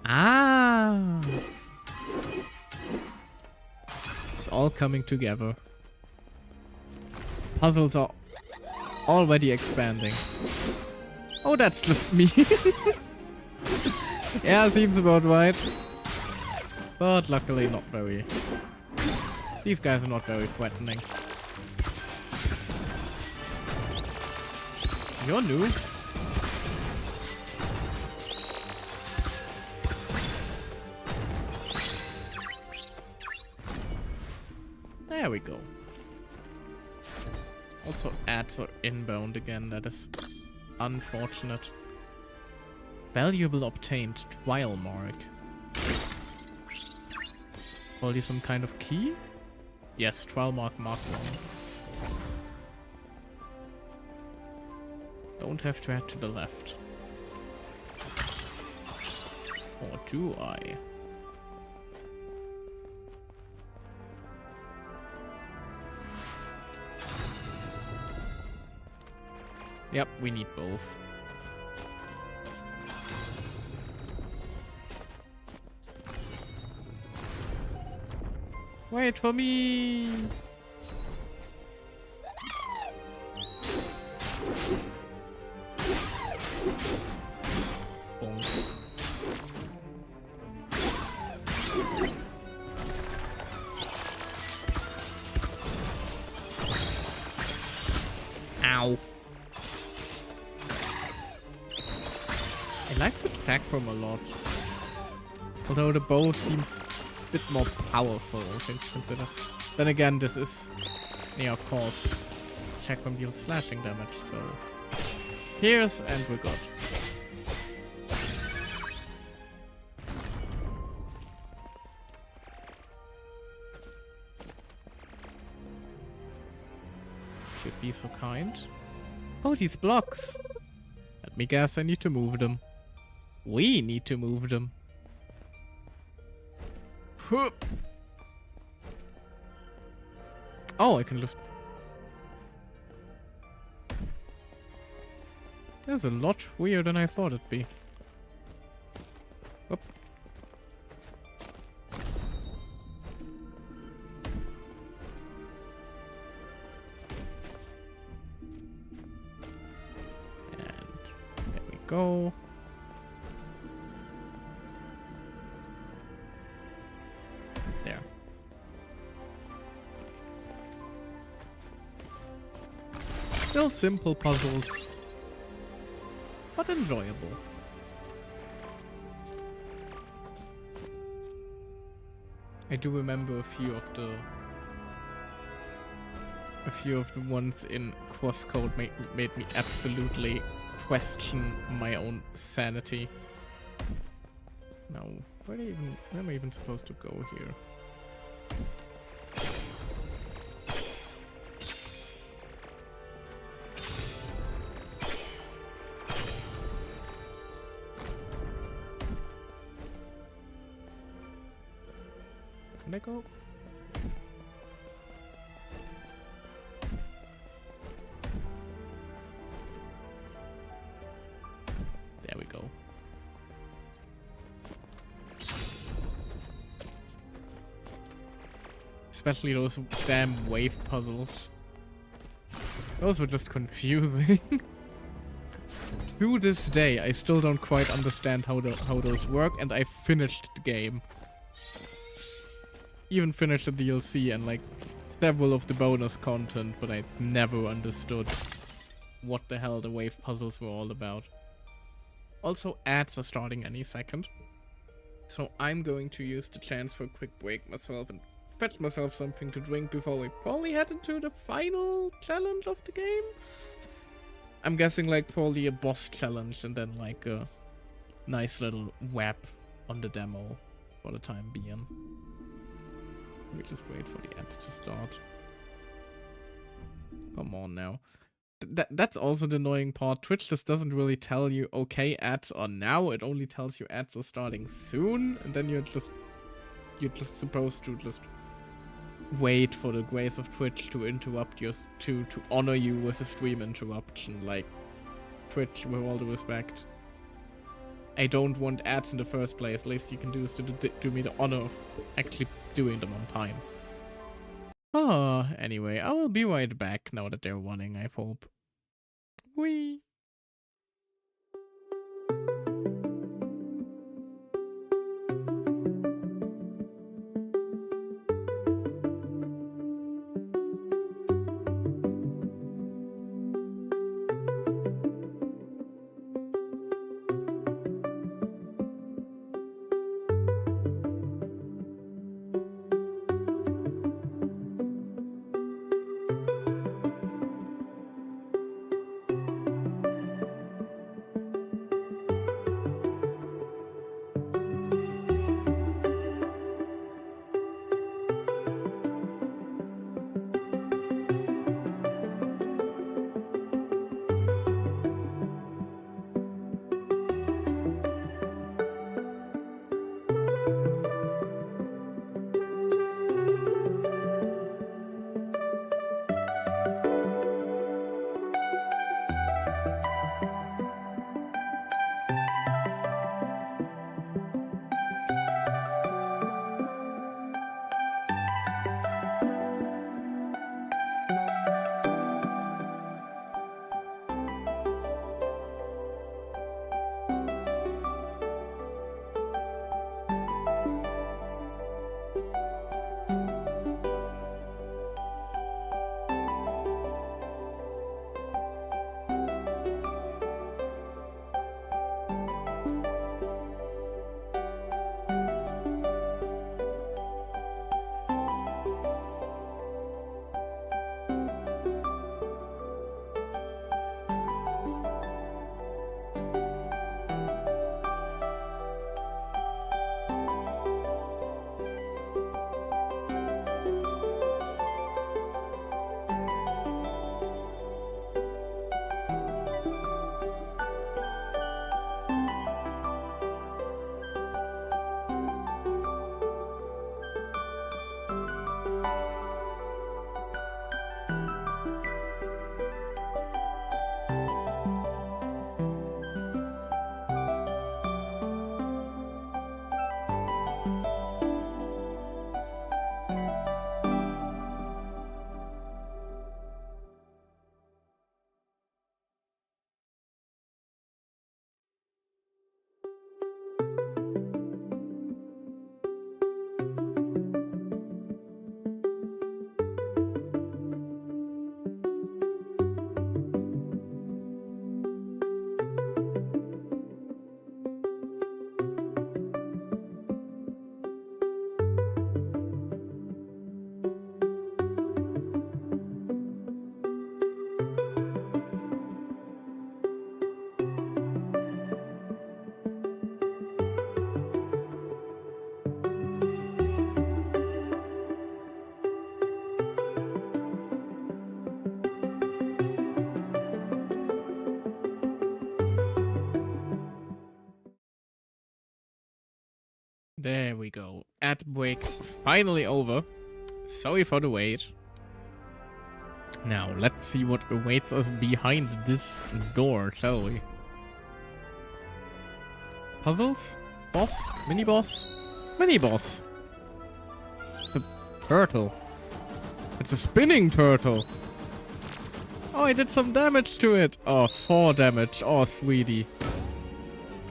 Ah! It's all coming together. Puzzles are already expanding. Oh, that's just me. Yeah, seems about right. But luckily not very. These guys are not very threatening. You're new. There we go. Also, ads are inbound again. That is unfortunate. Valuable obtained. Trial mark. Probably some kind of key? Yes, trial mark mark 1. Don't have to head to the left. Or do I? Yep, we need both. Wait for me! Bonk. Ow. I like the attack from a lot. Although the bow seems a bit more powerful, all things considered. Then again, this is, yeah, of course, attack from deals slashing damage, so here's and we're good. Should be so kind. Oh, these blocks. Let me guess, I need to move them. We need to move them. Oh, I can just... That's a lot weirder than I thought it'd be. Oop. And there we go. There. Still simple puzzles, but enjoyable. I do remember a few of the ones in Crosscode made me absolutely question my own sanity. Now, where am I even supposed to go here? Can I go? There we go. Especially those damn wave puzzles. Those were just confusing. To this day, I still don't quite understand how those work, and I finished the game. Even finished the DLC and like several of the bonus content, but I never understood what the hell the wave puzzles were all about. Also, ads are starting any second. So I'm going to use the chance for a quick break myself and fetch myself something to drink before we probably head into the final challenge of the game. I'm guessing like probably a boss challenge and then like a nice little wrap on the demo for the time being. Let me just wait for the ads to start. Come on now. That's also the annoying part. Twitch just doesn't really tell you, okay, ads are now. It only tells you ads are starting soon, and then you're just supposed to just wait for the grace of Twitch to interrupt you, to honor you with a stream interruption. Like, Twitch, with all the respect, I don't want ads in the first place. Least you can do is to do me the honor of actually doing them on time. Oh, anyway, I will be right back now that they're running, I hope. Whee! There we go. Ad break finally over. Sorry for the wait. Now, let's see what awaits us behind this door, shall we? Puzzles? Boss? Mini-boss? Mini-boss! It's a turtle. It's a spinning turtle! Oh, I did some damage to it! Oh, 4 damage. Oh, sweetie.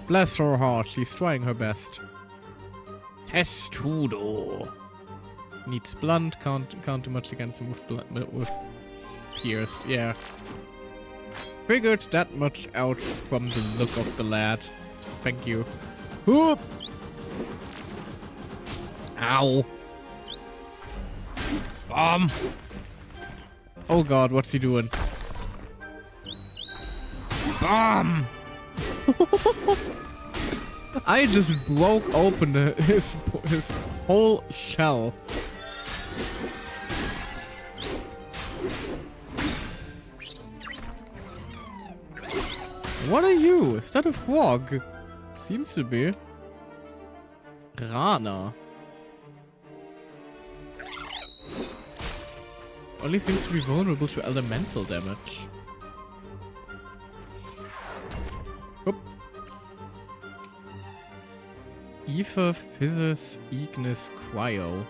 Bless her heart, she's trying her best. Testudo. Needs blunt, can't do much against him with Pierce, yeah. Figured that much out from the look of the lad. Thank you. Whoop! Ow! Bomb! Oh god, what's he doing? Bomb! I just broke open his whole shell. What are you? Is that a frog? Seems to be. Rana. Only seems to be vulnerable to elemental damage. Oop. Ether, Physis, Ignis, Cryo.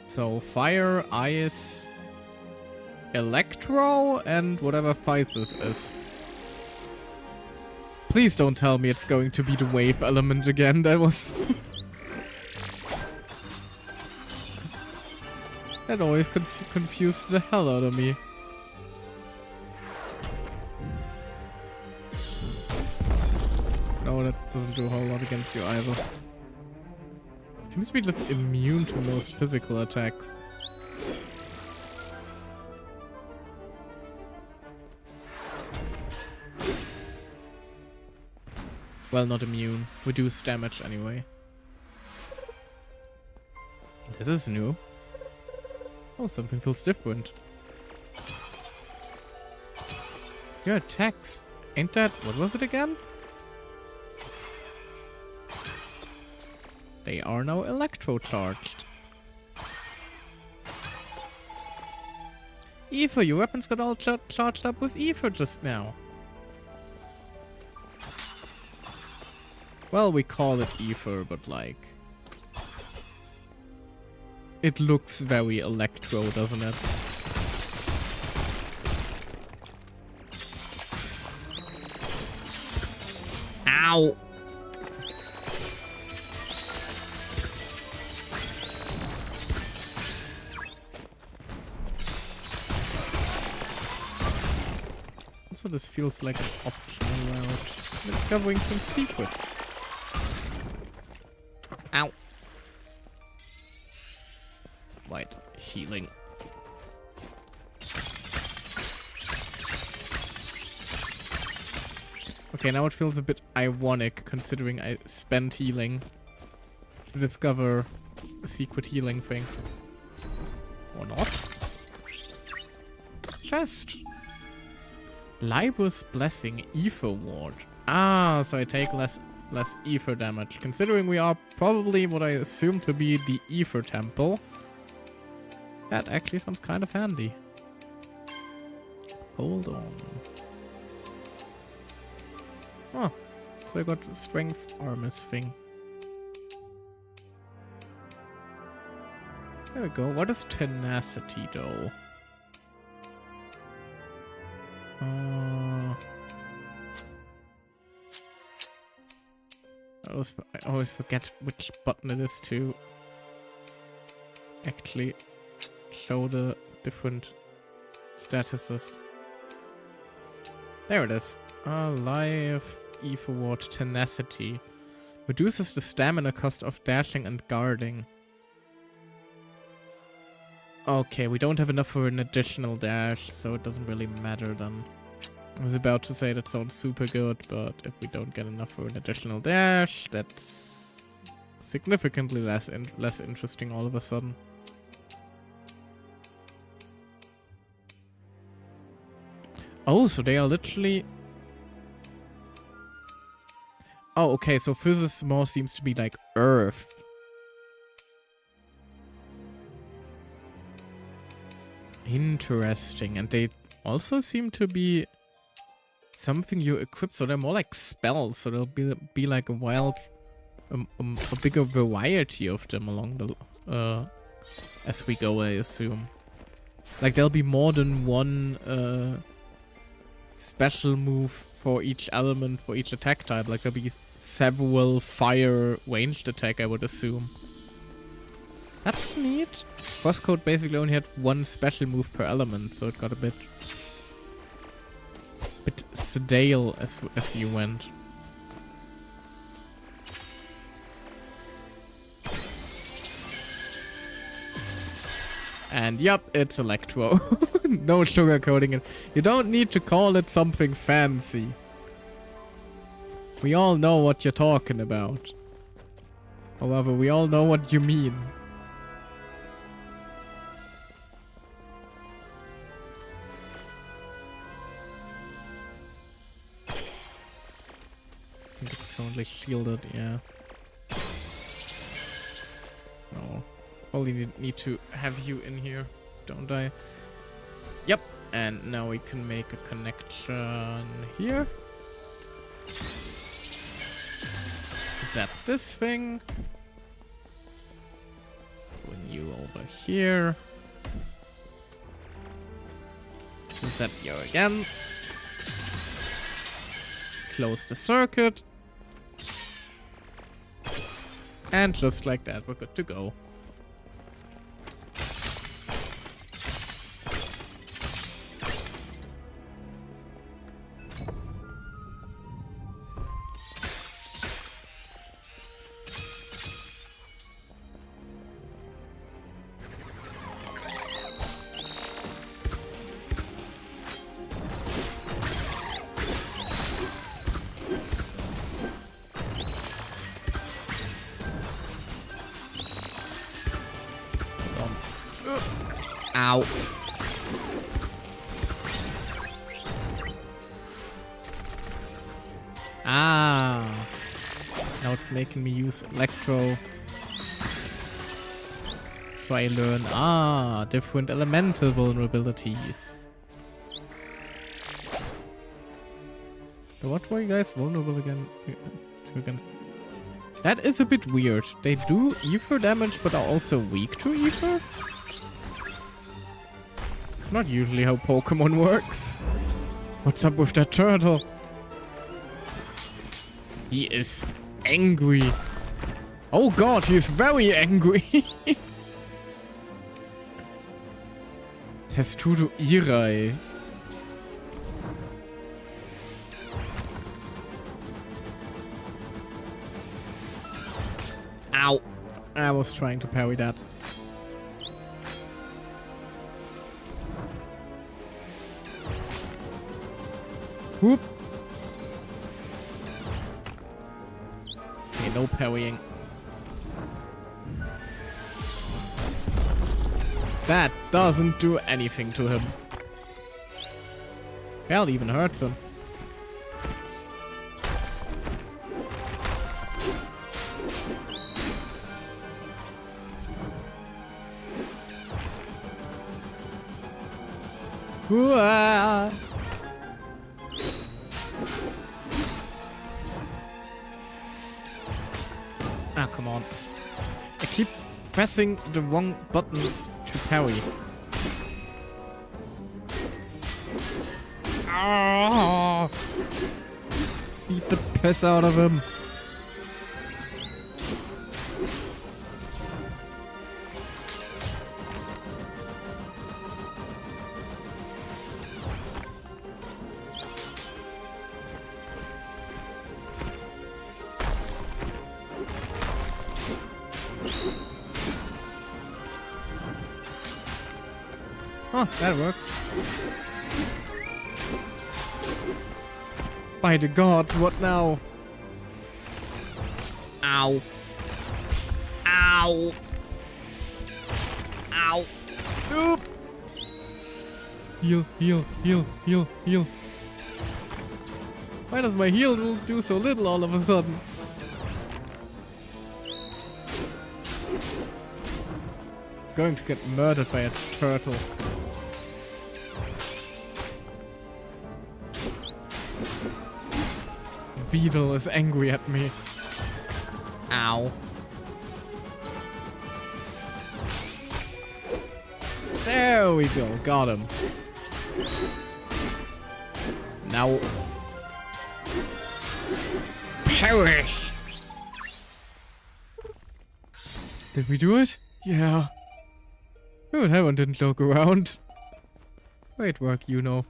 So fire, ice, electro, and whatever Physis is. Please don't tell me it's going to be the wave element again. That was... that always confused the hell out of me. No, that doesn't do a whole lot against you either. Seems to be just immune to most physical attacks. Well, not immune. Reduced damage anyway. This is new. Oh, something feels different. Your attacks. Ain't that... what was it again? They are now electro-charged. Ether, your weapons got all charged up with ether just now. Well, we call it ether, but like... it looks very electro, doesn't it? Ow! So this feels like an optional route. Discovering some secrets. Ow. Right, healing. Okay, now it feels a bit ironic considering I spent healing to discover a secret healing thing. Or not. Chest. Librous Blessing, Ether Ward. Ah, so I take less ether damage. Considering we are probably what I assume to be the Ether Temple, that actually sounds kind of handy. Hold on. Oh, so I got Strength Armors thing. There we go. What is Tenacity though? I always forget which button it is to actually show the different statuses. There it is. Life, Ether Ward, Tenacity. Reduces the stamina cost of dashing and guarding. Okay, we don't have enough for an additional dash, so it doesn't really matter then. I was about to say that sounds super good, but if we don't get enough for an additional dash, that's significantly less interesting all of a sudden. Oh, so they are literally... Oh, okay, so physis more seems to be like earth. Interesting. And they also seem to be something you equip, so they're more like spells, so there'll be like a wild, a bigger variety of them along the, as we go, I assume. Like there'll be more than one, special move for each element, for each attack type. Like there'll be several fire ranged attack, I would assume. That's neat. Crosscode basically only had one special move per element, so it got a bit stale as you went. And yep, it's Electro. No sugarcoating it. You don't need to call it something fancy. We all know what you're talking about. However, we all know what you mean. I think it's currently shielded, yeah. No. Only need to have you in here, don't I? Yep. And now we can make a connection here. Is that this thing? Bring you over here. Is that you again? Close the circuit. And just like that, we're good to go. Ow. Ah. Now it's making me use Electro. So I learn, different elemental vulnerabilities. So what were you guys vulnerable again? That is a bit weird. They do ether damage, but are also weak to ether? It's not usually how Pokemon works. What's up with that turtle? He is angry. Oh god, he is very angry. Testudo Irai. Ow. I was trying to parry that. Whoop. Okay, no parrying. That doesn't do anything to him. Hell, even hurts him. Whoa. Ah, come on. I keep pressing the wrong buttons to parry. Ah! Beat the piss out of him. Oh, that works. By the gods, what now? Ow. Ow. Ow. Nope. Heal, heal, heal, heal, heal. Why does my heal do so little all of a sudden? Going to get murdered by a turtle. Beetle is angry at me. Ow. There we go. Got him. Now. Perish! Did we do it? Yeah. Oh, that one didn't look around. Great work, you know.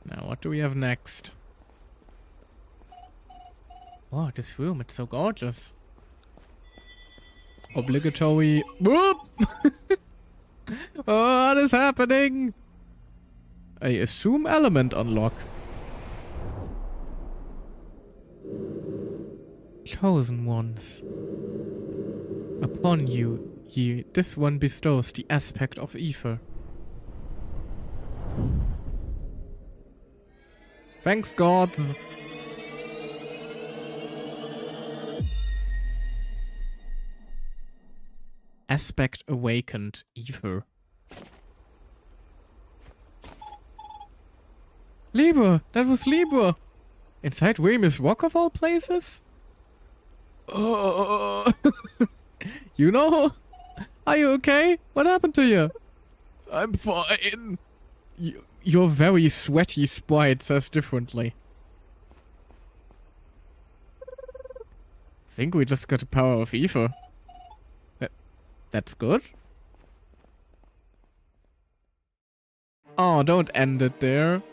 Now, what do we have next? Oh, this room, it's so gorgeous. Obligatory. Whoop! Oh, what is happening? I assume element unlock. Chosen ones. Upon you, this one bestows the aspect of ether. Thanks, God. Aspect awakened ether. Libra! That was Libra! Inside Weymouth Rock of all places? Oh. You know? Are you okay? What happened to you? I'm fine. Your very sweaty sprite says differently. I think we just got the power of ether. That's good. Oh, don't end it there.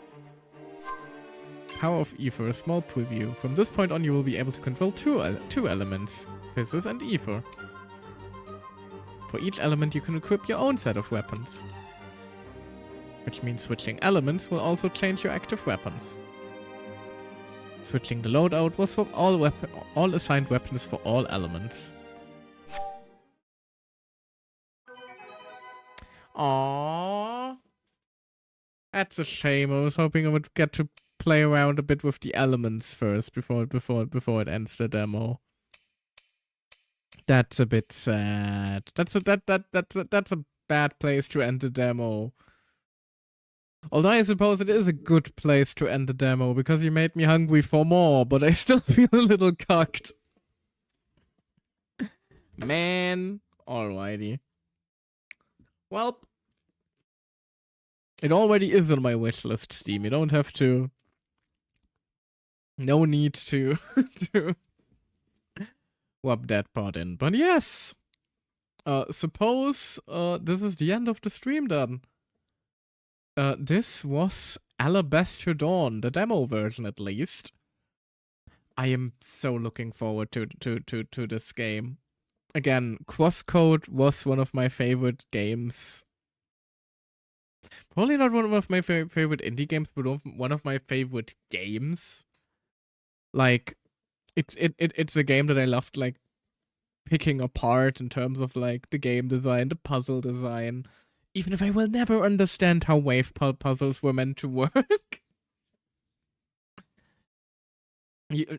Power of ether, a small preview. From this point on you will be able to control two elements, physis and ether. For each element you can equip your own set of weapons. Which means switching elements will also change your active weapons. Switching the loadout will swap all assigned weapons for all elements. Aww. That's a shame. I was hoping I would get to play around a bit with the elements first before it ends the demo. That's a bit sad. That's a bad place to end the demo. Although I suppose it is a good place to end the demo because you made me hungry for more, but I still feel a little cucked. Man, alrighty. Well, it already is on my wishlist, Steam. You don't have to. No need to to rub that part in. But yes, suppose this is the end of the stream then. This was Alabaster Dawn, the demo version at least. I am so looking forward to this game. Again, Crosscode was one of my favorite games. Probably not one of my favorite indie games, but one of my favorite games. Like, it's a game that I loved, like, picking apart in terms of, like, the game design, the puzzle design. Even if I will never understand how wave puzzles were meant to work.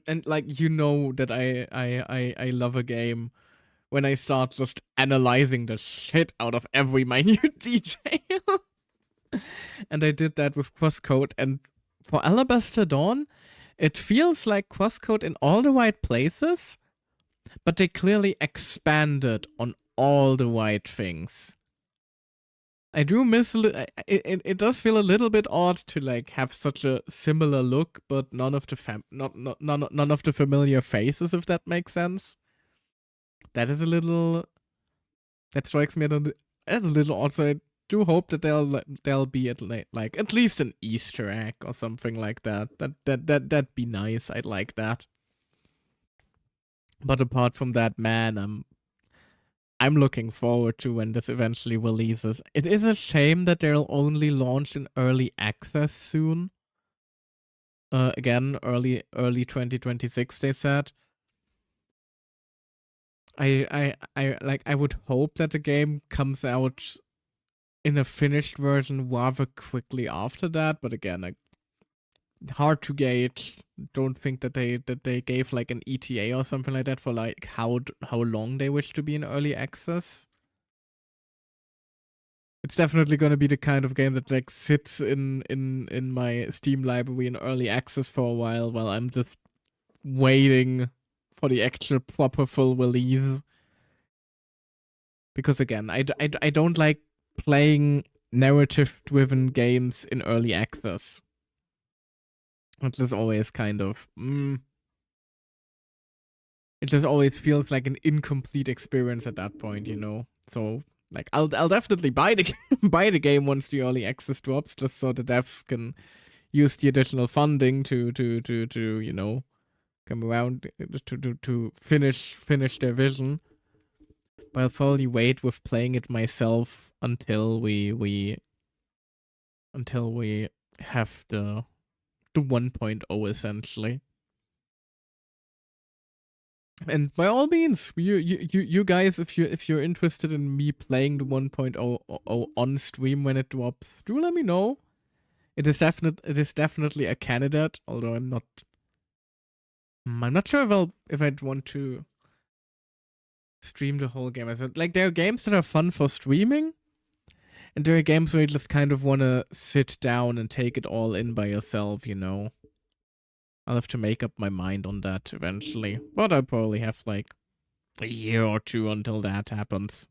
And, like, you know that I love a game when I start just analyzing the shit out of every minute detail. And I did that with Crosscode, and for Alabaster Dawn, it feels like Crosscode in all the right places, but they clearly expanded on all the right things. I do miss it does feel a little bit odd to like have such a similar look, but none of the none of the familiar faces, if that makes sense. That is a little, that strikes me as a little odd. So I do hope that there'll be at least an Easter egg or something like that. That'd be nice. I'd like that. But apart from that, man, I'm looking forward to when this eventually releases. It is a shame that they'll only launch in early access soon. Again, early 2026, they said. I would hope that the game comes out in a finished version rather quickly after that, but again, hard to gauge. Don't think that they gave like an ETA or something like that for like how long they wish to be in early access. It's definitely gonna be the kind of game that like sits in my Steam library in early access for a while I'm just waiting for the actual proper full release. Because again, I don't like playing narrative-driven games in early access. It's just always kind of it just always feels like an incomplete experience at that point, you know. So like I'll definitely buy the buy the game once the early access drops, just so the devs can use the additional funding to you know come around to finish their vision. But I'll probably wait with playing it myself until we have the 1.0 essentially. And by all means, you guys, if you're interested in me playing the 1.0 on stream when it drops, do let me know. It is definitely a candidate, although I'm not sure if I'd want to stream the whole game. Like there are games that are fun for streaming, and there are games where you just kind of want to sit down and take it all in by yourself, you know. I'll have to make up my mind on that eventually, but I'll probably have like a year or two until that happens.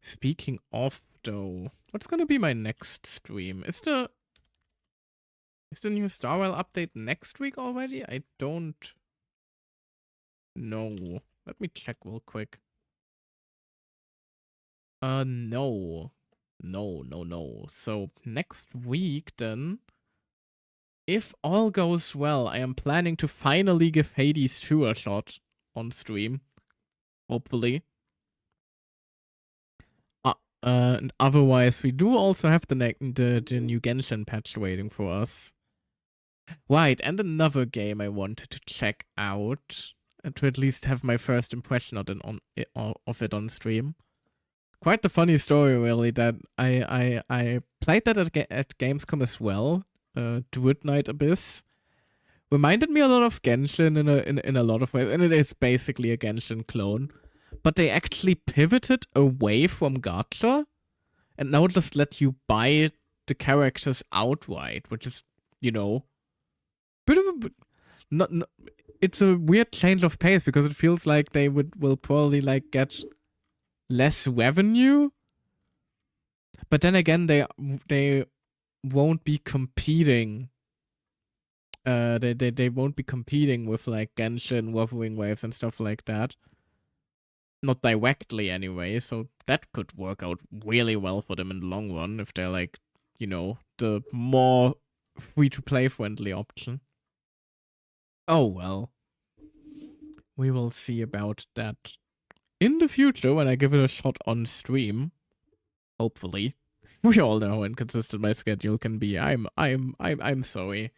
Speaking of, though, what's gonna be my next stream? Is the new Starwell update next week already? I don't know. Let me check real quick. No. No. So next week then, if all goes well, I am planning to finally give Hades 2 a shot on stream. Hopefully. And otherwise, we do also have the new Genshin patch waiting for us. Right, and another game I wanted to check out, to at least have my first impression of it on stream. Quite the funny story, really, that I played that at Gamescom as well. Druid Knight Abyss reminded me a lot of Genshin in a lot of ways, and it is basically a Genshin clone. But they actually pivoted away from gacha and now just let you buy the characters outright, which is, you know, bit of a not it's a weird change of pace because it feels like they will probably like get less revenue. But then again, they won't be competing. They won't be competing with like Genshin, Wuthering Waves, and stuff like that. Not directly anyway, so that could work out really well for them in the long run if they're like, you know, the more free-to-play friendly option. Oh well. We will see about that in the future when I give it a shot on stream. Hopefully. We all know how inconsistent my schedule can be. I'm sorry.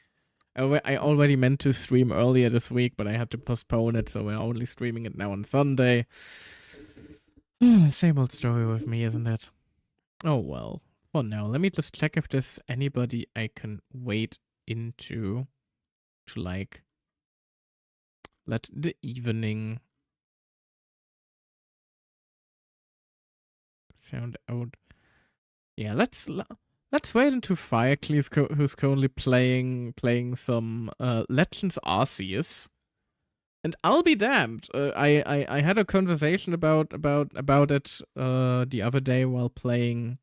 I already meant to stream earlier this week, but I had to postpone it, so we're only streaming it now on Sunday. Same old story with me, isn't it? Oh well. For now, let me just check if there's anybody I can wait into to like let the evening sound out. Yeah, let's wait into Fireclease, who's currently playing some Legends Arceus. And I'll be damned. I had a conversation about it the other day while playing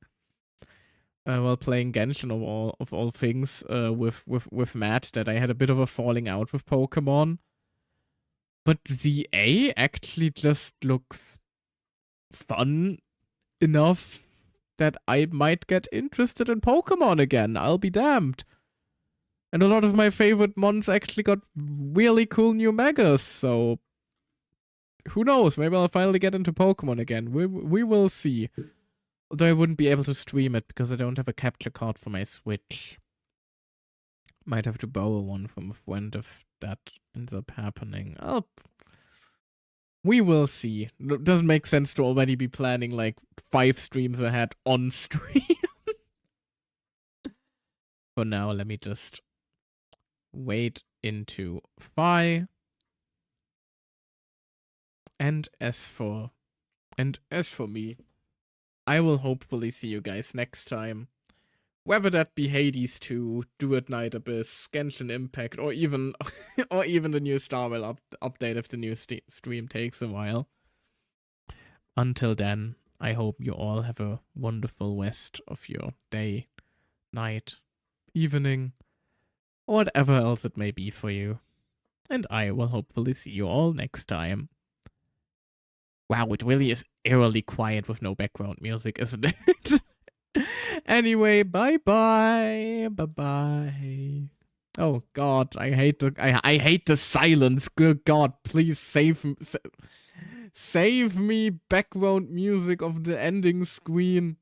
Genshin of all things with Matt, that I had a bit of a falling out with Pokemon. But ZA actually just looks fun enough that I might get interested in Pokemon again. I'll be damned. And a lot of my favorite mons actually got really cool new megas, so who knows? Maybe I'll finally get into Pokemon again. We will see. Although I wouldn't be able to stream it because I don't have a capture card for my Switch. Might have to borrow one from a friend if that ends up happening. We will see. It doesn't make sense to already be planning like 5 streams ahead on stream. For now, let me just wait into Phi. And as for me, I will hopefully see you guys next time. Whether that be Hades 2, Do It Night Abyss, Genshin Impact, or even the new Starwell update if the new stream takes a while. Until then, I hope you all have a wonderful rest of your day, night, evening, or whatever else it may be for you. And I will hopefully see you all next time. Wow, it really is eerily quiet with no background music, isn't it? Anyway, bye-bye. Bye-bye. Oh god, I hate the silence. Good god, please save me background music of the ending screen.